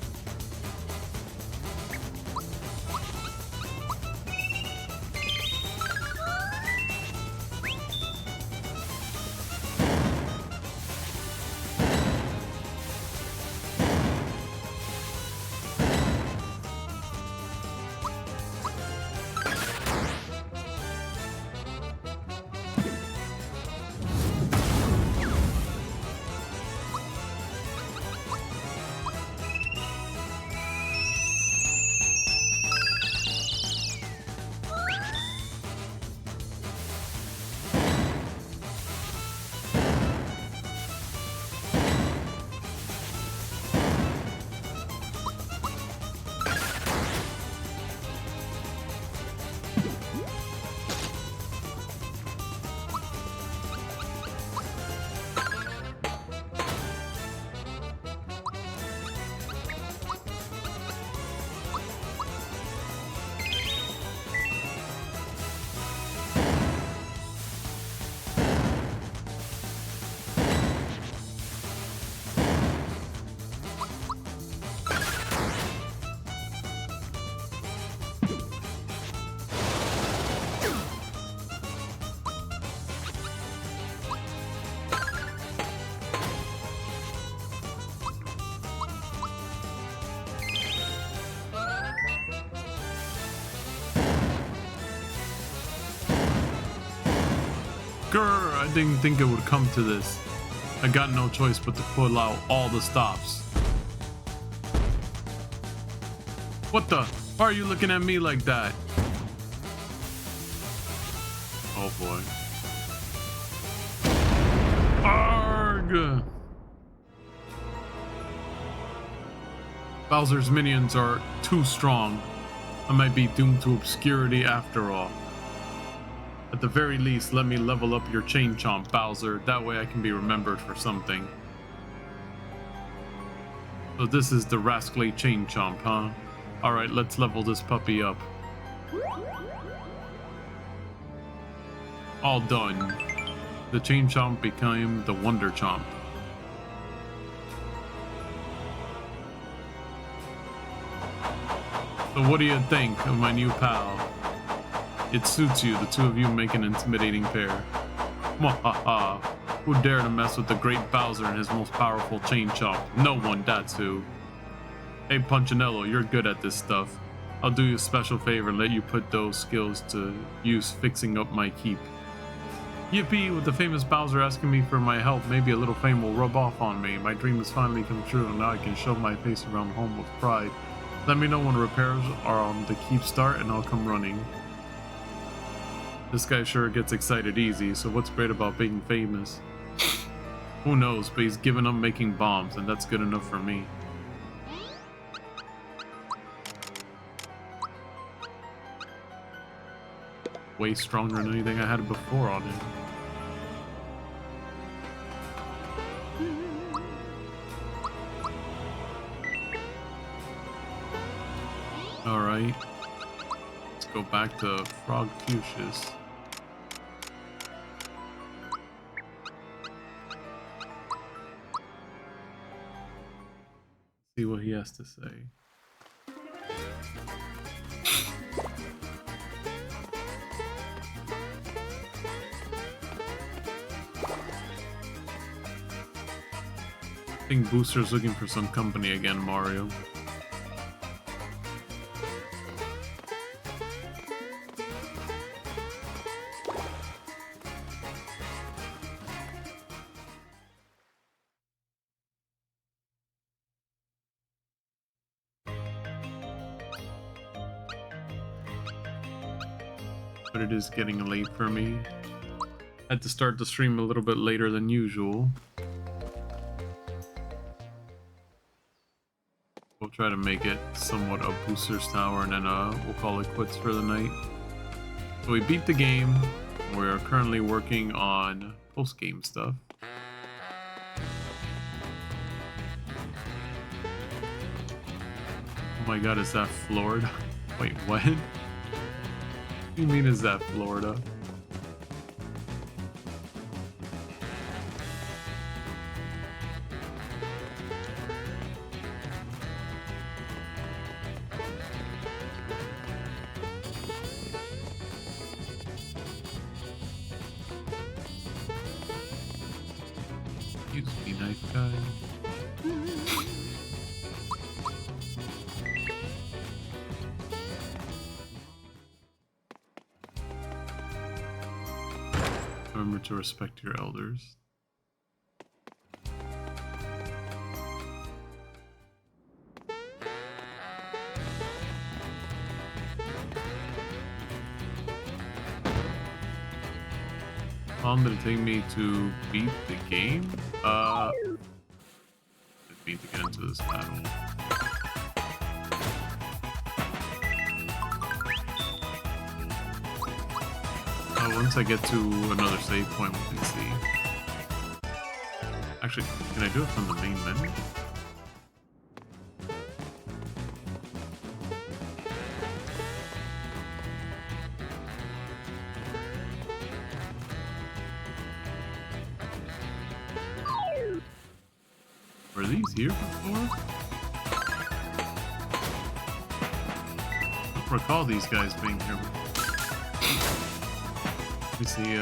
Grr, I didn't think it would come to this. I got no choice but to pull out all the stops. What the? Why are you looking at me like that? Oh boy. Arg! Bowser's minions are too strong. I might be doomed to obscurity after all. At the very least, let me level up your chain chomp, Bowser. That way I can be remembered for something. So this is the rascally chain chomp, huh? Alright, let's level this puppy up. All done. The chain chomp became the wonder chomp. So what do you think of my new pal? It suits you, the two of you make an intimidating pair. Mwahaha. Who dare to mess with the great Bowser and his most powerful chain chomp? No one, that's who. Hey Punchinello, you're good at this stuff. I'll do you a special favor and let you put those skills to use fixing up my keep. Yippee, with the famous Bowser asking me for my help, maybe a little fame will rub off on me. My dream has finally come true and now I can show my face around home with pride. Let me know when repairs are on the keep start and I'll come running. This guy sure gets excited easy, so what's great about being famous? Who knows, but he's given up making bombs, and that's good enough for me. Way stronger than anything I had before on him. Alright. Let's go back to Frog Fuchsius. See what he has to say. I think Booster's looking for some company again, Mario. But it is getting late for me. Had to start the stream a little bit later than usual. We'll try to make it somewhat a Booster's Tower and then we'll call it quits for the night. So we beat the game. We're currently working on post-game stuff. Oh my god, is that Florida? Wait, what? What do you mean is that Florida? Remember to respect your elders. How long did it take me to beat the game? I need to get into this battle. Once I get to another save point, we can see. Actually, can I do it from the main menu? Were these here before? I don't recall these guys being here before. Let me see,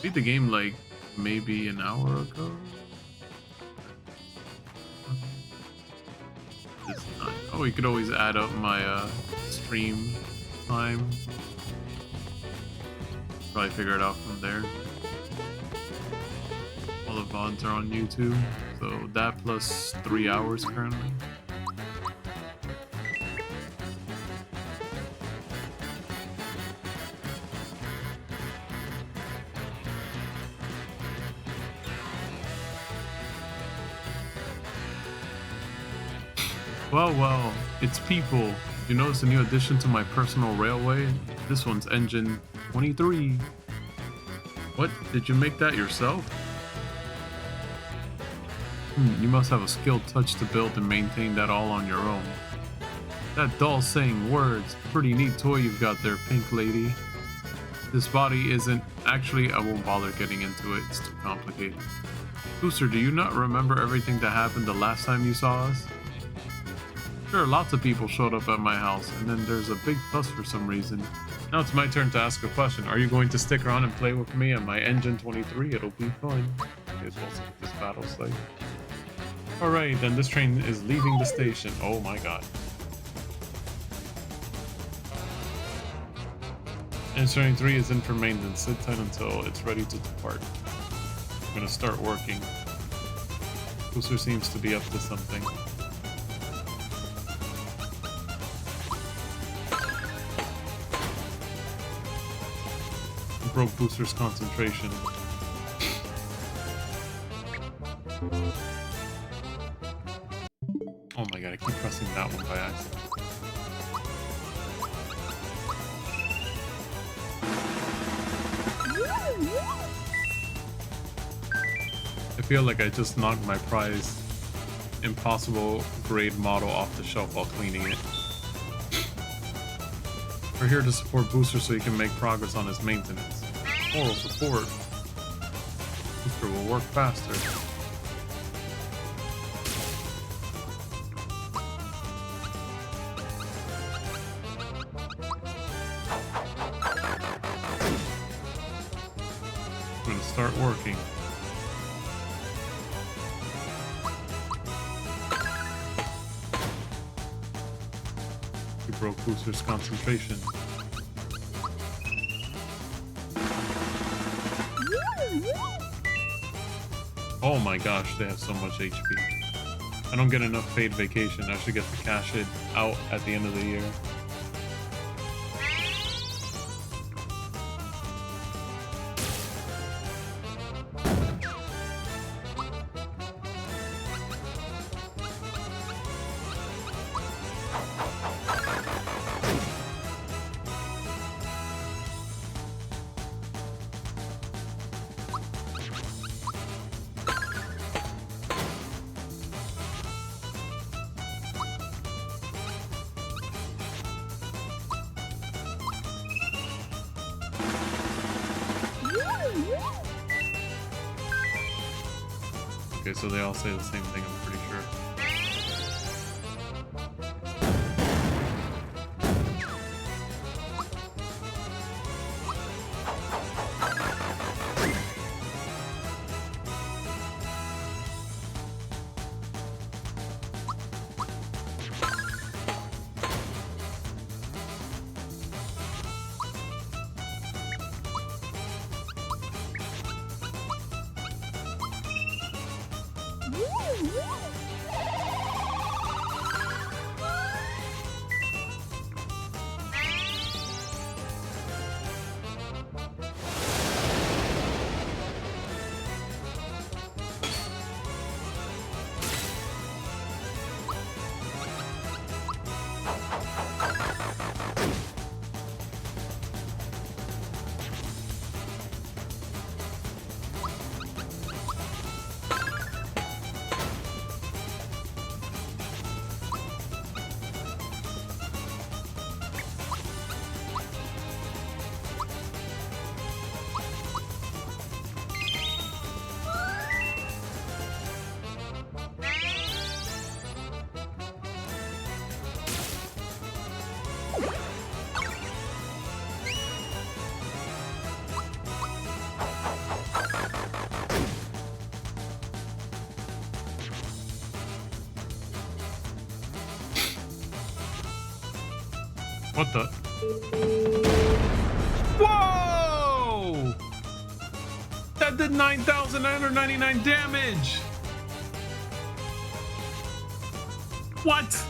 beat the game like maybe an hour ago. Oh, you could always add up my stream time. Probably figure it out from there. All the VODs are on YouTube, so that plus 3 hours currently. Well, it's people. You notice a new addition to my personal railway? This one's engine 23. What? Did you make that yourself? You must have a skilled touch to build and maintain that all on your own. That doll saying words. Pretty neat toy you've got there, pink lady. This body isn't... Actually, I won't bother getting into it. It's too complicated. Booster, do you not remember everything that happened the last time you saw us? Sure, lots of people showed up at my house, and then there's a big fuss for some reason. Now it's my turn to ask a question. Are you going to stick around and play with me on my Engine 23? It'll be fun. Okay, so let's get this battle site. Alright, then this train is leaving the station. Oh my god. Engine 23 is in for maintenance. Sit tight until it's ready to depart. I'm gonna start working. Booster seems to be up to something. Broke Booster's concentration. Oh my god, I keep pressing that one by accident. I feel like I just knocked my prize impossible grade model off the shelf while cleaning it. We're here to support Booster so he can make progress on his maintenance. Moral support. Booster will work faster. I'm gonna start working. We broke Booster's concentration. Oh my gosh, they have so much HP. I don't get enough paid vacation. I should get to cash it out at the end of the year. Okay, so they all say the same thing, I'm pretty sure. What the? Whoa! That did 9,999 damage! What?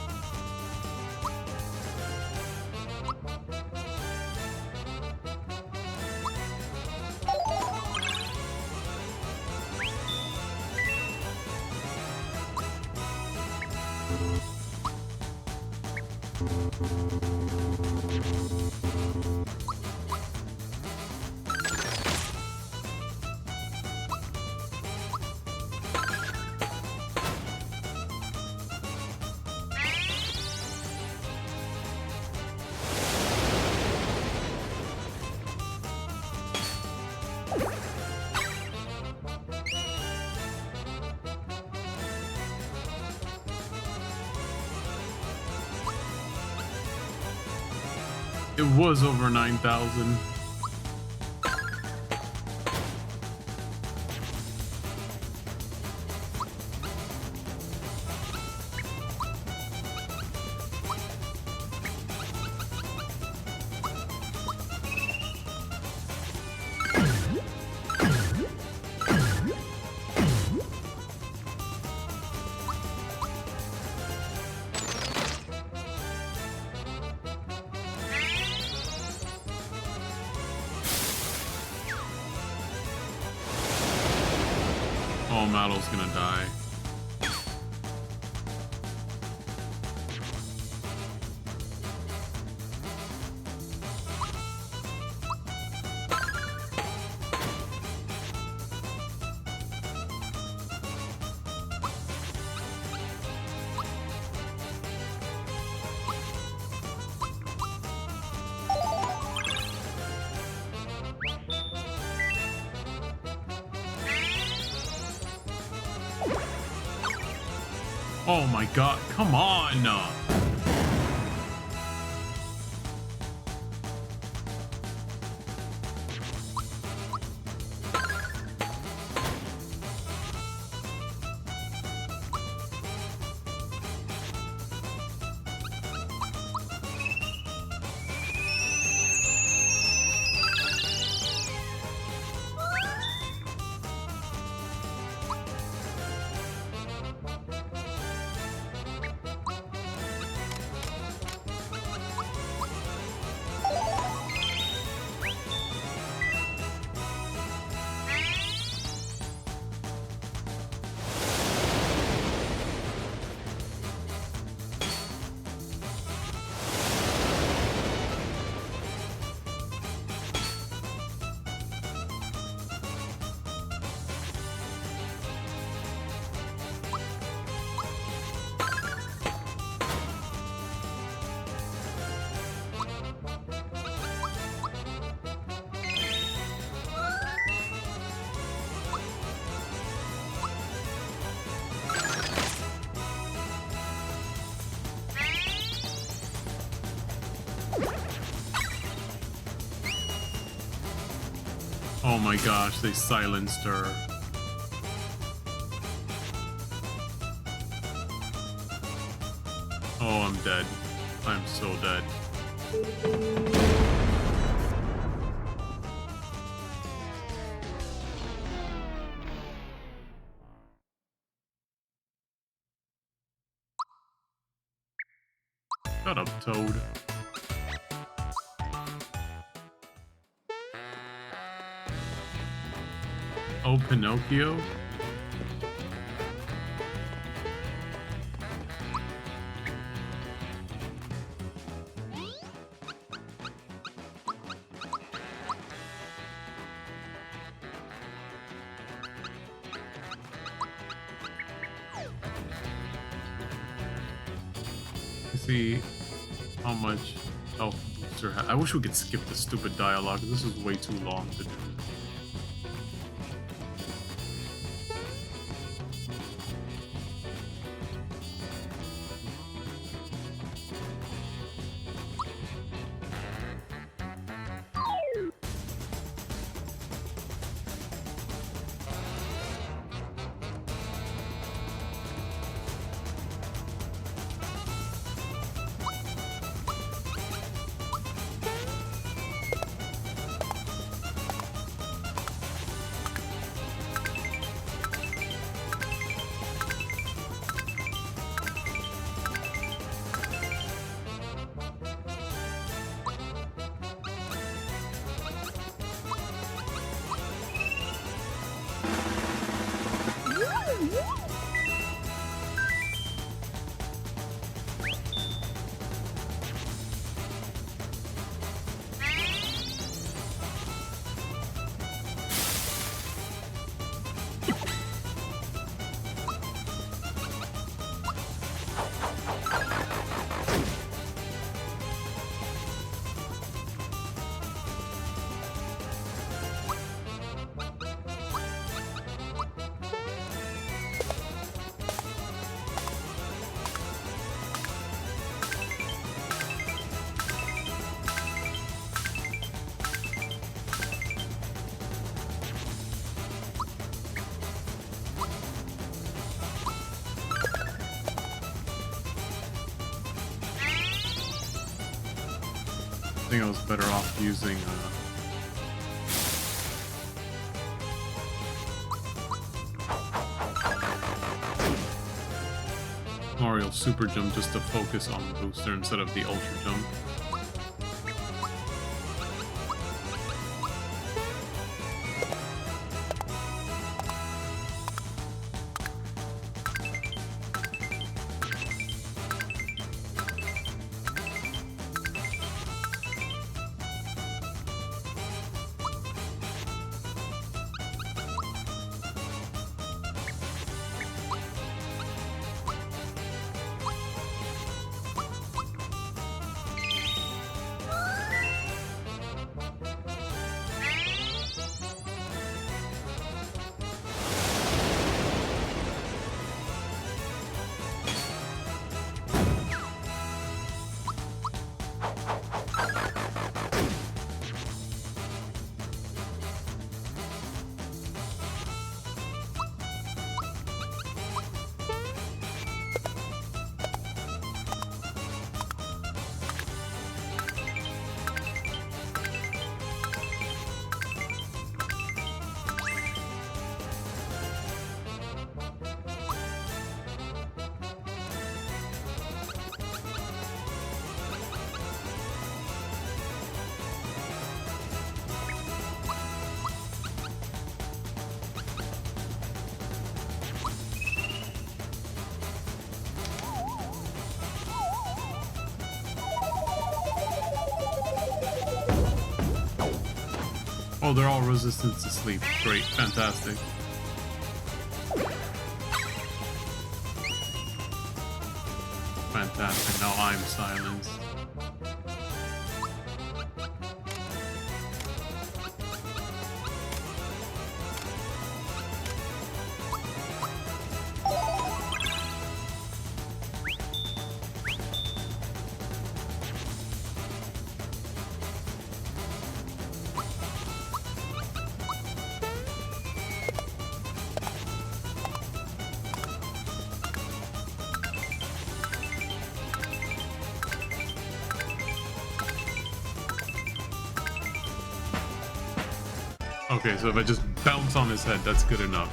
It was over 9,000. Oh, Maddle's gonna die. Oh my god, come on! Oh my gosh, they silenced her. Oh, I'm dead. I'm so dead. Shut up, Toad. Oh, Pinocchio? See how much health booster I wish we could skip the stupid dialogue. This is way too long to do. I think I was better off using Mario Super Jump just to focus on the booster instead of the Ultra Jump. Oh, they're all resistant to sleep. Great, fantastic. Fantastic, now I'm silenced. Okay, so if I just bounce on his head, that's good enough.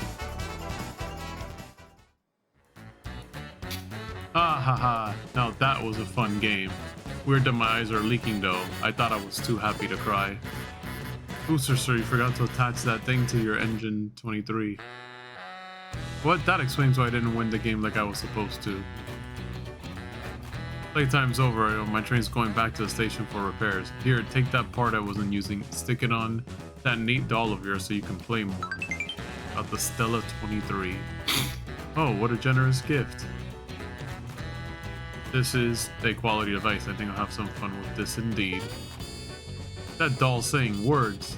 Ah ha ha. Now that was a fun game. Weird that my eyes are leaking though. I thought I was too happy to cry. Booster sir, you forgot to attach that thing to your engine 23. What? That explains why I didn't win the game like I was supposed to. Playtime's over. My train's going back to the station for repairs. Here, take that part I wasn't using. Stick it on that neat doll of yours so you can play more. About the Stella 23. Oh, what a generous gift. This is a quality device. I think I'll have some fun with this indeed. That doll's saying words.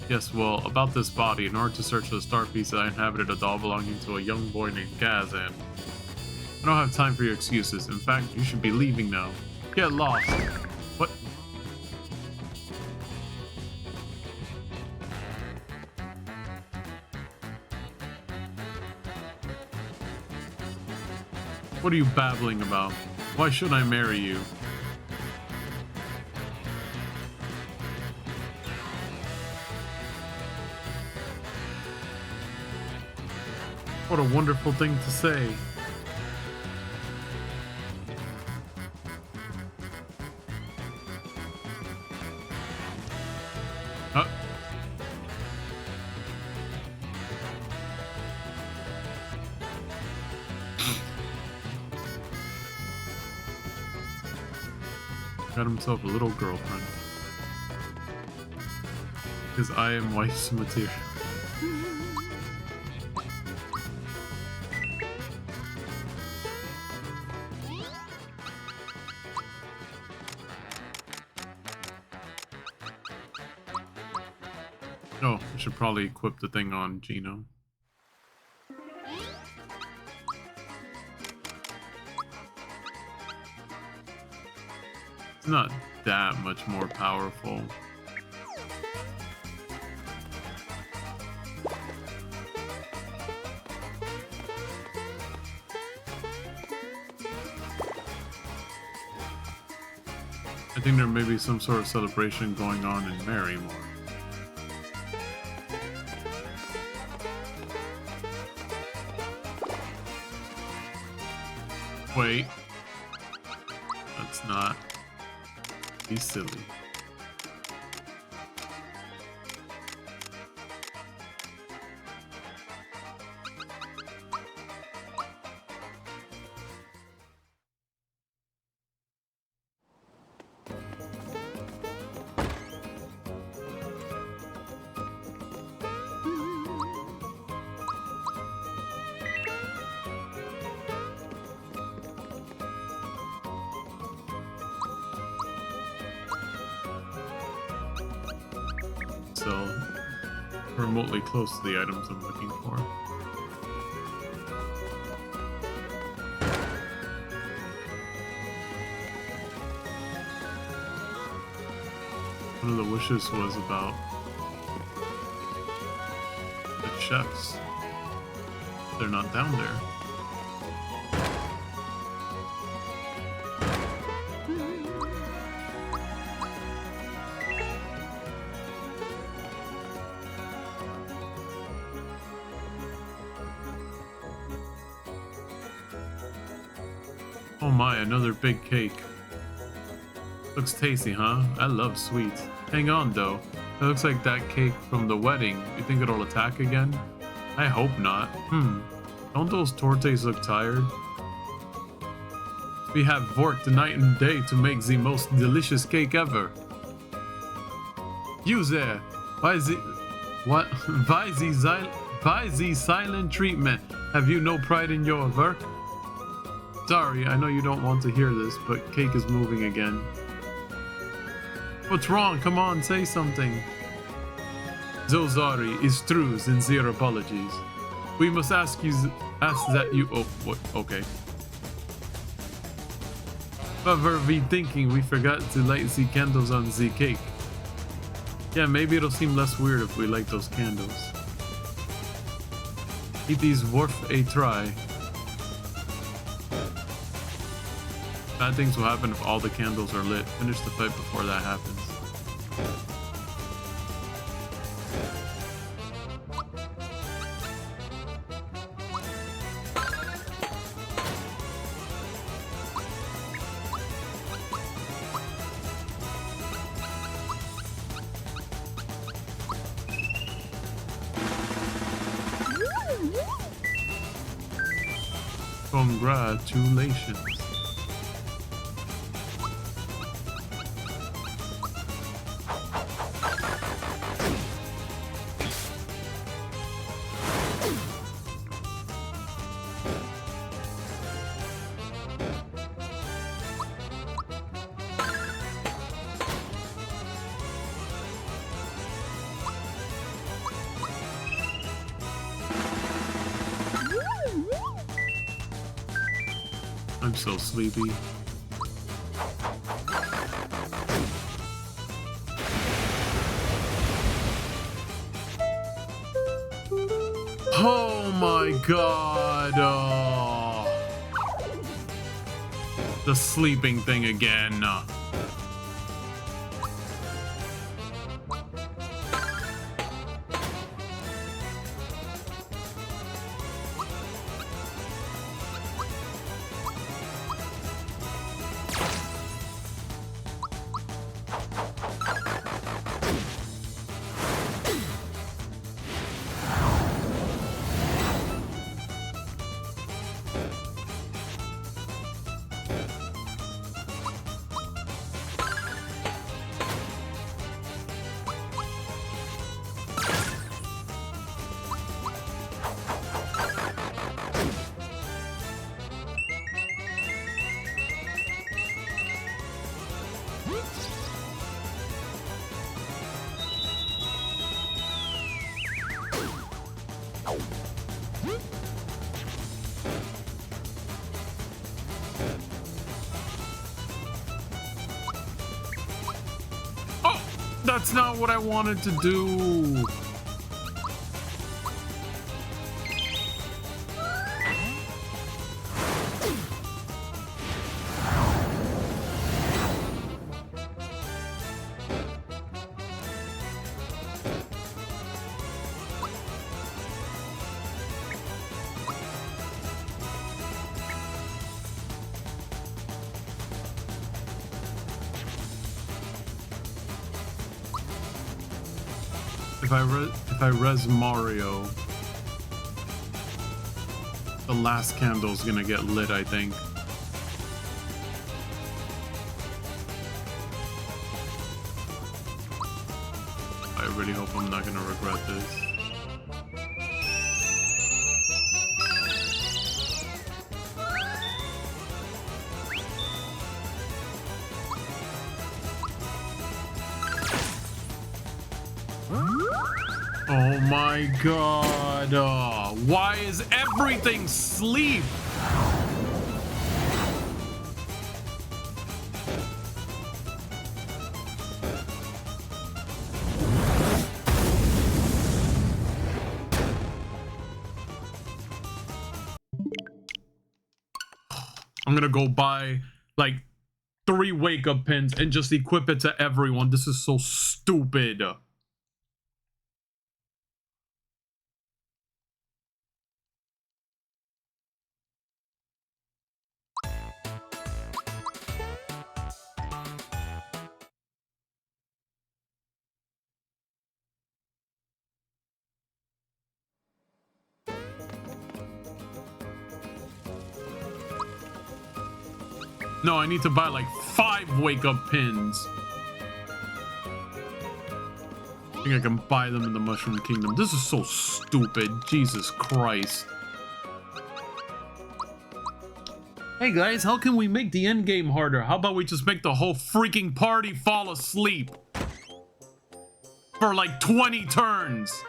Yes, well, about this body. In order to search for the star piece, I inhabited a doll belonging to a young boy named Gazan. I don't have time for your excuses. In fact, you should be leaving now. Get lost. What? What are you babbling about? Why should I marry you? What a wonderful thing to say. Got himself a little girlfriend. Because I am wife's material. Oh, I should probably equip the thing on Gino. It's not that much more powerful. I think there may be some sort of celebration going on in Marymore. Wait. That's not... He's silly. So remotely close to the items I'm looking for. One of the wishes was about the chefs. They're not down there. Oh my, another big cake. Looks tasty, huh? I love sweets. Hang on, though. It looks like that cake from the wedding. You think it'll attack again? I hope not. Don't those tortes look tired? We have worked night and day to make the most delicious cake ever. You there! Why the silent treatment? Have you no pride in your work? Sorry, I know you don't want to hear this, but cake is moving again. What's wrong? Come on, say something. Zozari is true, sincere apologies. We must ask that you... Oh, what? Okay. However, we thinking we forgot to light the candles on the cake. Yeah, maybe it'll seem less weird if we light those candles. It is worth a try. Bad things will happen if all the candles are lit. Finish the fight before that happens. Congratulations. I'm so sleepy. Oh my god. The sleeping thing again. That's not what I wanted to do. If I res Mario, the last candle's gonna get lit, I think. I really hope I'm not gonna regret this. Oh my god, why is everything sleep? I'm gonna go buy like 3 wake-up pins and just equip it to everyone. This is so stupid. No, I need to buy like 5 wake-up pins. I think I can buy them in the Mushroom Kingdom. This is so stupid. Jesus Christ. Hey guys, how can we make the endgame harder? How about we just make the whole freaking party fall asleep? For like 20 turns.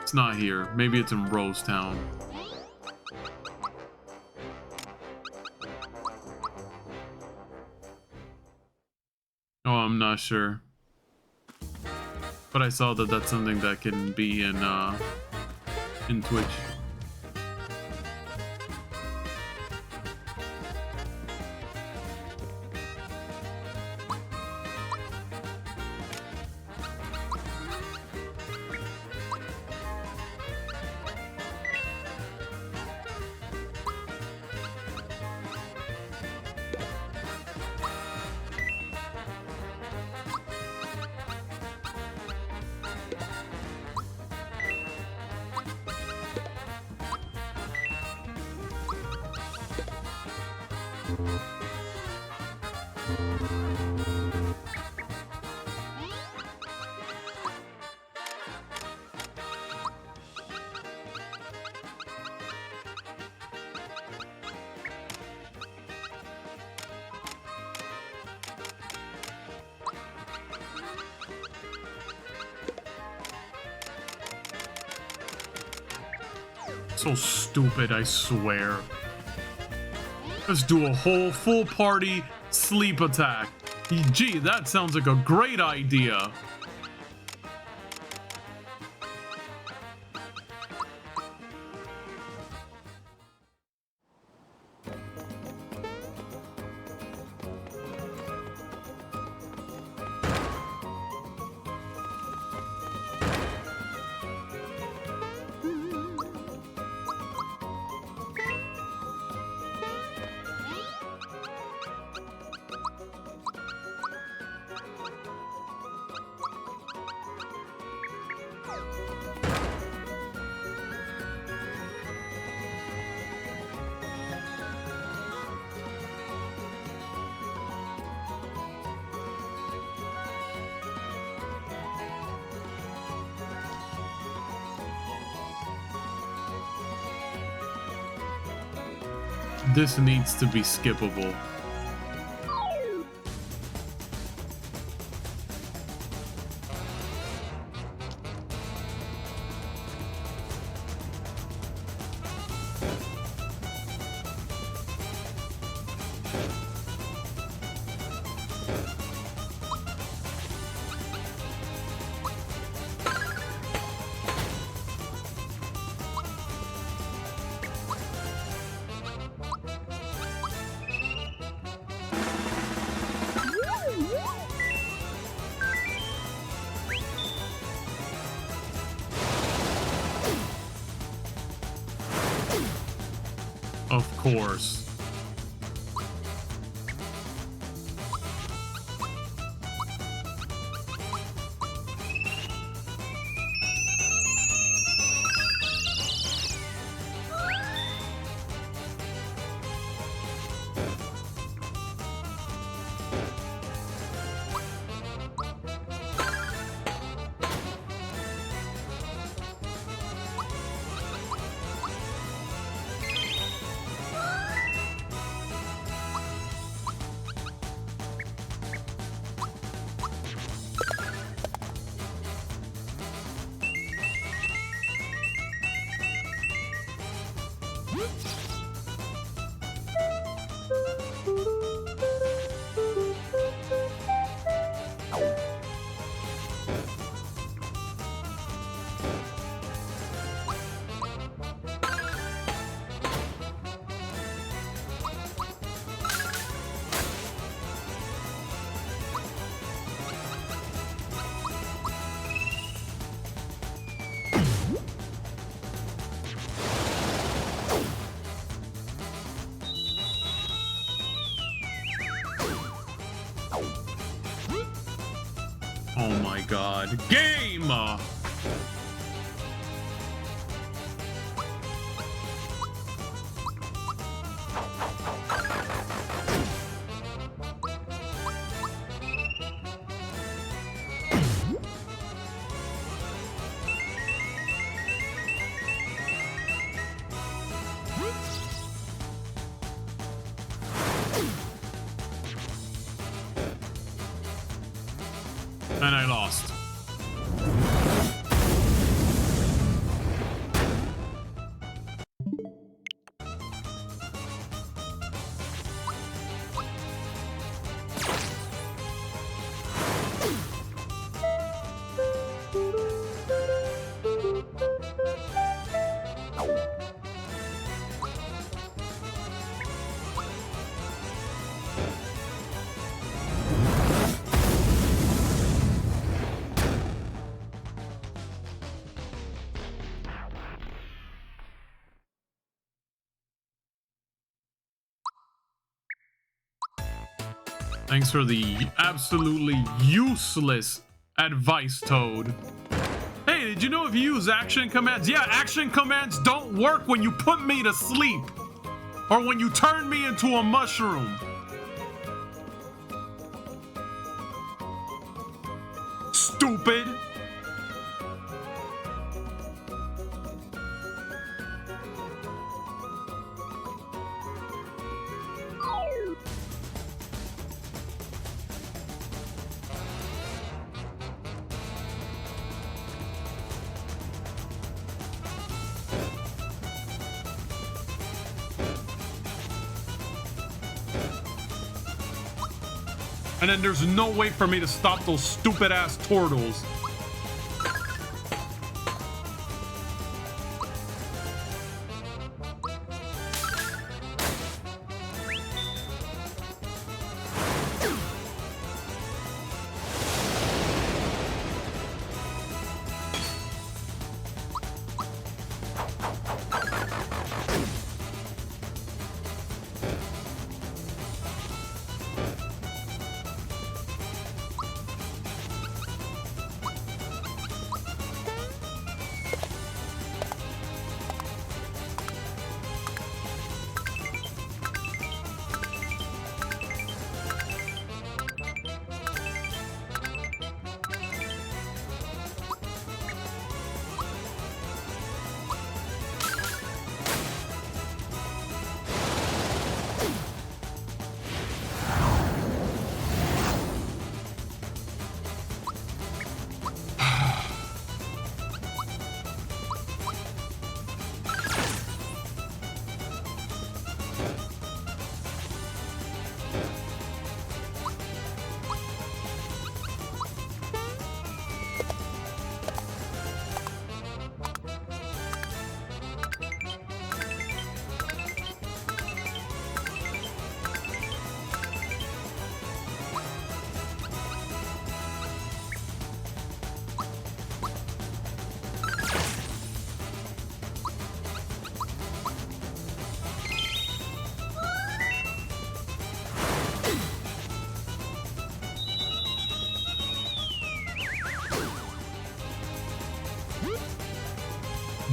It's not here. Maybe it's in Rose Town. Oh, I'm not sure. But I saw that that's something that can be in Twitch. So stupid, I swear. Let's do a whole full party sleep attack. Gee, that sounds like a great idea. This needs to be skippable. Of course. Oh my god. Game! And I lost. Thanks for the absolutely useless advice, Toad. Hey, did you know if you use action commands? Yeah, action commands don't work when you put me to sleep. Or when you turn me into a mushroom. Stupid. And then there's no way for me to stop those stupid ass turtles.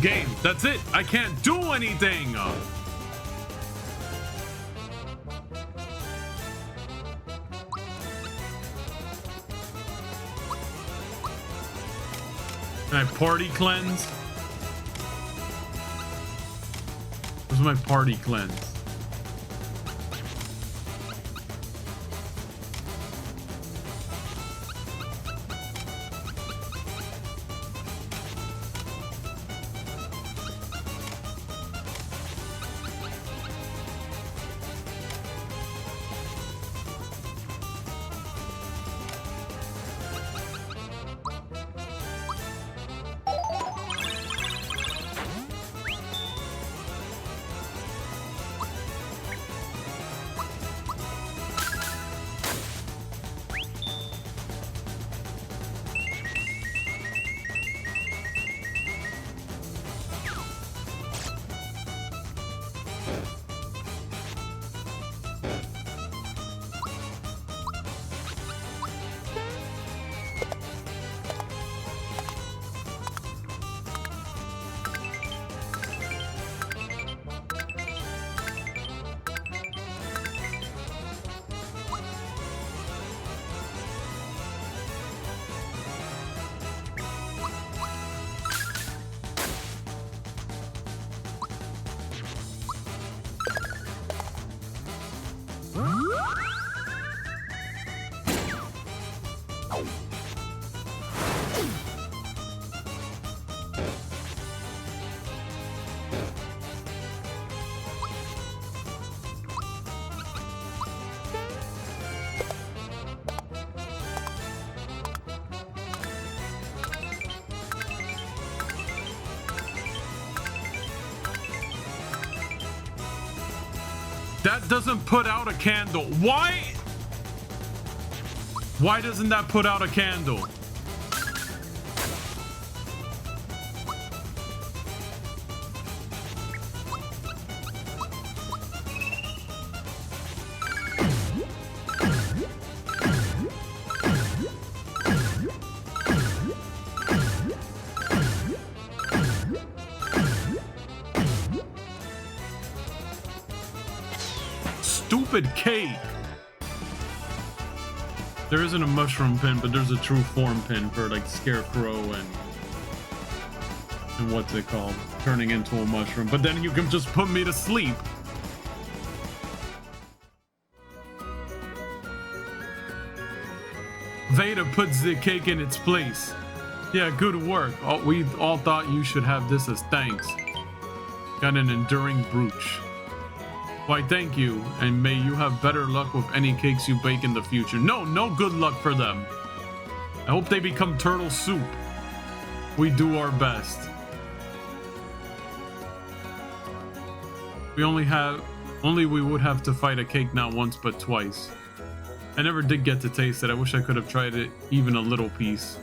Game, that's it. I can't do anything. Can I party cleanse? Where's my party cleanse? That doesn't put out a candle. Why? Why doesn't that put out a candle? stupid cake. There isn't a mushroom pin, but there's a true form pin for like Scarecrow and what's it called? Turning into a mushroom. But then you can just put me to sleep. Veda puts the cake in its place. Yeah, good work. We all thought you should have this as thanks. Got an enduring brooch. Why, thank you, and may you have better luck with any cakes you bake in the future. No good luck for them. I hope they become turtle soup. We do our best. We we would have to fight a cake not once but twice. I never did get to taste it. I wish I could have tried it, even a little piece.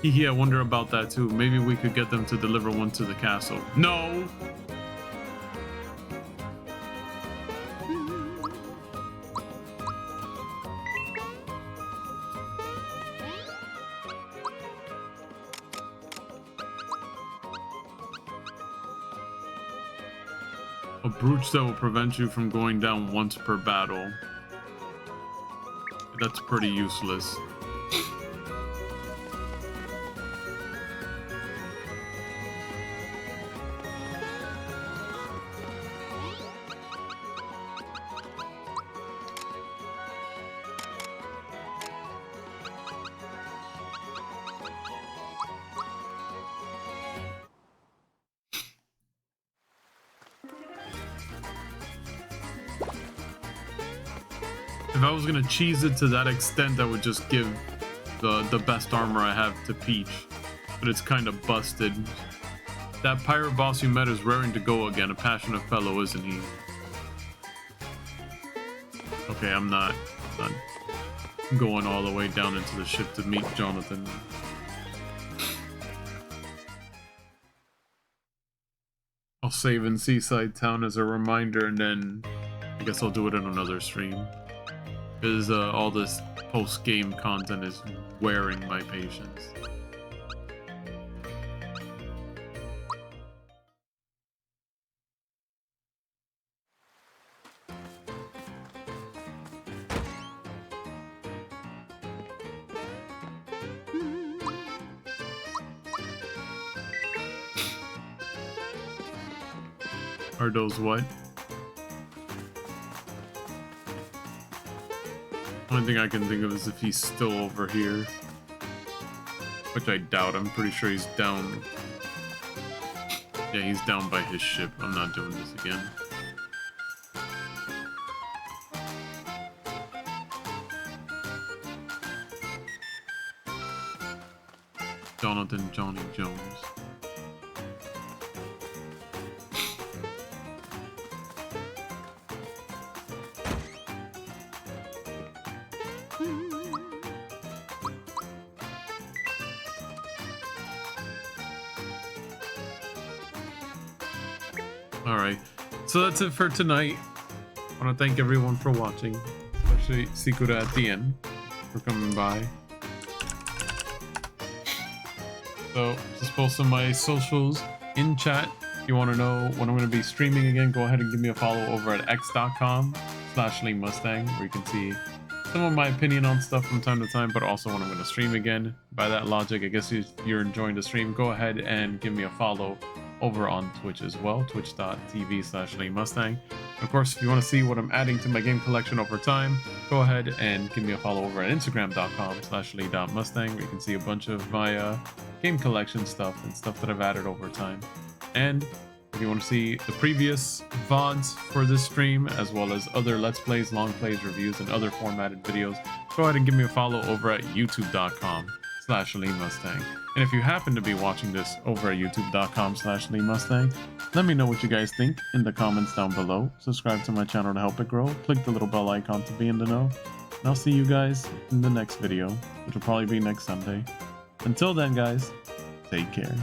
Hehe, I wonder about that too. Maybe we could get them to deliver one to the castle. No! A brooch that will prevent you from going down once per battle. That's pretty useless. If I was gonna cheese it to that extent, I would just give the best armor I have to Peach. But it's kind of busted. That pirate boss you met is raring to go again. A passionate fellow, isn't he? Okay, I'm not going all the way down into the ship to meet Jonathan. I'll save in Seaside Town as a reminder, and then I guess I'll do it in another stream. Because all this post-game content is wearing my patience. Are those what? Only thing I can think of is if he's still over here. Which I doubt. I'm pretty sure he's down. Yeah, he's down by his ship. I'm not doing this again. Jonathan Johnny Jones. Alright, so that's it for tonight. I want to thank everyone for watching, especially Sikura at the end for coming by. So, just post some of my socials in chat. If you want to know when I'm going to be streaming again, go ahead and give me a follow over at x.com/LeeMustang, where you can see some of my opinion on stuff from time to time, but also when I'm going to stream again. By that logic, I guess if you're enjoying the stream, go ahead and give me a follow over on Twitch as well, twitch.tv/LeeMustang. Of course, if you want to see what I'm adding to my game collection over time, go ahead and give me a follow over at instagram.com/Lee.Mustang, where you can see a bunch of my game collection stuff and stuff that I've added over time. And if you want to see the previous VODs for this stream, as well as other Let's Plays, long plays, reviews, and other formatted videos, go ahead and give me a follow over at youtube.com/LeeMustang. And if you happen to be watching this over at youtube.com/LeeMustang, let me know what you guys think in the comments down below. Subscribe to my channel to help it grow. Click the little bell icon to be in the know. And I'll see you guys in the next video, which will probably be next Sunday. Until then, guys, take care.